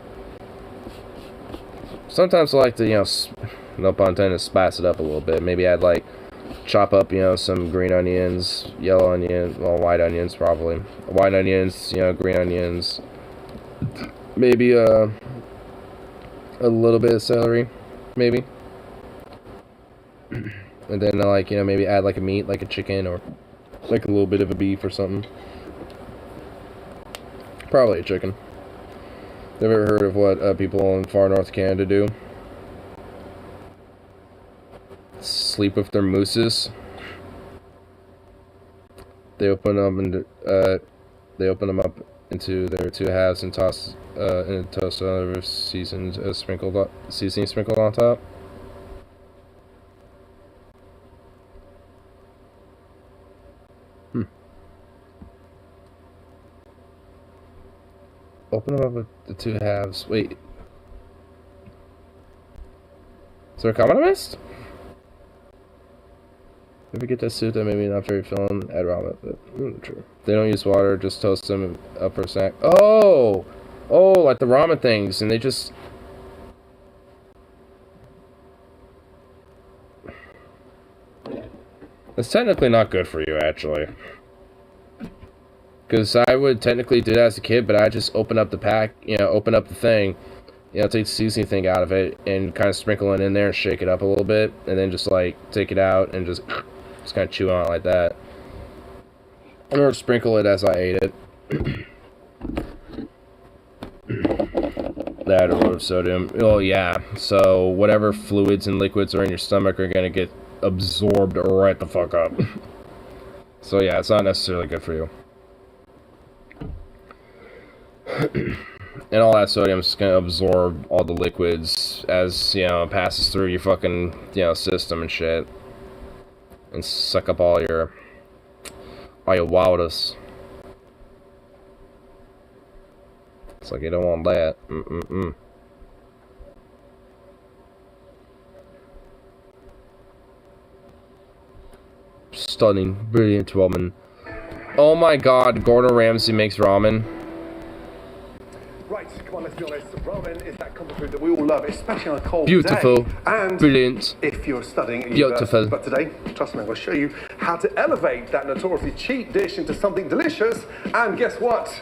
Sometimes I like to, you know, no pun intended, spice it up a little bit. Maybe I'd like chop up, you know, some green onions, yellow onions, well, white onions probably. White onions, you know, green onions. Maybe a little bit of celery, maybe. And then, like, you know, maybe add, like, a meat, like a chicken, or, like, a little bit of a beef or something. Probably a chicken. Have you ever heard of what people in far north Canada do? Sleep with their mooses. They open them up into their two halves and toss in a toast over seasoning sprinkled on top. Open them up with the two halves. Wait. Is there a comment I missed? If you get that soup that maybe not very filling, add ramen with it. True. They don't use water, just toast them up for a snack. Oh! Oh, like the ramen things, and they just... It's technically not good for you, actually. Because I would technically do that as a kid, but I just open up the pack, you know, open up the thing, you know, take the seasoning thing out of it, and kind of sprinkle it in there and shake it up a little bit, and then just, like, take it out and just kind of chew on it like that. Or sprinkle it as I ate it. That or low sodium. Oh, yeah. So, whatever fluids and liquids are in your stomach are going to get absorbed right the fuck up. So, yeah, it's not necessarily good for you. And all that sodium is going to absorb all the liquids as, you know, it passes through your fucking, you know, system and shit. And suck up all your wildest. It's like you don't want that. Stunning, brilliant ramen. Oh my god, Gordon Ramsay makes ramen. Right, come on, let's be honest. Ramen is that comfort food that we all love, especially on a cold Beautiful. day. And brilliant. if you're studying at Beautiful. university. But today, trust me, I'm going to show you how to elevate that notoriously cheap dish into something delicious. And guess what?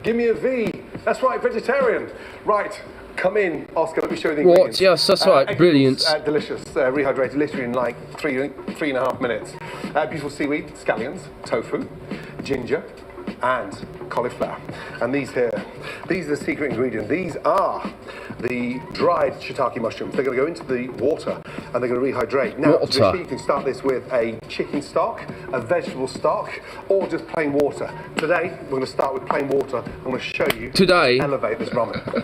Give me a V. That's right, vegetarian. Right, come in, Oscar, let me show you the ingredients. What? Yes, that's right, brilliant. Delicious, rehydrated, literally in like 3.5 minutes. Beautiful seaweed, scallions, tofu, ginger, and cauliflower. And these here, these are the secret ingredient. These are the dried shiitake mushrooms. They're going to go into the water and they're going to rehydrate. Now, traditionally, you can start this with a chicken stock, a vegetable stock, or just plain water. Today, we're going to start with plain water. I'm going to show you Today, elevate this ramen.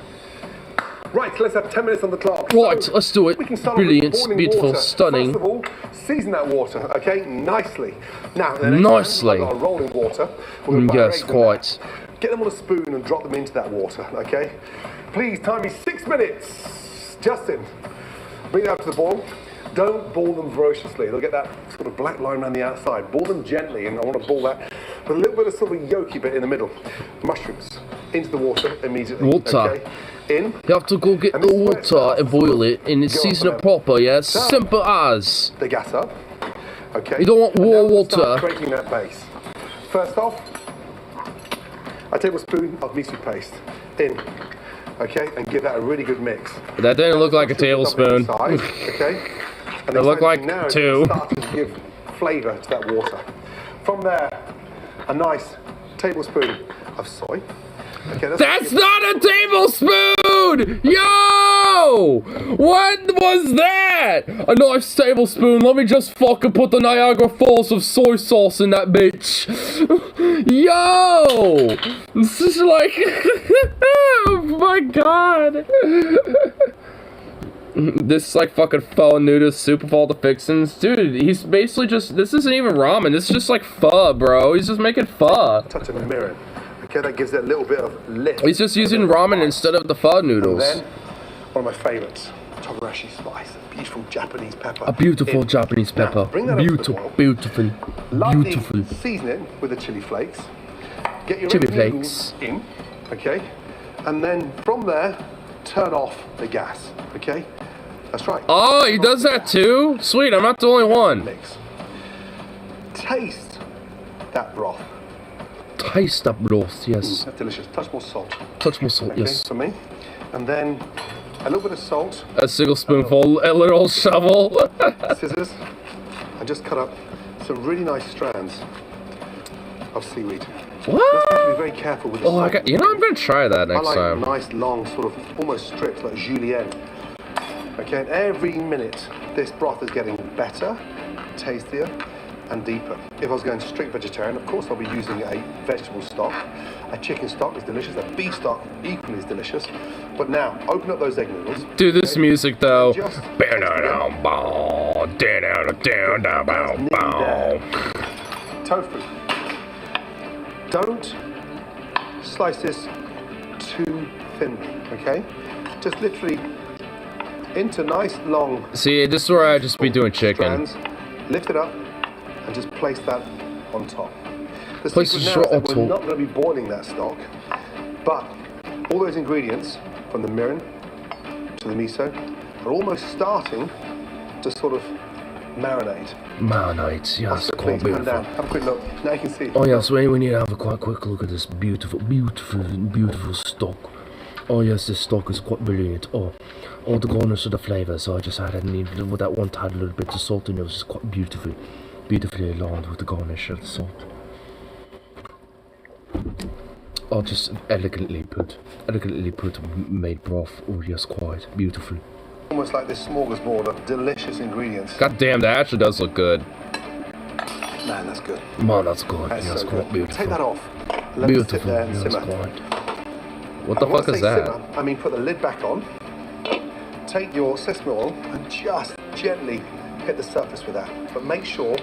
Right, let's have 10 minutes on the clock. Right, So let's do it. we can start Brilliant, with boiling beautiful, water. stunning. First of all, season that water, okay, nicely. Now, the next Nicely. time, I've got a rolling water. We're gonna Yes, bag them quite. there. Get them on a spoon and drop them into that water, okay? Please, time me 6 minutes. Justin, bring it up to the boil. Don't boil them ferociously. They'll get that sort of black line around the outside. Boil them gently, and I want to boil that with a little bit of sort of yolky bit in the middle. Mushrooms into the water immediately. Water. Okay? In. You have to go get And the this is where it water starts. and boil it and Go season on it for proper, yeah? So- Simple as. The gas up. Okay. You don't want And raw now we'll start water. creating that base. First off, a tablespoon of miso paste in. Okay, and give that a really good mix. That didn't look like a tablespoon. Size, okay. And It looked like now is two. Start to give flavour to that water. From there, a nice tablespoon of soy. Okay, That's not a tablespoon! Yo! What was that? A nice tablespoon. Let me just fucking put the Niagara Falls of soy sauce in that bitch. Yo! This is like... oh my god. This is like fucking pho noodle soup with all the fixins. Dude, he's basically just... This isn't even ramen. This is just like pho, bro. He's just making pho. touch of mirin. Okay, that gives it a little bit of lift. He's just using ramen instead of the pho noodles. And then, one of my favourites, togarashi spice, a beautiful Japanese pepper. A beautiful in. Japanese pepper. Now, bring that up to the Beautiful, boil. beautiful, Lightly beautiful. season it with the chili flakes. Get your Chili red noodles flakes. in, okay? And then from there, turn off the gas, okay? That's right. Oh, he does that too? Sweet, I'm not the only one. Mix. Taste that broth. Taste that broth, yes. That's delicious. Touch more salt. Touch more salt, Okay, yes. for me. And then a little bit of salt, A single spoonful, a little shovel. scissors, and just cut up some really nice strands of seaweed. You have to be What? very careful with the Oh, salt. I'm gonna try that I next like time. nice, long, sort of almost strips like julienne. Okay, and every minute this broth is getting better, tastier, and deeper. If I was going strict vegetarian, of course I'll be using a vegetable stock. A chicken stock is delicious, a beef stock equally is delicious. But now, open up those egg noodles. Dude, this okay? music though. Just Bow. tofu. Don't slice this too thinly, okay? Just literally into nice long See, this is where I just be doing chicken. strands. Lift it up and just place that on top. The Place secret it now is on that we're top. not going to be boiling that stock, but all those ingredients, from the mirin to the miso, are almost starting to sort of marinade. Marinades, yes, Quickly, quite come beautiful. down. Have a quick look. Now you can see. Oh yes, we need to have a quite quick look at this beautiful stock. Oh yes, this stock is quite brilliant. Oh, all the garnish of the flavour. So I just added with that one tiny little bit of salt, and it was just quite beautifully aligned with the garnish of the salt. Oh, just elegantly put made broth. Oh yes, quite beautiful. Almost like this smorgasbord of delicious ingredients. God damn, that actually does look good. Man, that's good. Man, that's good. That's Yes, so quite good. beautiful. Take that off. Let it sit Beautiful. there and Yes, simmer. quite. What And the when fuck I is say that? simmer, I mean put the lid back on. Take your sesame oil and just gently hit the surface with that. But make sure.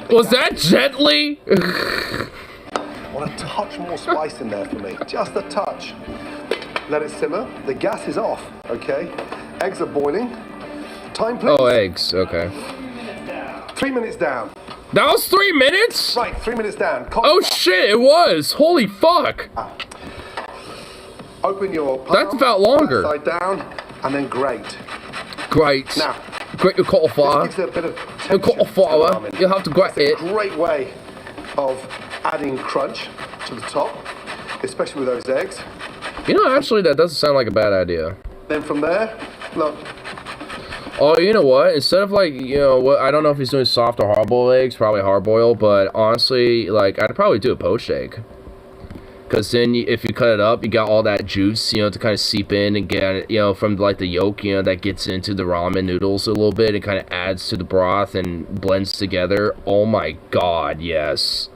Was that gently? Want a touch more spice in there for me. Just a touch. Let it simmer. The gas is off, okay? Eggs are boiling. Time, please. Oh, eggs. Okay. 3 minutes down. That was 3 minutes? Right, 3 minutes down. Oh shit, it was. Holy fuck. Open your palm, That felt longer. Side down, and then grate. Great. Now, Grate your cauliflower. this gives it a bit of Your texture to the cauliflower. ramen. You have to grate it. Great way of adding crunch to the top, especially with those eggs. You know, actually, that doesn't sound like a bad idea. Then from there, look, Oh, you know what? Instead of like, you know, what I don't know if he's doing soft or hard-boiled eggs, probably hard-boiled, but honestly, like, I'd probably do a poached egg. Because then if you cut it up, you got all that juice, you know, to kind of seep in and get, you know, from like the yolk, you know, that gets into the ramen noodles a little bit and kind of adds to the broth and blends together. Oh my god, yes.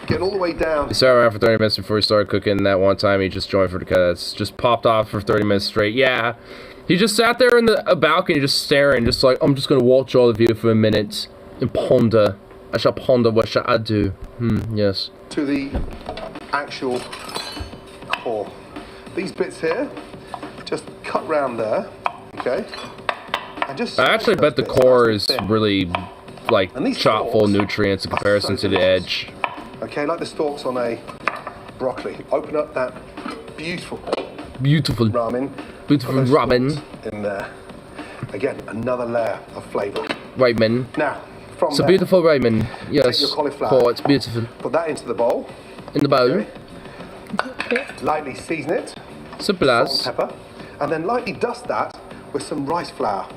get all the way down. He sat around for 30 minutes before he started cooking. That one time he just joined for the cuts. Just popped off for 30 minutes straight. Yeah. He just sat there in the balcony just staring, just like, I'm just going to watch all of you for a minute and ponder. I shall ponder what shall I do. Yes. To the actual core. These bits here, just cut round there, okay? And just I actually bet the those core bits is nice and thin. really, like, And these chock full of stalks nutrients in are comparison so to the delicious. edge. Okay, like the stalks on a broccoli. Open up that beautiful Beautiful. ramen. Beautiful Put those ramen. stalks in there. Again, another layer of flavour. Ramen. Now, from It's a there, beautiful ramen. Yes. your cauliflower. Oh, it's beautiful. put that into the bowl. In the bowl. Okay. Lightly season it. Simple Salt as. and pepper, and then lightly dust that with some rice flour.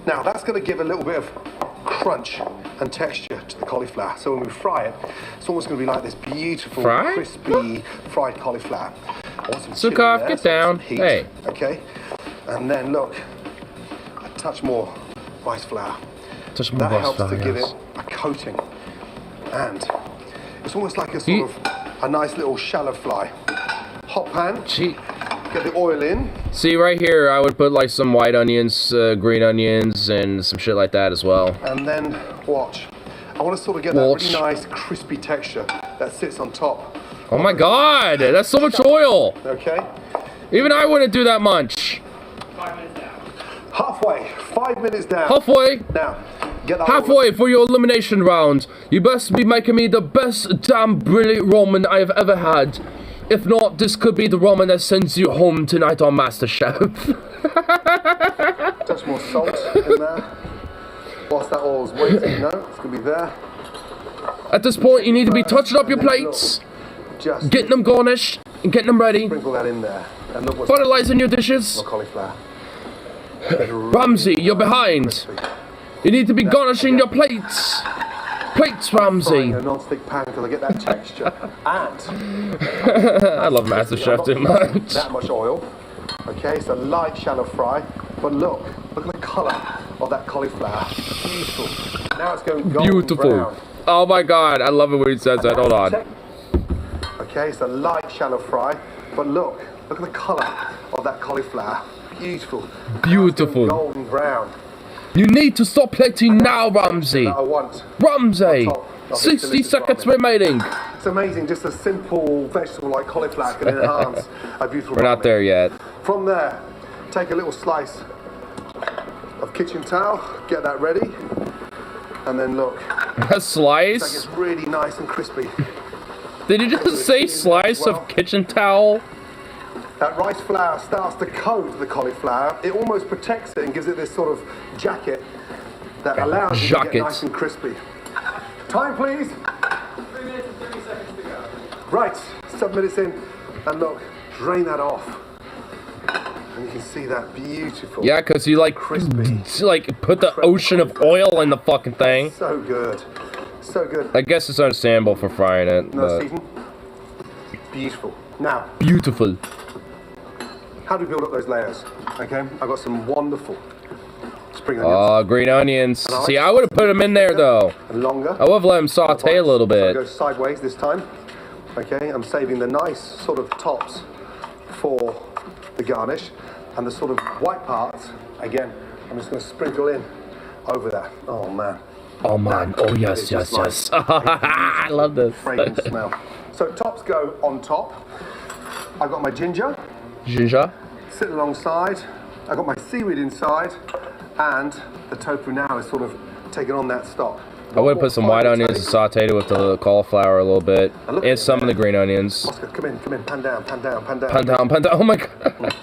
Now that's going to give a little bit of crunch and texture to the cauliflower. So when we fry it, it's almost going to be like this beautiful, Fry? crispy fried cauliflower. I want some chili Sukov, in there, get so down. some heat, Hey. Okay. And then look, a touch more rice flour. Touch more That rice helps flour, to give yes. it a coating, and it's almost like a sort You- of a nice little shallow fry. Hot pan. Gee. Get the oil in. See, right here, I would put like some white onions, green onions, and some shit like that as well. And then watch. I want to sort of get that Watch. really nice crispy texture that sits on top. Oh my god, that's so much oil! Okay? Even I wouldn't do that much. Halfway. 5 minutes down. Halfway, Now, get that halfway for your elimination round. You best be making me the best damn brilliant ramen I have ever had. If not, this could be the ramen that sends you home tonight on MasterChef. Touch more salt in there. Whilst that oil's waiting, no, it's going to be there. At this point, you need to be touching up your plates, Just getting them garnished, and getting them ready, sprinkle that in there. And look what's finalizing your dishes. cauliflower. Ramsey, you're behind. You need to be garnishing your plates. Plates, Ramsey. In a non-stick pan because I get that texture. And I love MasterChef too much. that much oil. Okay, it's a light shallow fry. But look at the colour of that cauliflower. Beautiful. Now it's going golden Beautiful. brown. Oh my god, I love it when he says that. Hold on. Okay, it's a light shallow fry. But look at the colour of that cauliflower. Beautiful. Beautiful. Golden brown. You need to stop plating now, Ramsey. That I want. Ramsey. On top of this 60 delicious seconds ramen. remaining. It's amazing, just a simple vegetable like cauliflower can enhance a beautiful We're not ramen. there yet. From there, take a little slice of kitchen towel, get that ready, and then look, A slice? it's really nice and crispy. Did you just say slice of kitchen towel? That rice flour starts to coat the cauliflower. It almost protects it and gives it this sort of jacket that allows it to get nice and crispy. Time, please. 3 minutes and 30 seconds to go. Right, 7 minutes in, and look, drain that off. And you can see that beautiful. Yeah, because you like crispy. Like put the ocean of oil in the fucking thing. So good. So good. I guess it's understandable for frying it. No, But Stephen. Beautiful. Now, beautiful. how do we build up those layers? Okay, I've got some wonderful spring onions. Green onions. Nice. See, I would have put them in there though. And longer. I would have let them saute a little So I bit. go sideways this time. Okay, I'm saving the nice sort of tops for the garnish, and the sort of white parts, again, I'm just going to sprinkle in over that. Oh man. Oh man. Oh yes, yes, yes. I love this. Fragrant smell. So tops go on top. I've got my ginger Ginger. sitting alongside. I've got my seaweed inside, and the tofu now is sort of taking on that stock. I would have put some white onions and sauteed it with the cauliflower a little bit, and some of the green onions. Oscar, come in, pan down, pan down, pan down. Pan down, pan down. Oh my god.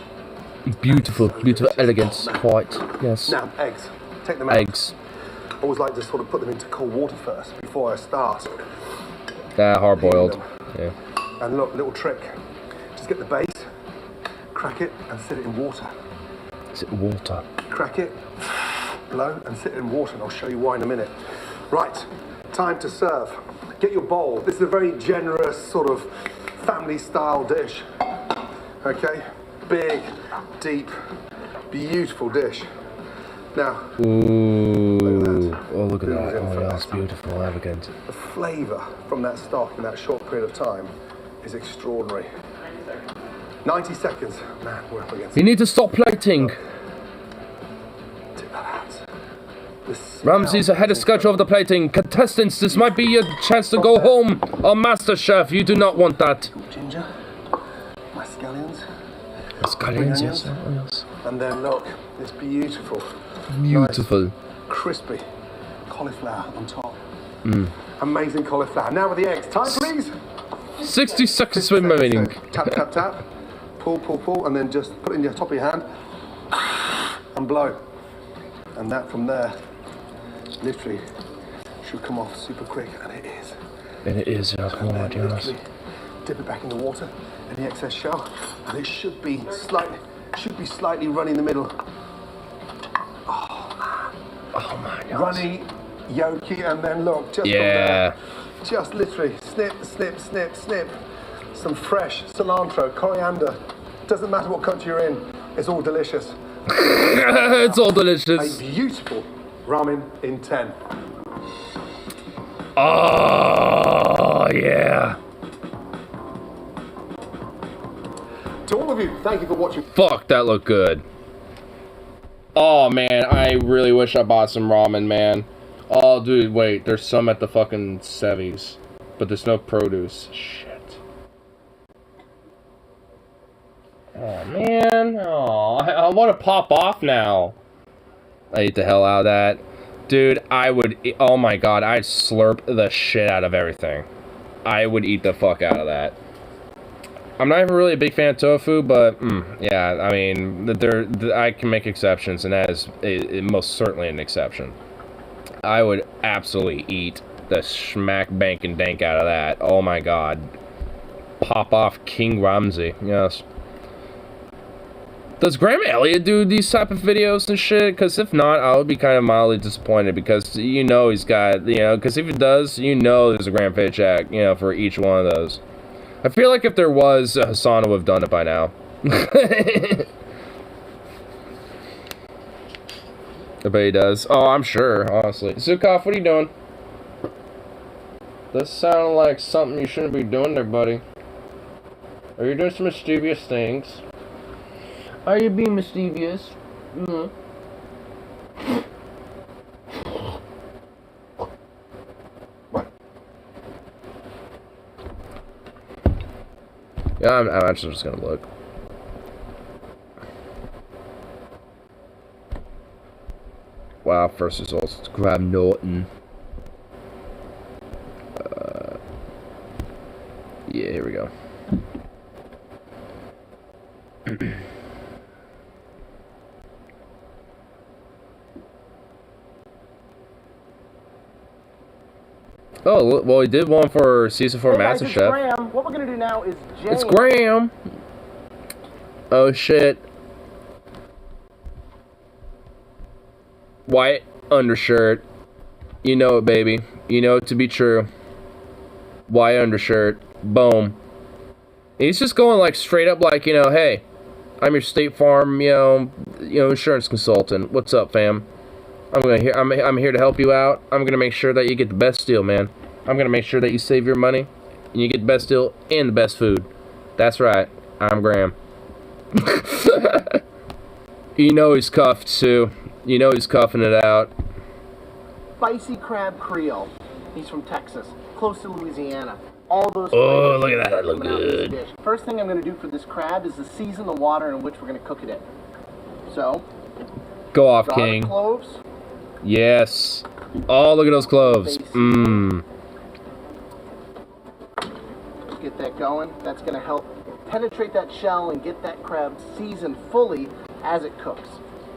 Beautiful, beautiful, elegant, quite. Yes. Now, eggs. Take them out. Eggs. I always like to sort of put them into cold water first before I start. Hard boiled. Yeah. And look, little trick. Just get the base, crack it, and sit it in water. Is it water? Crack it, blow, and sit it in water, and I'll show you why in a minute. Right, time to serve. Get your bowl. This is a very generous sort of family-style dish. Okay, big, deep, beautiful dish. Now, ooh, look at that. oh look at that. Oozing Oh from yeah, that that's beautiful, elegant. The flavour from that stock in that short period of time is extraordinary. 90 seconds. Man, we're up against You need to stop plating. Tip that out. The Ramsey's ahead of schedule of the plating. Contestants, this might be your chance to go home. Oh, Master Chef, you do not want that. ginger, my scallions, Scallions, yes. Oh, yes. and then look, it's beautiful. Beautiful. Nice, crispy cauliflower on top. Amazing cauliflower. Now with the eggs. Time, please. 60 seconds remaining. Tap, tap, tap. Pull, pull, pull, and then just put it in the top of your hand and blow. And that from there, literally, should come off super quick, and it is. And it is, yes. Oh my goodness. Literally dip it back in the water, any excess shell, and it should be slightly runny in the middle. Oh my god. Runny, yolky, and then look, just from there, just literally snip, snip, snip, snip. Some fresh cilantro, coriander. Doesn't matter what country you're in, it's all delicious. It's all delicious. A beautiful ramen in 10. Oh yeah. To all of you, thank you for watching. Fuck, that looked good. Oh man, I really wish I bought some ramen, man. Oh dude, wait, there's some at the fucking Sevi's, but there's no produce. Shit. Oh man, oh, I want to pop off now. I ate the hell out of that. Dude, I would, oh my god, I'd slurp the shit out of everything. I would eat the fuck out of that. I'm not even really a big fan of tofu, but yeah, I mean, I can make exceptions, and that is most certainly an exception. I would absolutely eat the smack bank and dank out of that. Oh my god. Pop off King Ramsay, yes. Does Graham Elliott do these type of videos and shit? Because if not, I would be kind of mildly disappointed, because you know he's got, you know, because if he does, you know there's a grand paycheck, you know, for each one of those. I feel like if there was, Hassan would have done it by now. I bet he does. Oh, I'm sure, honestly. Zukov, what are you doing? This sounded like something you shouldn't be doing there, buddy. Are you doing some mischievous things? Are you being mischievous? Yeah, I'm actually just gonna look. Wow, first results. It's Graham Norton. Yeah, here we go. Oh, well, he did one for season 4 Hey guys, Master it's Chef. Graham. What we're gonna do now is James. It's Graham. Oh shit. White undershirt. You know it, baby. You know it to be true. White undershirt. Boom. He's just going like straight up like, you know, hey, I'm your State Farm, insurance consultant. What's up, fam? I'm here to help you out. I'm gonna make sure that you get the best deal, man. I'm gonna make sure that you save your money and you get the best deal and the best food. That's right. I'm Graham. You know he's cuffed too. You know he's cuffing it out. Spicy crab Creole. He's from Texas, close to Louisiana. All those. Oh, look at that! That look good. First thing I'm going to do for this crab is to season the water in which we're going to cook it in. So. Go off, garlic King. Cloves. Yes. Oh, look at those cloves. Mmm. Get that going. That's going to help penetrate that shell and get that crab seasoned fully as it cooks.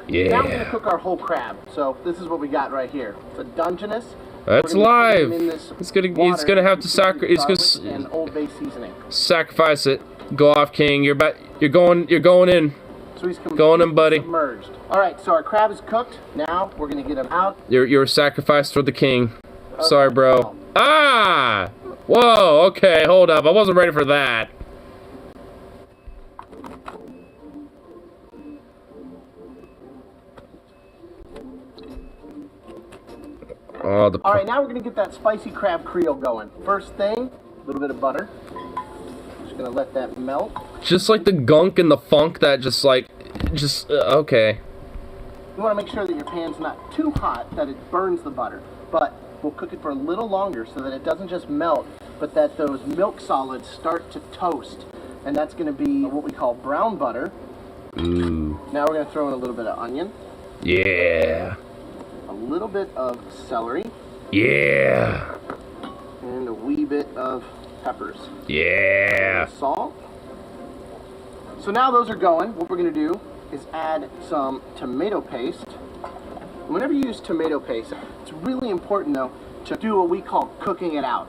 Yeah. Now we're going to cook our whole crab. So this is what we got right here. It's a Dungeness. That's live. He's gonna have to sacrifice. And Old Bay seasoning. Sacrifice it. Go off, King. You're going in. So he's going in, buddy. Submerged. All right. So our crab is cooked. Now we're gonna get him out. You're a sacrifice for the king. Okay. Sorry, bro. Ah! Whoa. Okay. Hold up. I wasn't ready for that. All right, now we're going to get that spicy crab Creole going. First thing, a little bit of butter. Just going to let that melt. Just like the gunk and the funk that okay. You want to make sure that your pan's not too hot that it burns the butter. But we'll cook it for a little longer so that it doesn't just melt, but that those milk solids start to toast. And that's going to be what we call brown butter. Ooh. Now we're going to throw in a little bit of onion. Yeah. A little bit of celery. Yeah. And a wee bit of peppers. Yeah. Salt. So now those are going. What we're going to do is add some tomato paste. Whenever you use tomato paste, it's really important though to do what we call cooking it out.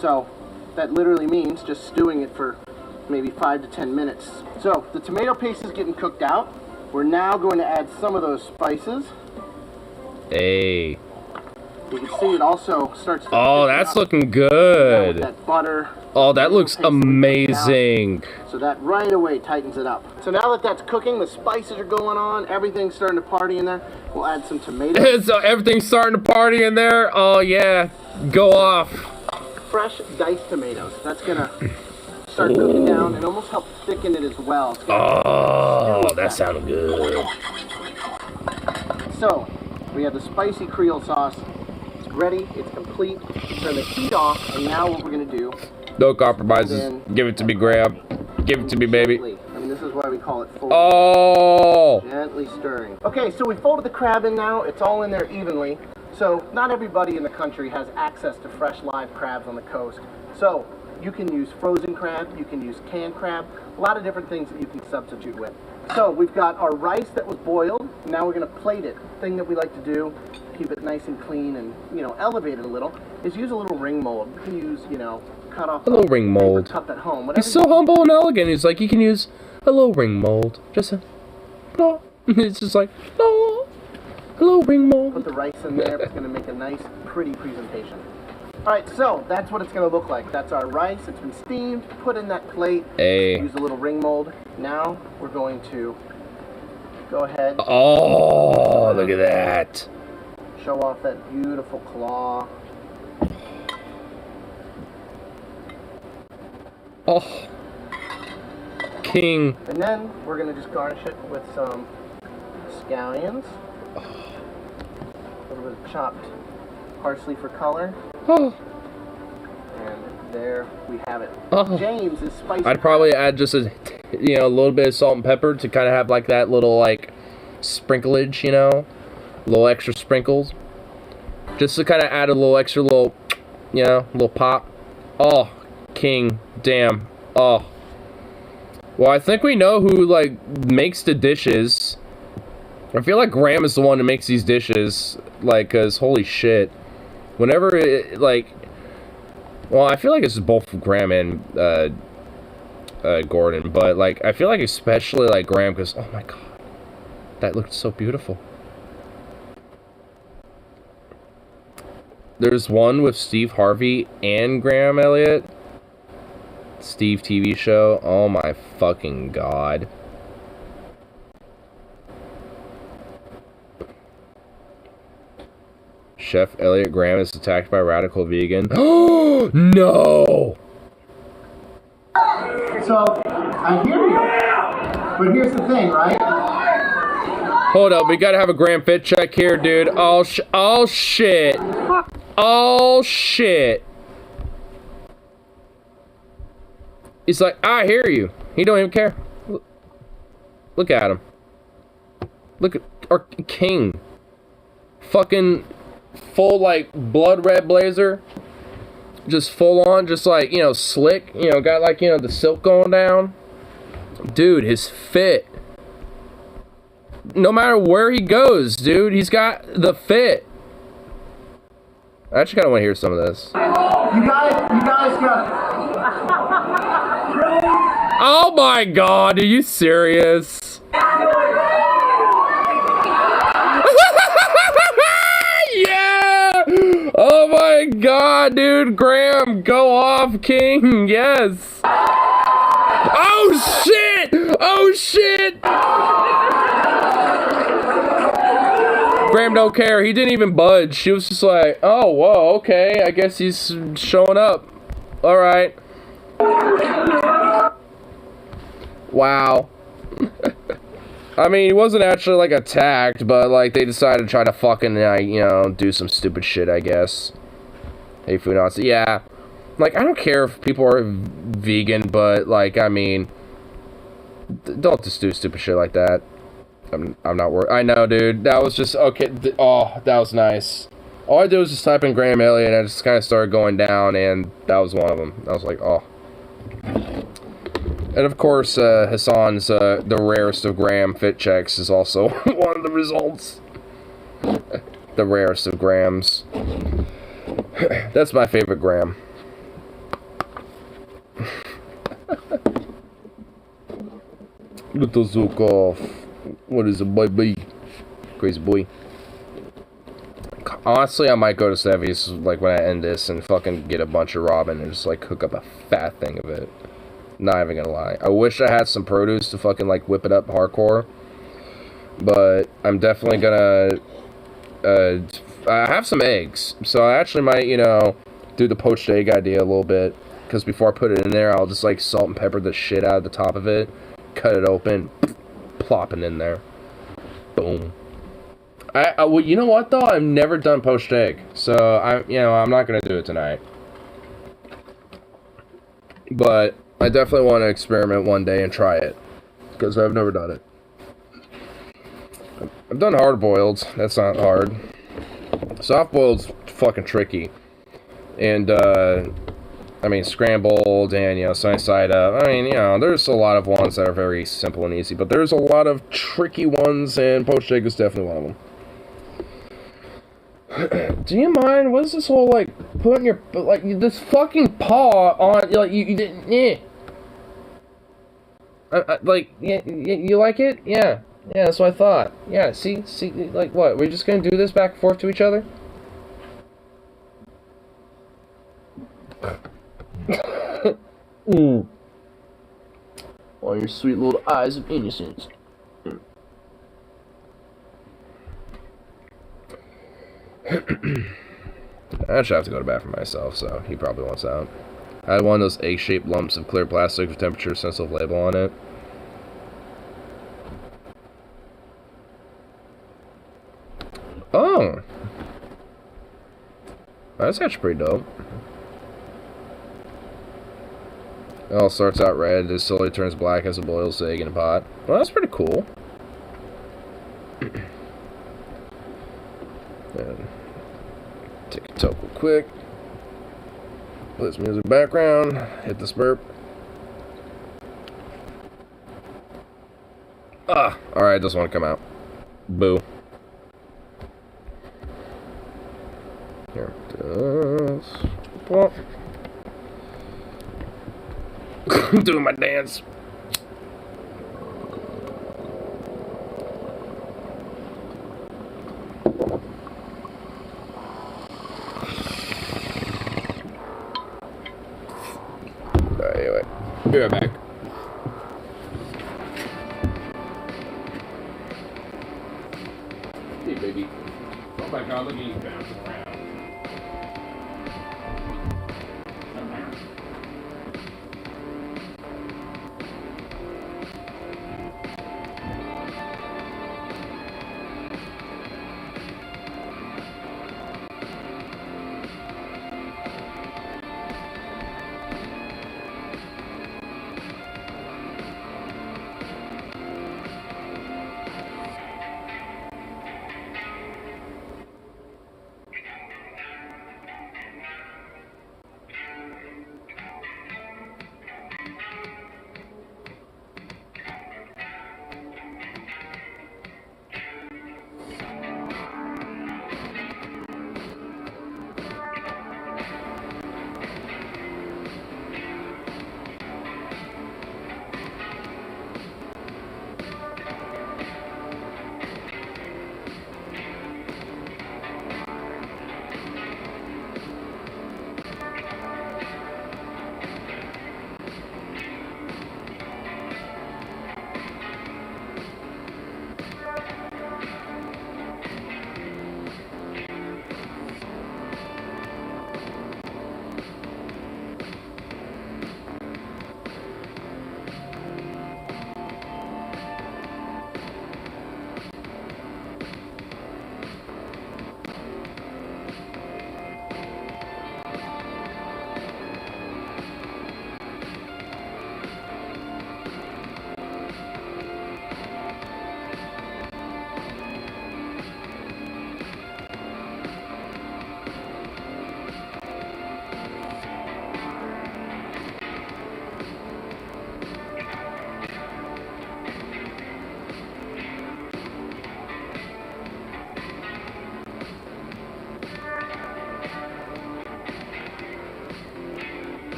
So that literally means just stewing it for maybe 5 to 10 minutes. So the tomato paste is getting cooked out. We're now going to add some of those spices. Hey. You can see it also starts to that's looking good. With that butter. Oh, that looks amazing. So that right away tightens it up. So now that that's cooking, the spices are going on, everything's starting to party in there. We'll add some tomatoes. So everything's starting to party in there. Oh yeah, go off. Fresh diced tomatoes. That's gonna start cooking down and almost help thicken it as well. Oh, that sounded good. So we have the spicy Creole sauce. It's ready. It's complete. Turn the heat off, and now what we're gonna do? No compromises. Give it to me, Graham. Give it to me, baby. Gently. I mean, this is why we call it folding. Oh! Gently stirring. Okay, so we folded the crab in now. It's all in there evenly. So not everybody in the country has access to fresh live crabs on the coast. So you can use frozen crab. You can use canned crab. A lot of different things that you can substitute with. So we've got our rice that was boiled. Now we're going to plate it. Thing that we like to do, keep it nice and clean and, elevate it a little, is use a little ring mold. You can use, cut off a little ring mold. Cup at home. He's so humble and elegant. He's like, you can use a little ring mold. Just a, no. It's just like, no. A little ring mold. Put the rice in there. It's going to make a nice, pretty presentation. All right, so that's what it's going to look like. That's our rice. It's been steamed. Put in that plate. Hey. Use a little ring mold. Now we're going to go ahead. Oh, look at that. Show off that beautiful claw. Oh. King. And then we're going to just garnish it with some scallions. A little bit of chopped parsley for color. Oh. And there we have it. Oh. James is spicy. I'd probably add just a little bit of salt and pepper to kind of have like that little sprinklage, a little extra sprinkles. Just to kind of add a little extra little pop. Oh, King, damn. Oh. Well, I think we know who makes the dishes. I feel like Graham is the one who makes these dishes, cause holy shit. Whenever Well, I feel like it's both Graham and Gordon, but like I feel like especially like Graham because oh my god, that looked so beautiful. There's one with Steve Harvey and Graham Elliott. Steve TV show. Oh my fucking god. Chef Elliot Graham is attacked by a radical vegan. Oh no! So, I hear you. But here's the thing, right? Hold up, we gotta have a Graham fit check here, dude. Oh shit. Oh shit. He's like, I hear you. He don't even care. Look at him. Look at our king. Fucking full, like, blood red blazer. Just full on, just like, you know, slick. You know, got like, you know, the silk going down. Dude, his fit. No matter where he goes, dude, he's got the fit. I actually kind of want to hear some of this. You guys got... Oh my god, are you serious? Yeah! Oh my god, dude, Graham, go off, king, yes! Oh shit! Oh shit! Graham don't care, he didn't even budge. She was just like, oh, whoa, okay, I guess he's showing up. Alright. Wow. I mean, he wasn't actually, like, attacked, but, like, they decided to try to fucking, you know, do some stupid shit, I guess. Hey, food Nazi. Yeah. Like, I don't care if people are vegan, but, like, I mean, don't just do stupid shit like that. I'm not worried. I know, dude. That was just, okay. Oh, that was nice. All I did was just type in Graham Elliott, and I just kind of started going down, and that was one of them. I was like, oh. And of course, Hassan's the rarest of Graham fit checks is also one of the results. The rarest of Grahams. That's my favorite Graham. Little Zukov. What is it, baby? Crazy boy. Honestly, I might go to Sevy's like when I end this and fucking get a bunch of Robin and just like cook up a fat thing of it. Not even gonna lie. I wish I had some produce to fucking like whip it up hardcore. But I'm definitely gonna I have some eggs. So I actually might, you know, do the poached egg idea a little bit. Because before I put it in there, I'll just like salt and pepper the shit out of the top of it. Cut it open. Plop it in there. Boom. Well, you know what though? I've never done poached egg. So I'm not gonna do it tonight. But I definitely want to experiment one day and try it. Because I've never done it. I've done hard-boiled. That's not hard. Soft-boiled's fucking tricky. And, I mean, scrambled and, you know, sunny side up. I mean, you know, there's a lot of ones that are very simple and easy. But there's a lot of tricky ones, and poached egg is definitely one of them. Do you mind? What is this whole, like, putting your, like, this fucking paw on, like, you didn't, like, yeah, you like it? Yeah. Yeah, that's what I thought. Yeah, see, like, what? We're just gonna do this back and forth to each other? All your sweet little eyes of innocence. I actually have to go to bat for myself, so he probably wants out. I had one of those egg-shaped lumps of clear plastic with temperature-sensitive label on it. Oh! That's actually pretty dope. It all starts out red, it slowly turns black as it boils the egg in a pot. Well, that's pretty cool. And take a toke real quick. Play some music background. Hit this burp. Ah! Alright, it doesn't want to come out. Boo. Here it does. Plop. I'm doing my dance. Anyway, be right back. Hey, baby. Oh my god, look at you bouncing around.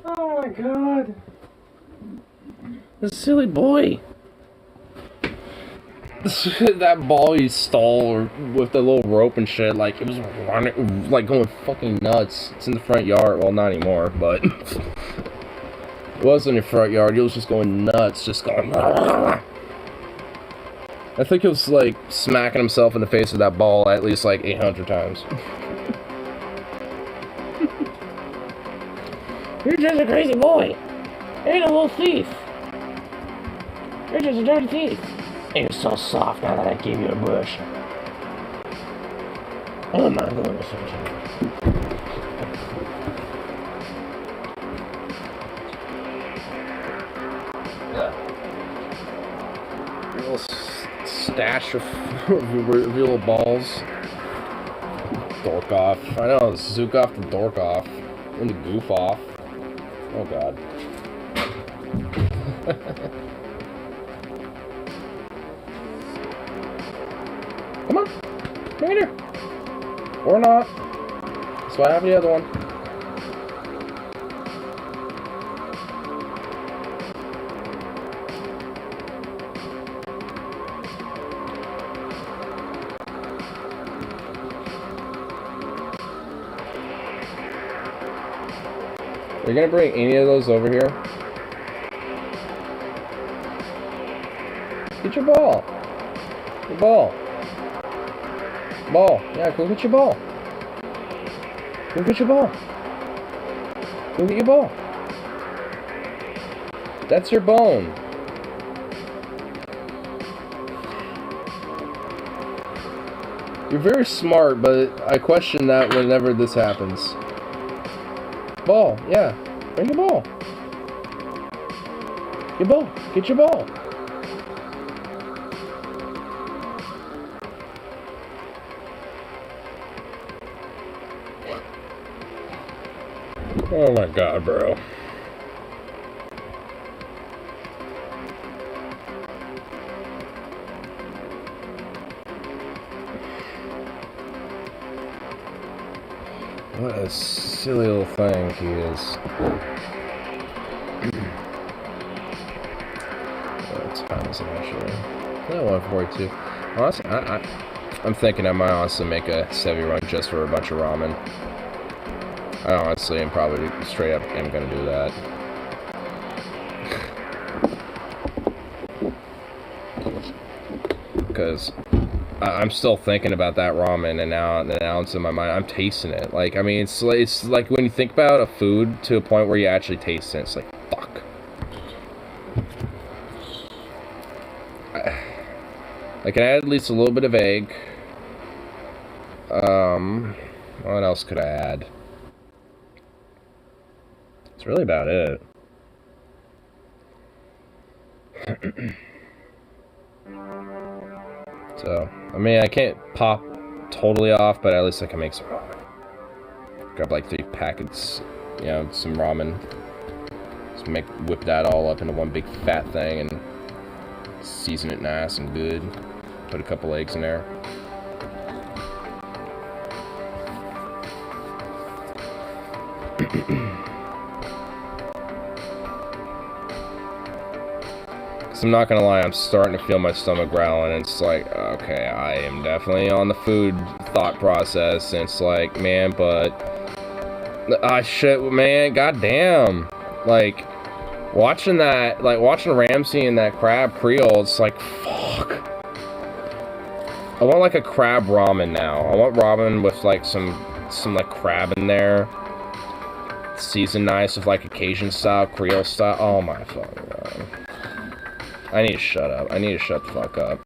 Oh my god. This silly boy. That ball he stole with the little rope and shit, like, it was running, like, going fucking nuts. It's in the front yard. Well, not anymore, but it was in the front yard. He was just going nuts, just going. I think he was, like, smacking himself in the face with that ball at least, like, 800 times. You're just a crazy boy. You're a little thief. You're just a dirty thief. You're so soft now that I gave you a bush. Oh my goodness. Your little stash of your little balls. Dork off. I know, zook off the dork off. And the goof off. Oh god. Come on. Bring it here. Or not. So I have the other one. Are you gonna bring any of those over here? Get your ball. Your ball. Ball. Yeah, go get your ball. Go get your ball. Go get your ball. That's your bone. You're very smart, but I question that whenever this happens. Ball, yeah. Bring your ball. Your ball. Get your ball. Oh my god, bro. What a silly little thing he is. What time is it actually? Yeah, 1:42. Honestly, I'm thinking I might honestly make a 70 run just for a bunch of ramen. I honestly am probably straight up am gonna do that. Because I'm still thinking about that ramen, and now it's in my mind. I'm tasting it. Like, I mean, it's like when you think about a food to a point where you actually taste it, it's like, fuck. I can add at least a little bit of egg. What else could I add? That's really about it. So, I mean, I can't pop totally off, but at least I can make some ramen. Grab like 3 packets, you know, some ramen. Just whip that all up into one big fat thing and season it nice and good. Put a couple eggs in there. I'm not gonna lie, I'm starting to feel my stomach growling, and it's like, okay, I am definitely on the food thought process, and it's like, man, but shit, man, goddamn, like, watching Ramsey and that crab Creole, it's like, fuck. I want like a crab ramen now. I want ramen with like some like crab in there, seasoned nice with like a Cajun style, Creole style. Oh my fucking god. I need to shut up. I need to shut the fuck up.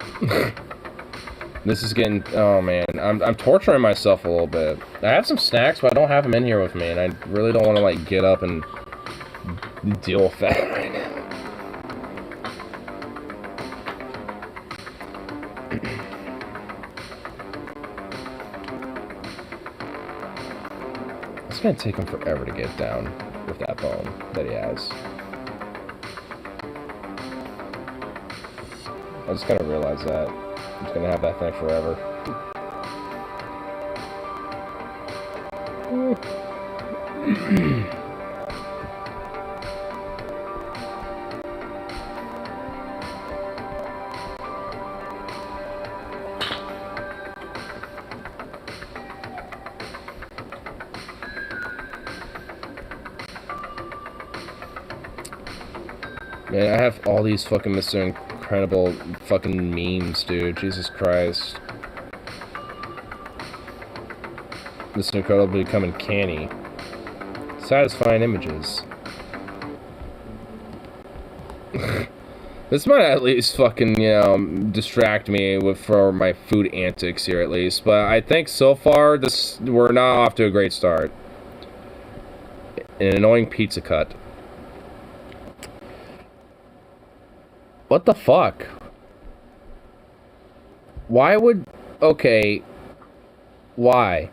This is getting... Oh, man. I'm torturing myself a little bit. I have some snacks, but I don't have them in here with me, and I really don't want to, like, get up and deal with that right now. It's gonna take him forever to get down with that bone that he has. I just gotta realize that. I'm just gonna have that thing forever. Man, I have all these fucking Mr. Incredible fucking memes, dude. Jesus Christ. Mr. Incredible becoming canny. Satisfying images. This might at least fucking, you know, distract me for my food antics here at least. But I think so far, we're not off to a great start. An annoying pizza cut. What the fuck? Why would... Okay. Why?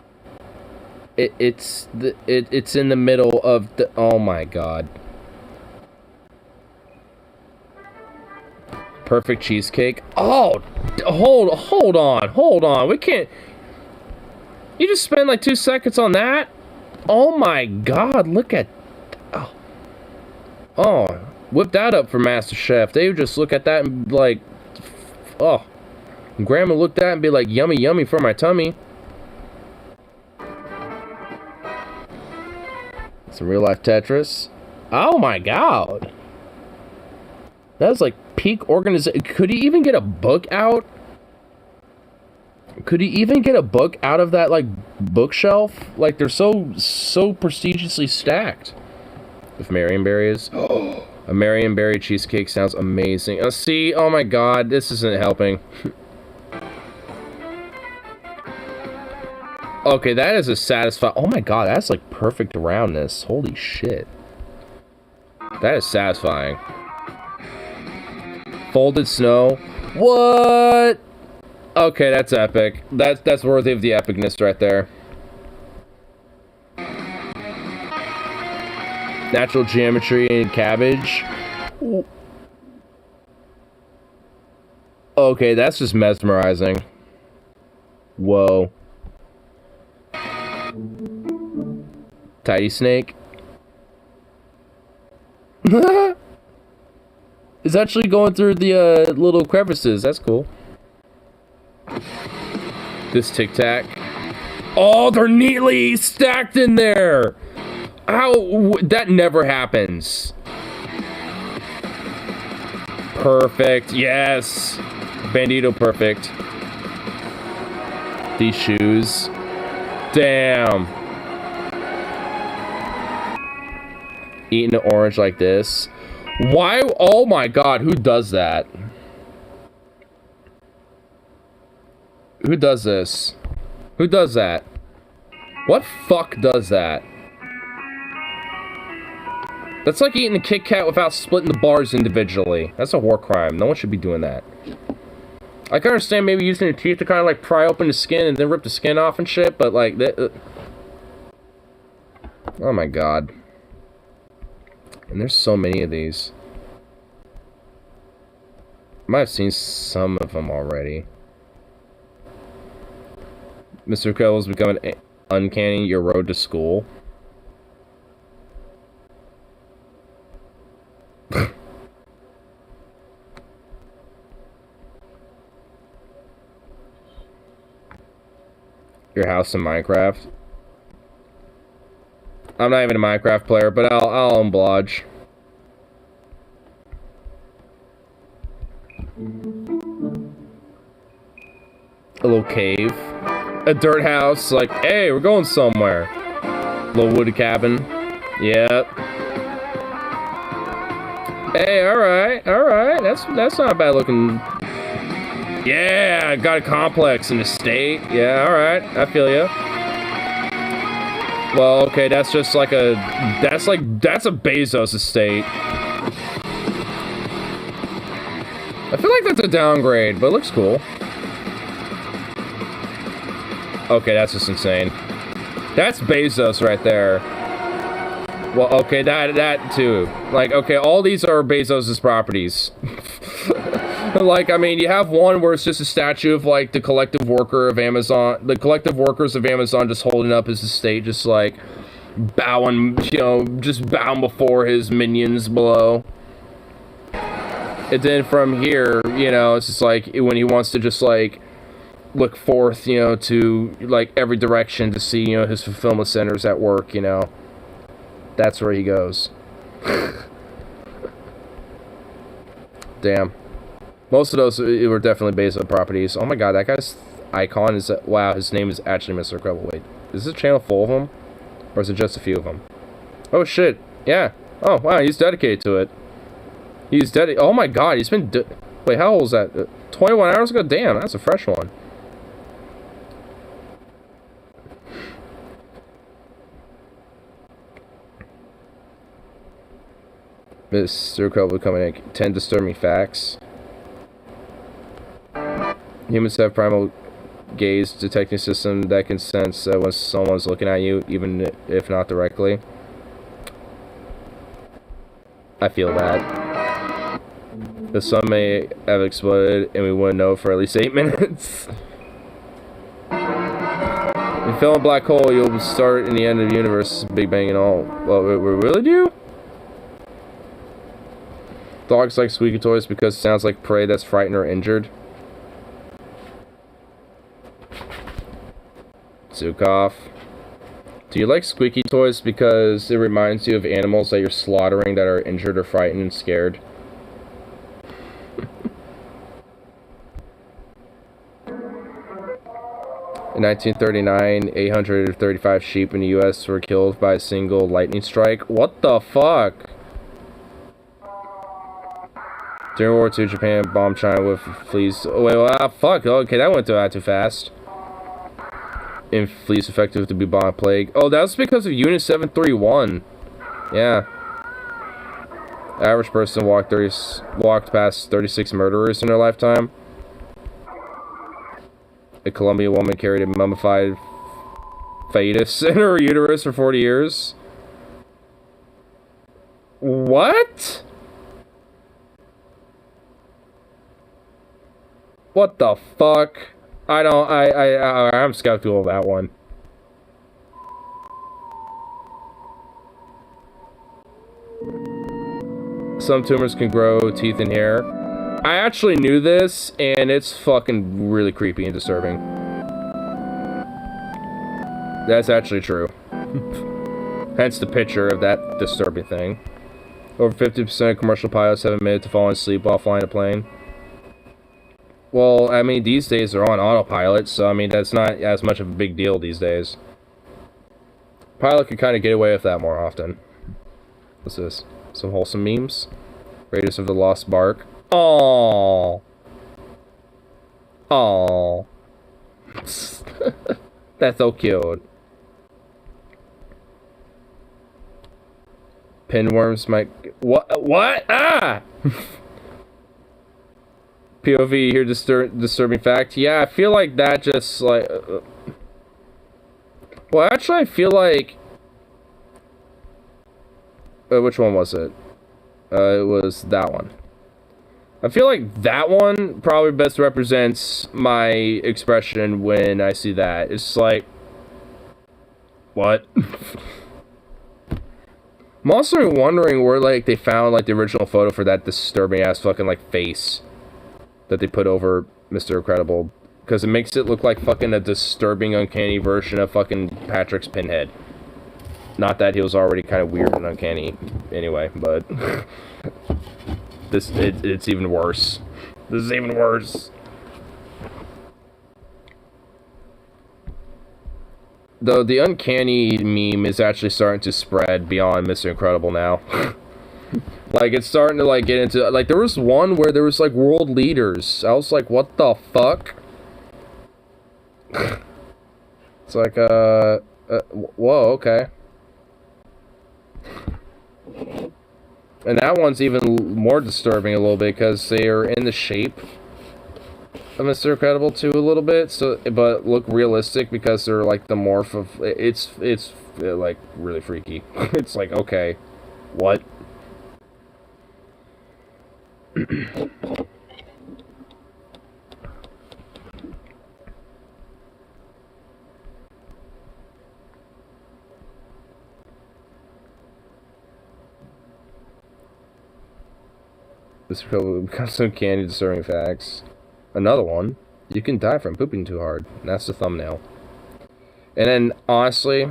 It's in the middle of the... Oh my god. Perfect cheesecake? Oh! Hold on. We can't... You just spent like 2 seconds on that? Oh my god, look at... Oh. Whip that up for Master Chef. They would just look at that and be like, oh. Grandma looked at that and be like, yummy, yummy for my tummy. Some real life Tetris. Oh my god. That was like peak organization. Could he even get a book out? Could he even get a book out of that like bookshelf? Like they're so prestigiously stacked. With Marionberries. Oh. A Marionberry cheesecake sounds amazing. Oh, see? Oh my god, this isn't helping. Okay, that is a satisfying... Oh my god, that's like perfect roundness. Holy shit. That is satisfying. Folded snow. What? Okay, that's epic. That's worthy of the epicness right there. Natural geometry and cabbage. Okay, that's just mesmerizing. Whoa. Tidy snake. It's actually going through the little crevices. That's cool. This Tic Tac. Oh, they're neatly stacked in there. How? That never happens. Perfect. Yes. Bandito perfect. These shoes. Damn. Eating an orange like this. Why? Oh my god, who does that? Who does this? Who does that? What fuck does that? That's like eating a Kit Kat without splitting the bars individually. That's a war crime. No one should be doing that. I can understand maybe using your teeth to kind of like pry open the skin and then rip the skin off and shit, but like that. Oh my god. And there's so many of these. I might have seen some of them already. Mr. Kettle's becoming uncanny. Your road to school. Your house in Minecraft. I'm not even a Minecraft player, but I'll oblige. A little cave. A dirt house, like, hey, we're going somewhere. Little wooded cabin. Yep. Hey, alright. That's not a bad looking. Yeah, got a complex in the state. Yeah, alright. I feel ya. Well, okay, that's just like a... That's a Bezos estate. I feel like that's a downgrade, but it looks cool. Okay, that's just insane. That's Bezos right there. Well, okay, that too. Like, okay, all these are Bezos' properties. Like, I mean, you have one where it's just a statue of, like, the collective worker of Amazon. The collective workers of Amazon just holding up his estate, just, like, bowing, you know, just bowing before his minions below. And then from here, you know, it's just like, when he wants to just, like, look forth, you know, to, like, every direction to see, you know, his fulfillment centers at work, you know. That's where he goes. Damn. Most of those were definitely based on properties. Oh my god, that guy's icon is... Wow, his name is actually Mr. Incredible. Wait, is this channel full of them? Or is it just a few of them? Oh shit, yeah. Oh wow, he's dedicated to it. He's dedicated... Oh my god, he's been... Wait, how old was that? 21 hours ago? Damn, that's a fresh one. Mr. Incredible coming in. 10 disturbing facts. Humans have primal gaze detecting system that can sense when someone's looking at you, even if not directly. I feel that. The sun may have exploded and we wouldn't know for at least 8 minutes. In filling a black hole, you'll start in the end of the universe, Big Bang and all. Well, we really do? Dogs like squeaky toys because it sounds like prey that's frightened or injured. Zukov. Do you like squeaky toys because it reminds you of animals that you're slaughtering that are injured or frightened and scared? In 1939, 835 sheep in the U.S. were killed by a single lightning strike. What the fuck? During World War II, Japan bombed China with fleas. Oh, wait, well, fuck. Okay, that went too fast. And fleas effective to be bubonic plague. Oh, that was because of Unit 731. Yeah. Average person walked past 36 murderers in their lifetime. A Colombian woman carried a mummified fetus in her uterus for 40 years. What? What the fuck? I'm skeptical of that one. Some tumors can grow teeth and hair. I actually knew this, and it's fucking really creepy and disturbing. That's actually true. Hence the picture of that disturbing thing. Over 50% of commercial pilots have admitted to falling asleep while flying a plane. Well, I mean, these days they're on autopilot, so I mean, that's not as much of a big deal these days. Pilot could kind of get away with that more often. What's this? Some wholesome memes? Raiders of the Lost Bark. Aww. Aww. That's so cute. Pinworms might... What? Ah! POV here, disturbing fact. Yeah, I feel like that just, like... Well, actually, I feel like... which one was it? It was that one. I feel like that one probably best represents my expression when I see that. It's like... What? I'm also wondering where, like, they found, like, the original photo for that disturbing-ass fucking, like, face that they put over Mr. Incredible. Because it makes it look like fucking a disturbing, uncanny version of fucking Patrick's Pinhead. Not that he was already kind of weird and uncanny anyway, but... it's even worse. This is even worse. Though the uncanny meme is actually starting to spread beyond Mr. Incredible now. Like, it's starting to, like, get into... Like, there was one where there was, like, world leaders. I was like, what the fuck? It's like, whoa, okay. And that one's even more disturbing a little bit because they are in the shape of Mr. Incredible too a little bit, so but look realistic because they're like the morph of it's like really freaky. It's like, okay, what? Mr. Incredible becomes some candy disturbing facts. Another one, you can die from pooping too hard. And that's the thumbnail. And then, honestly,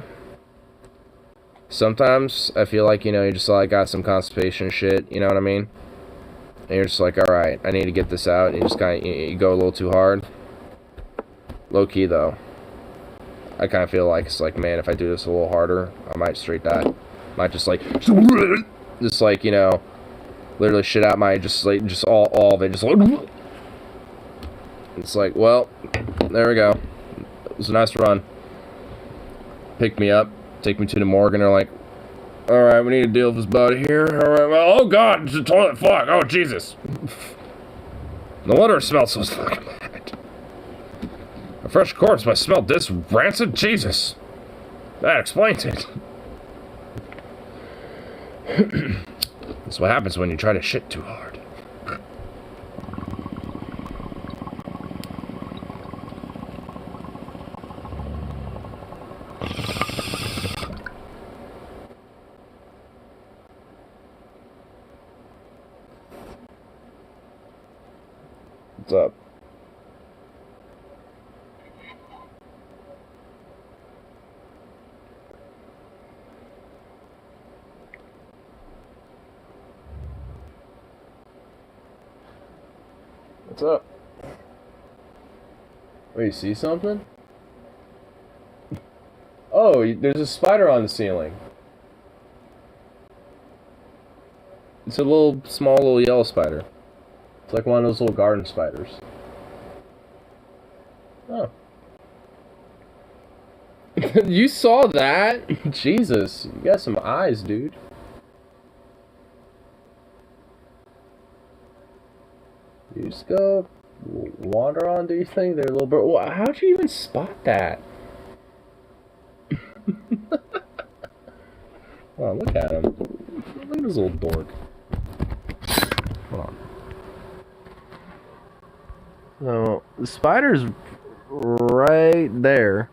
sometimes I feel like, you know, you just like got some constipation shit, you know what I mean? And you're just like, alright, I need to get this out. And you just kind of, you go a little too hard. Low key, though. I kind of feel like, it's like, man, if I do this a little harder, I might straight die. Might just like, you know, literally shit out my, just all of it, just like, it's like, well, there we go. It was a nice run. Pick me up, take me to the morgue, and they're like, alright, we need to deal with this body here. Alright, well, oh god, it's a toilet, fuck, oh Jesus. No wonder it smells so fucking bad. A fresh corpse must smell this rancid, Jesus. That explains it. That's what happens when you try to shit too hard. What's up? What's up? Wait, you see something? Oh, there's a spider on the ceiling. It's a small little yellow spider. like one of those little garden spiders. Oh. You saw that? Jesus, you got some eyes, dude. You just go wander on, do you think? They're a little bit. How'd you even spot that? Oh, look at him. Look at this little dork. Hold on. So, the spider's right there.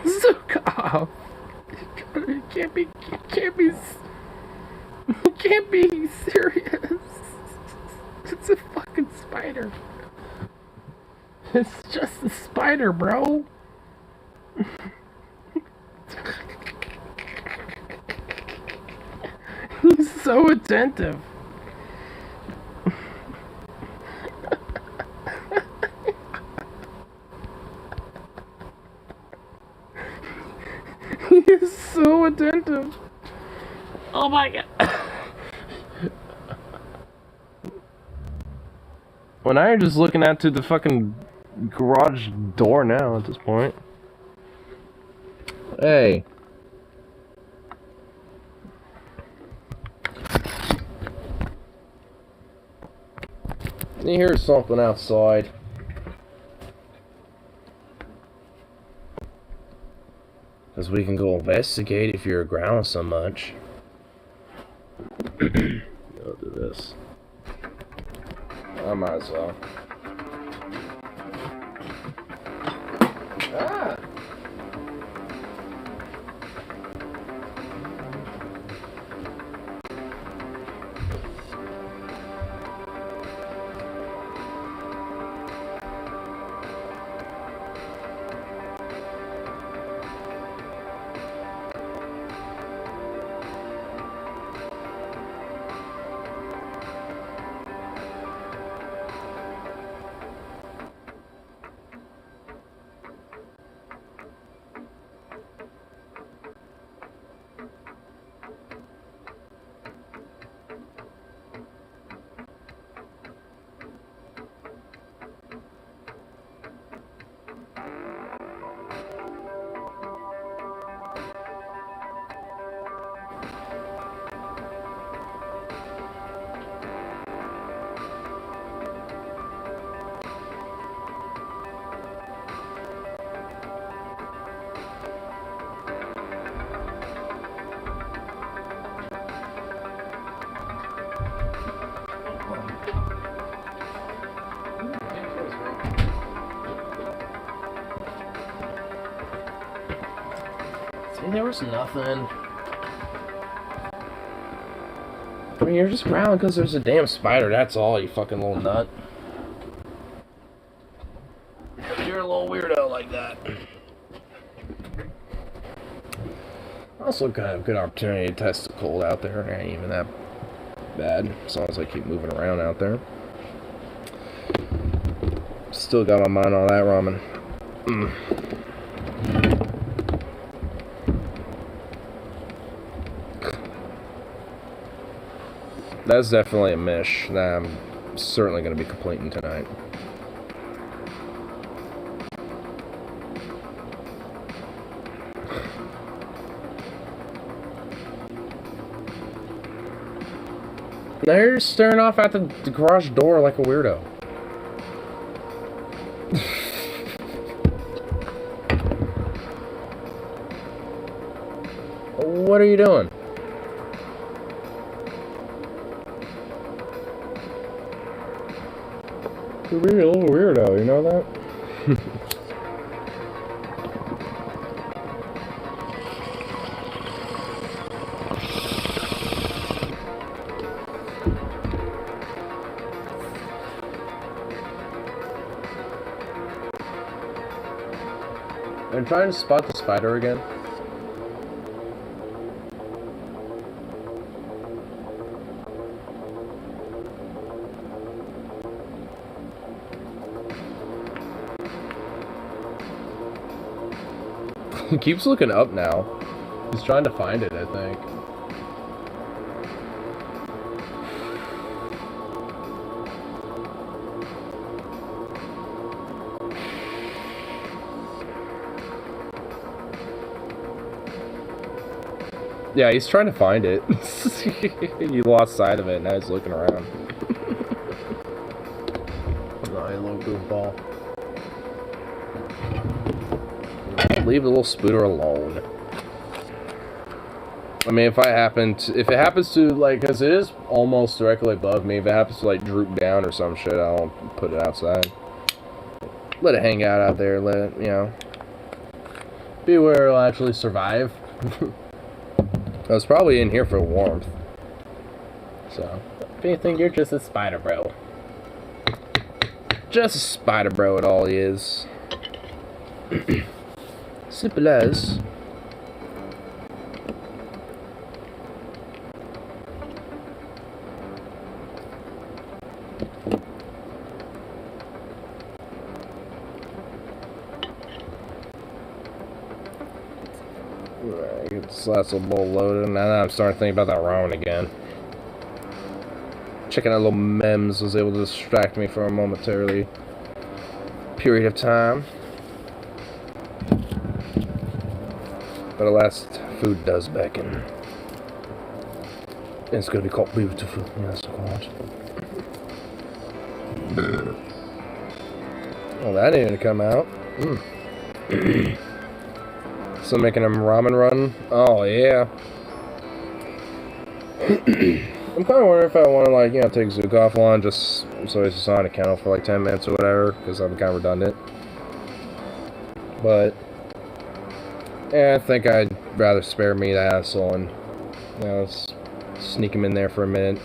So off. You can't be serious. It's a fucking spider. It's just a spider, bro. He's so attentive. He is so attentive. Oh my god. Well, now you're just looking out to the fucking garage door now at this point. Hey. You hear something outside. Because we can go investigate if you're growling so much. I'll do this. I might as well. Ah! There was nothing. I mean, you're just growling because there's a damn spider, that's all, you fucking little nut. You're a little weirdo like that. Also, kind of a good opportunity to test the cold out there. It ain't even that bad, as long as I keep moving around out there. Still got my mind on that ramen. That's definitely a mish that I'm certainly going to be completing tonight. Now you're staring off at the garage door like a weirdo. What are you doing? You're being a little weirdo, you know that? I'm trying to spot the spider again. He keeps looking up now. He's trying to find it, I think. Yeah, he's trying to find it. He lost sight of it, now he's looking around. Oh, you little goofball. Leave the little spooter alone. I mean, if it happens to, like, because it is almost directly above me, if it happens to, like, droop down or some shit, I'll put it outside. Let it hang out there, let it, you know, be where it'll actually survive. I was probably in here for warmth. So, if anything, you're just a spider bro. Just a spider bro, it all is. Simple as. Get this last little bowl loaded, and now I'm starting to think about that ramen again. Checking out little memes was able to distract me for a momentarily period of time. But alas, food does beckon. And it's gonna be called beautiful. Yes, of course. Well, that needed to come out. So making a ramen run? Oh, yeah. I'm kind of wondering if I want to, like, you know, take Zukov on just so he's just on a kennel for like 10 minutes or whatever, because I'm kind of redundant. But yeah, I think I'd rather spare me the hassle and, you know, sneak him in there for a minute.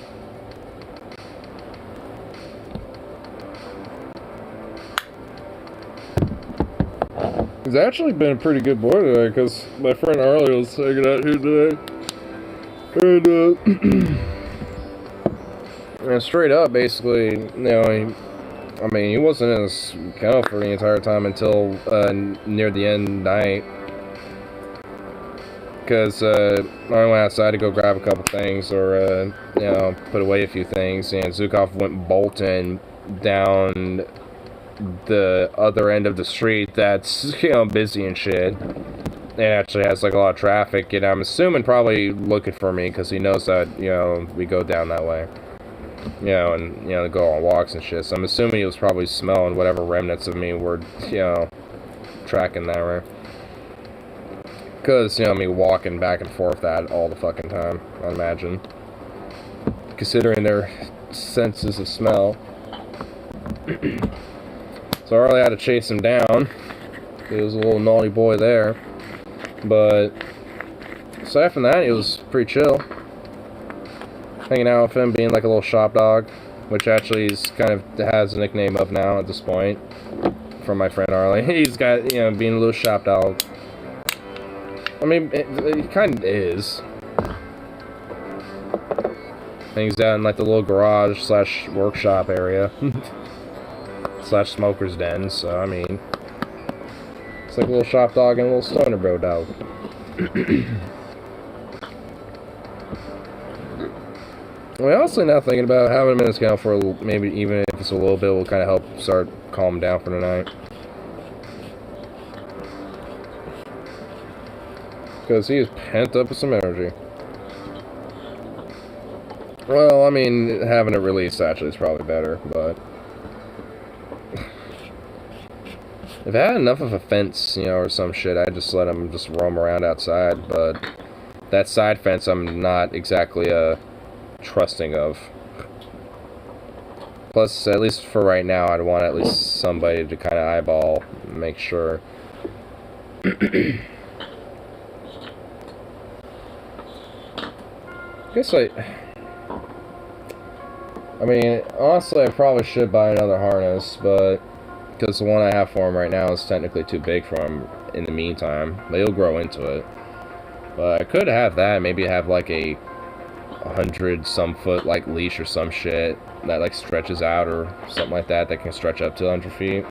He's actually been a pretty good boy today, because my friend Arlie was hanging out here today. And straight up, basically, you know, he wasn't in his kennel for the entire time until near the end of the night. Because I went outside to go grab a couple things, or, you know, put away a few things, and Zukov went bolting down the other end of the street that's, you know, busy and shit. It actually has, like, a lot of traffic, and I'm assuming probably looking for me, because he knows that, you know, we go down that way. You know, and, you know, go on walks and shit, so I'm assuming he was probably smelling whatever remnants of me were, you know, tracking that way. Because, you know, me walking back and forth that all the fucking time, I imagine. Considering their senses of smell. So I really had to chase him down. He was a little naughty boy there. But aside from that, he was pretty chill. Hanging out with him, being like a little shop dog, which actually he's kind of has a nickname of now at this point, from my friend Arlie. He's got, you know, being a little shop dog. I mean, it kind of is. Hangs out in like the little garage / workshop area. / smoker's den, so I mean, it's like a little shop dog and a little stoner bro dog. We're also now thinking about having him in his kennel for maybe even if it's a little bit, will kind of help start calm him down for the night. Because he is pent up with some energy. Well, I mean, having it released actually is probably better, but if I had enough of a fence, you know, or some shit, I'd just let him just roam around outside, but that side fence I'm not exactly trusting of. Plus, at least for right now, I'd want at least somebody to kind of eyeball and make sure. Guess I mean, honestly, I probably should buy another harness, but because the one I have for him right now is technically too big for him in the meantime, but he'll grow into it. But I could have that, maybe have like a 100-some foot like leash or some shit that like stretches out or something like that, that can stretch up to 100 feet,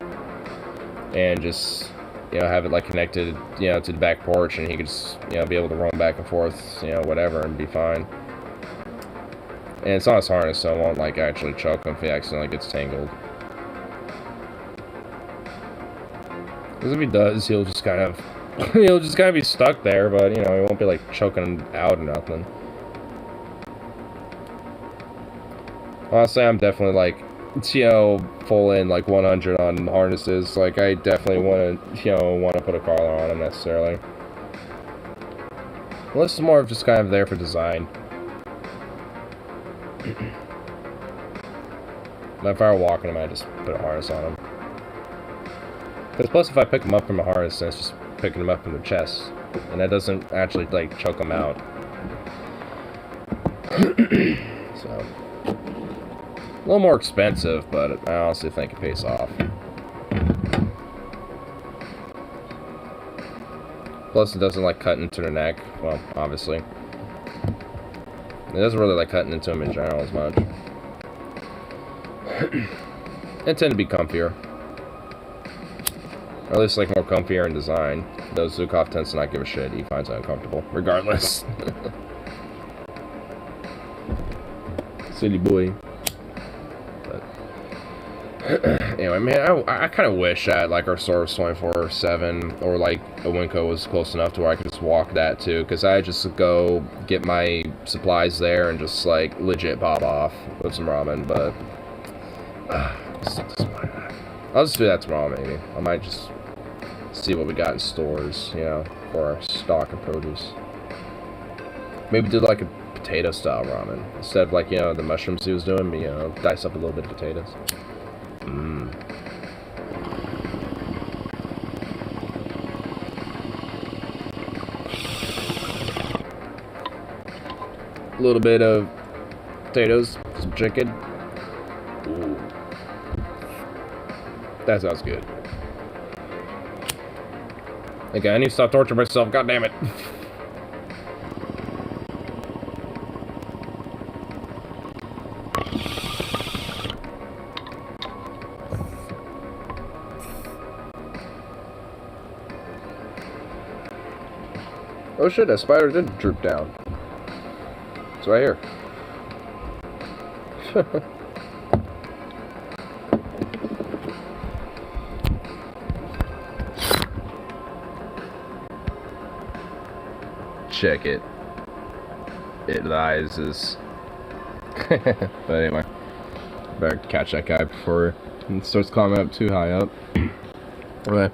and just you know, have it like connected, you know, to the back porch, and he could just, you know, be able to roam back and forth, you know, whatever, and be fine. And it's on his harness, so it won't like actually choke him if he accidentally gets tangled. Because if he does, he'll just kind of be stuck there, but you know, he won't be like choking out or nothing. Honestly, I'm definitely like, you know, full in like 100 on harnesses. Like, I definitely want to put a collar on him necessarily. Well, this is more of just kind of there for design. But if I were walking him, I'd just put a harness on him. Because plus, if I pick him up from a harness, then it's just picking him up from the chest, and that doesn't actually like choke him out. So. A little more expensive, but I honestly think it pays off. Plus, it doesn't like cut into the neck. Well, obviously. It doesn't really like cutting into him in general as much. They tend to be comfier. Or at least like more comfier in design. Though Zukov tends to not give a shit. He finds it uncomfortable, regardless. Silly boy. Anyway, man, I kind of wish that, like, our store was 24/7, or, like, a Winco was close enough to where I could just walk that, too, because I just go get my supplies there and just, like, legit pop off with some ramen, but, I'll just do that tomorrow, maybe. I might just see what we got in stores, you know, for our stock of produce. Maybe do, like, a potato-style ramen, instead of, like, you know, the mushrooms he was doing, but, you know, dice up a little bit of potatoes. A little bit of potatoes, some chicken. Ooh. That sounds good. Okay, I need to stop torturing myself, god damn it. Oh shit, that spider did droop down. It's right here. Check it. It rises. But anyway, better catch that guy before it starts climbing up too high up. Anyway,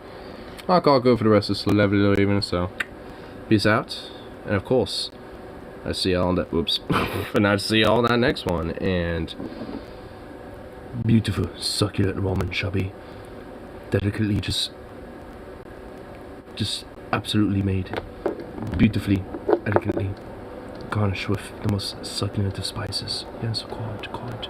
I'll go for the rest of this lovely little evening, so peace out, and of course, I see y'all on that. Whoops, and I see y'all on that next one. And beautiful, succulent ramen chubby, delicately just absolutely made, beautifully, elegantly garnished with the most succulent of spices. Yes, quite.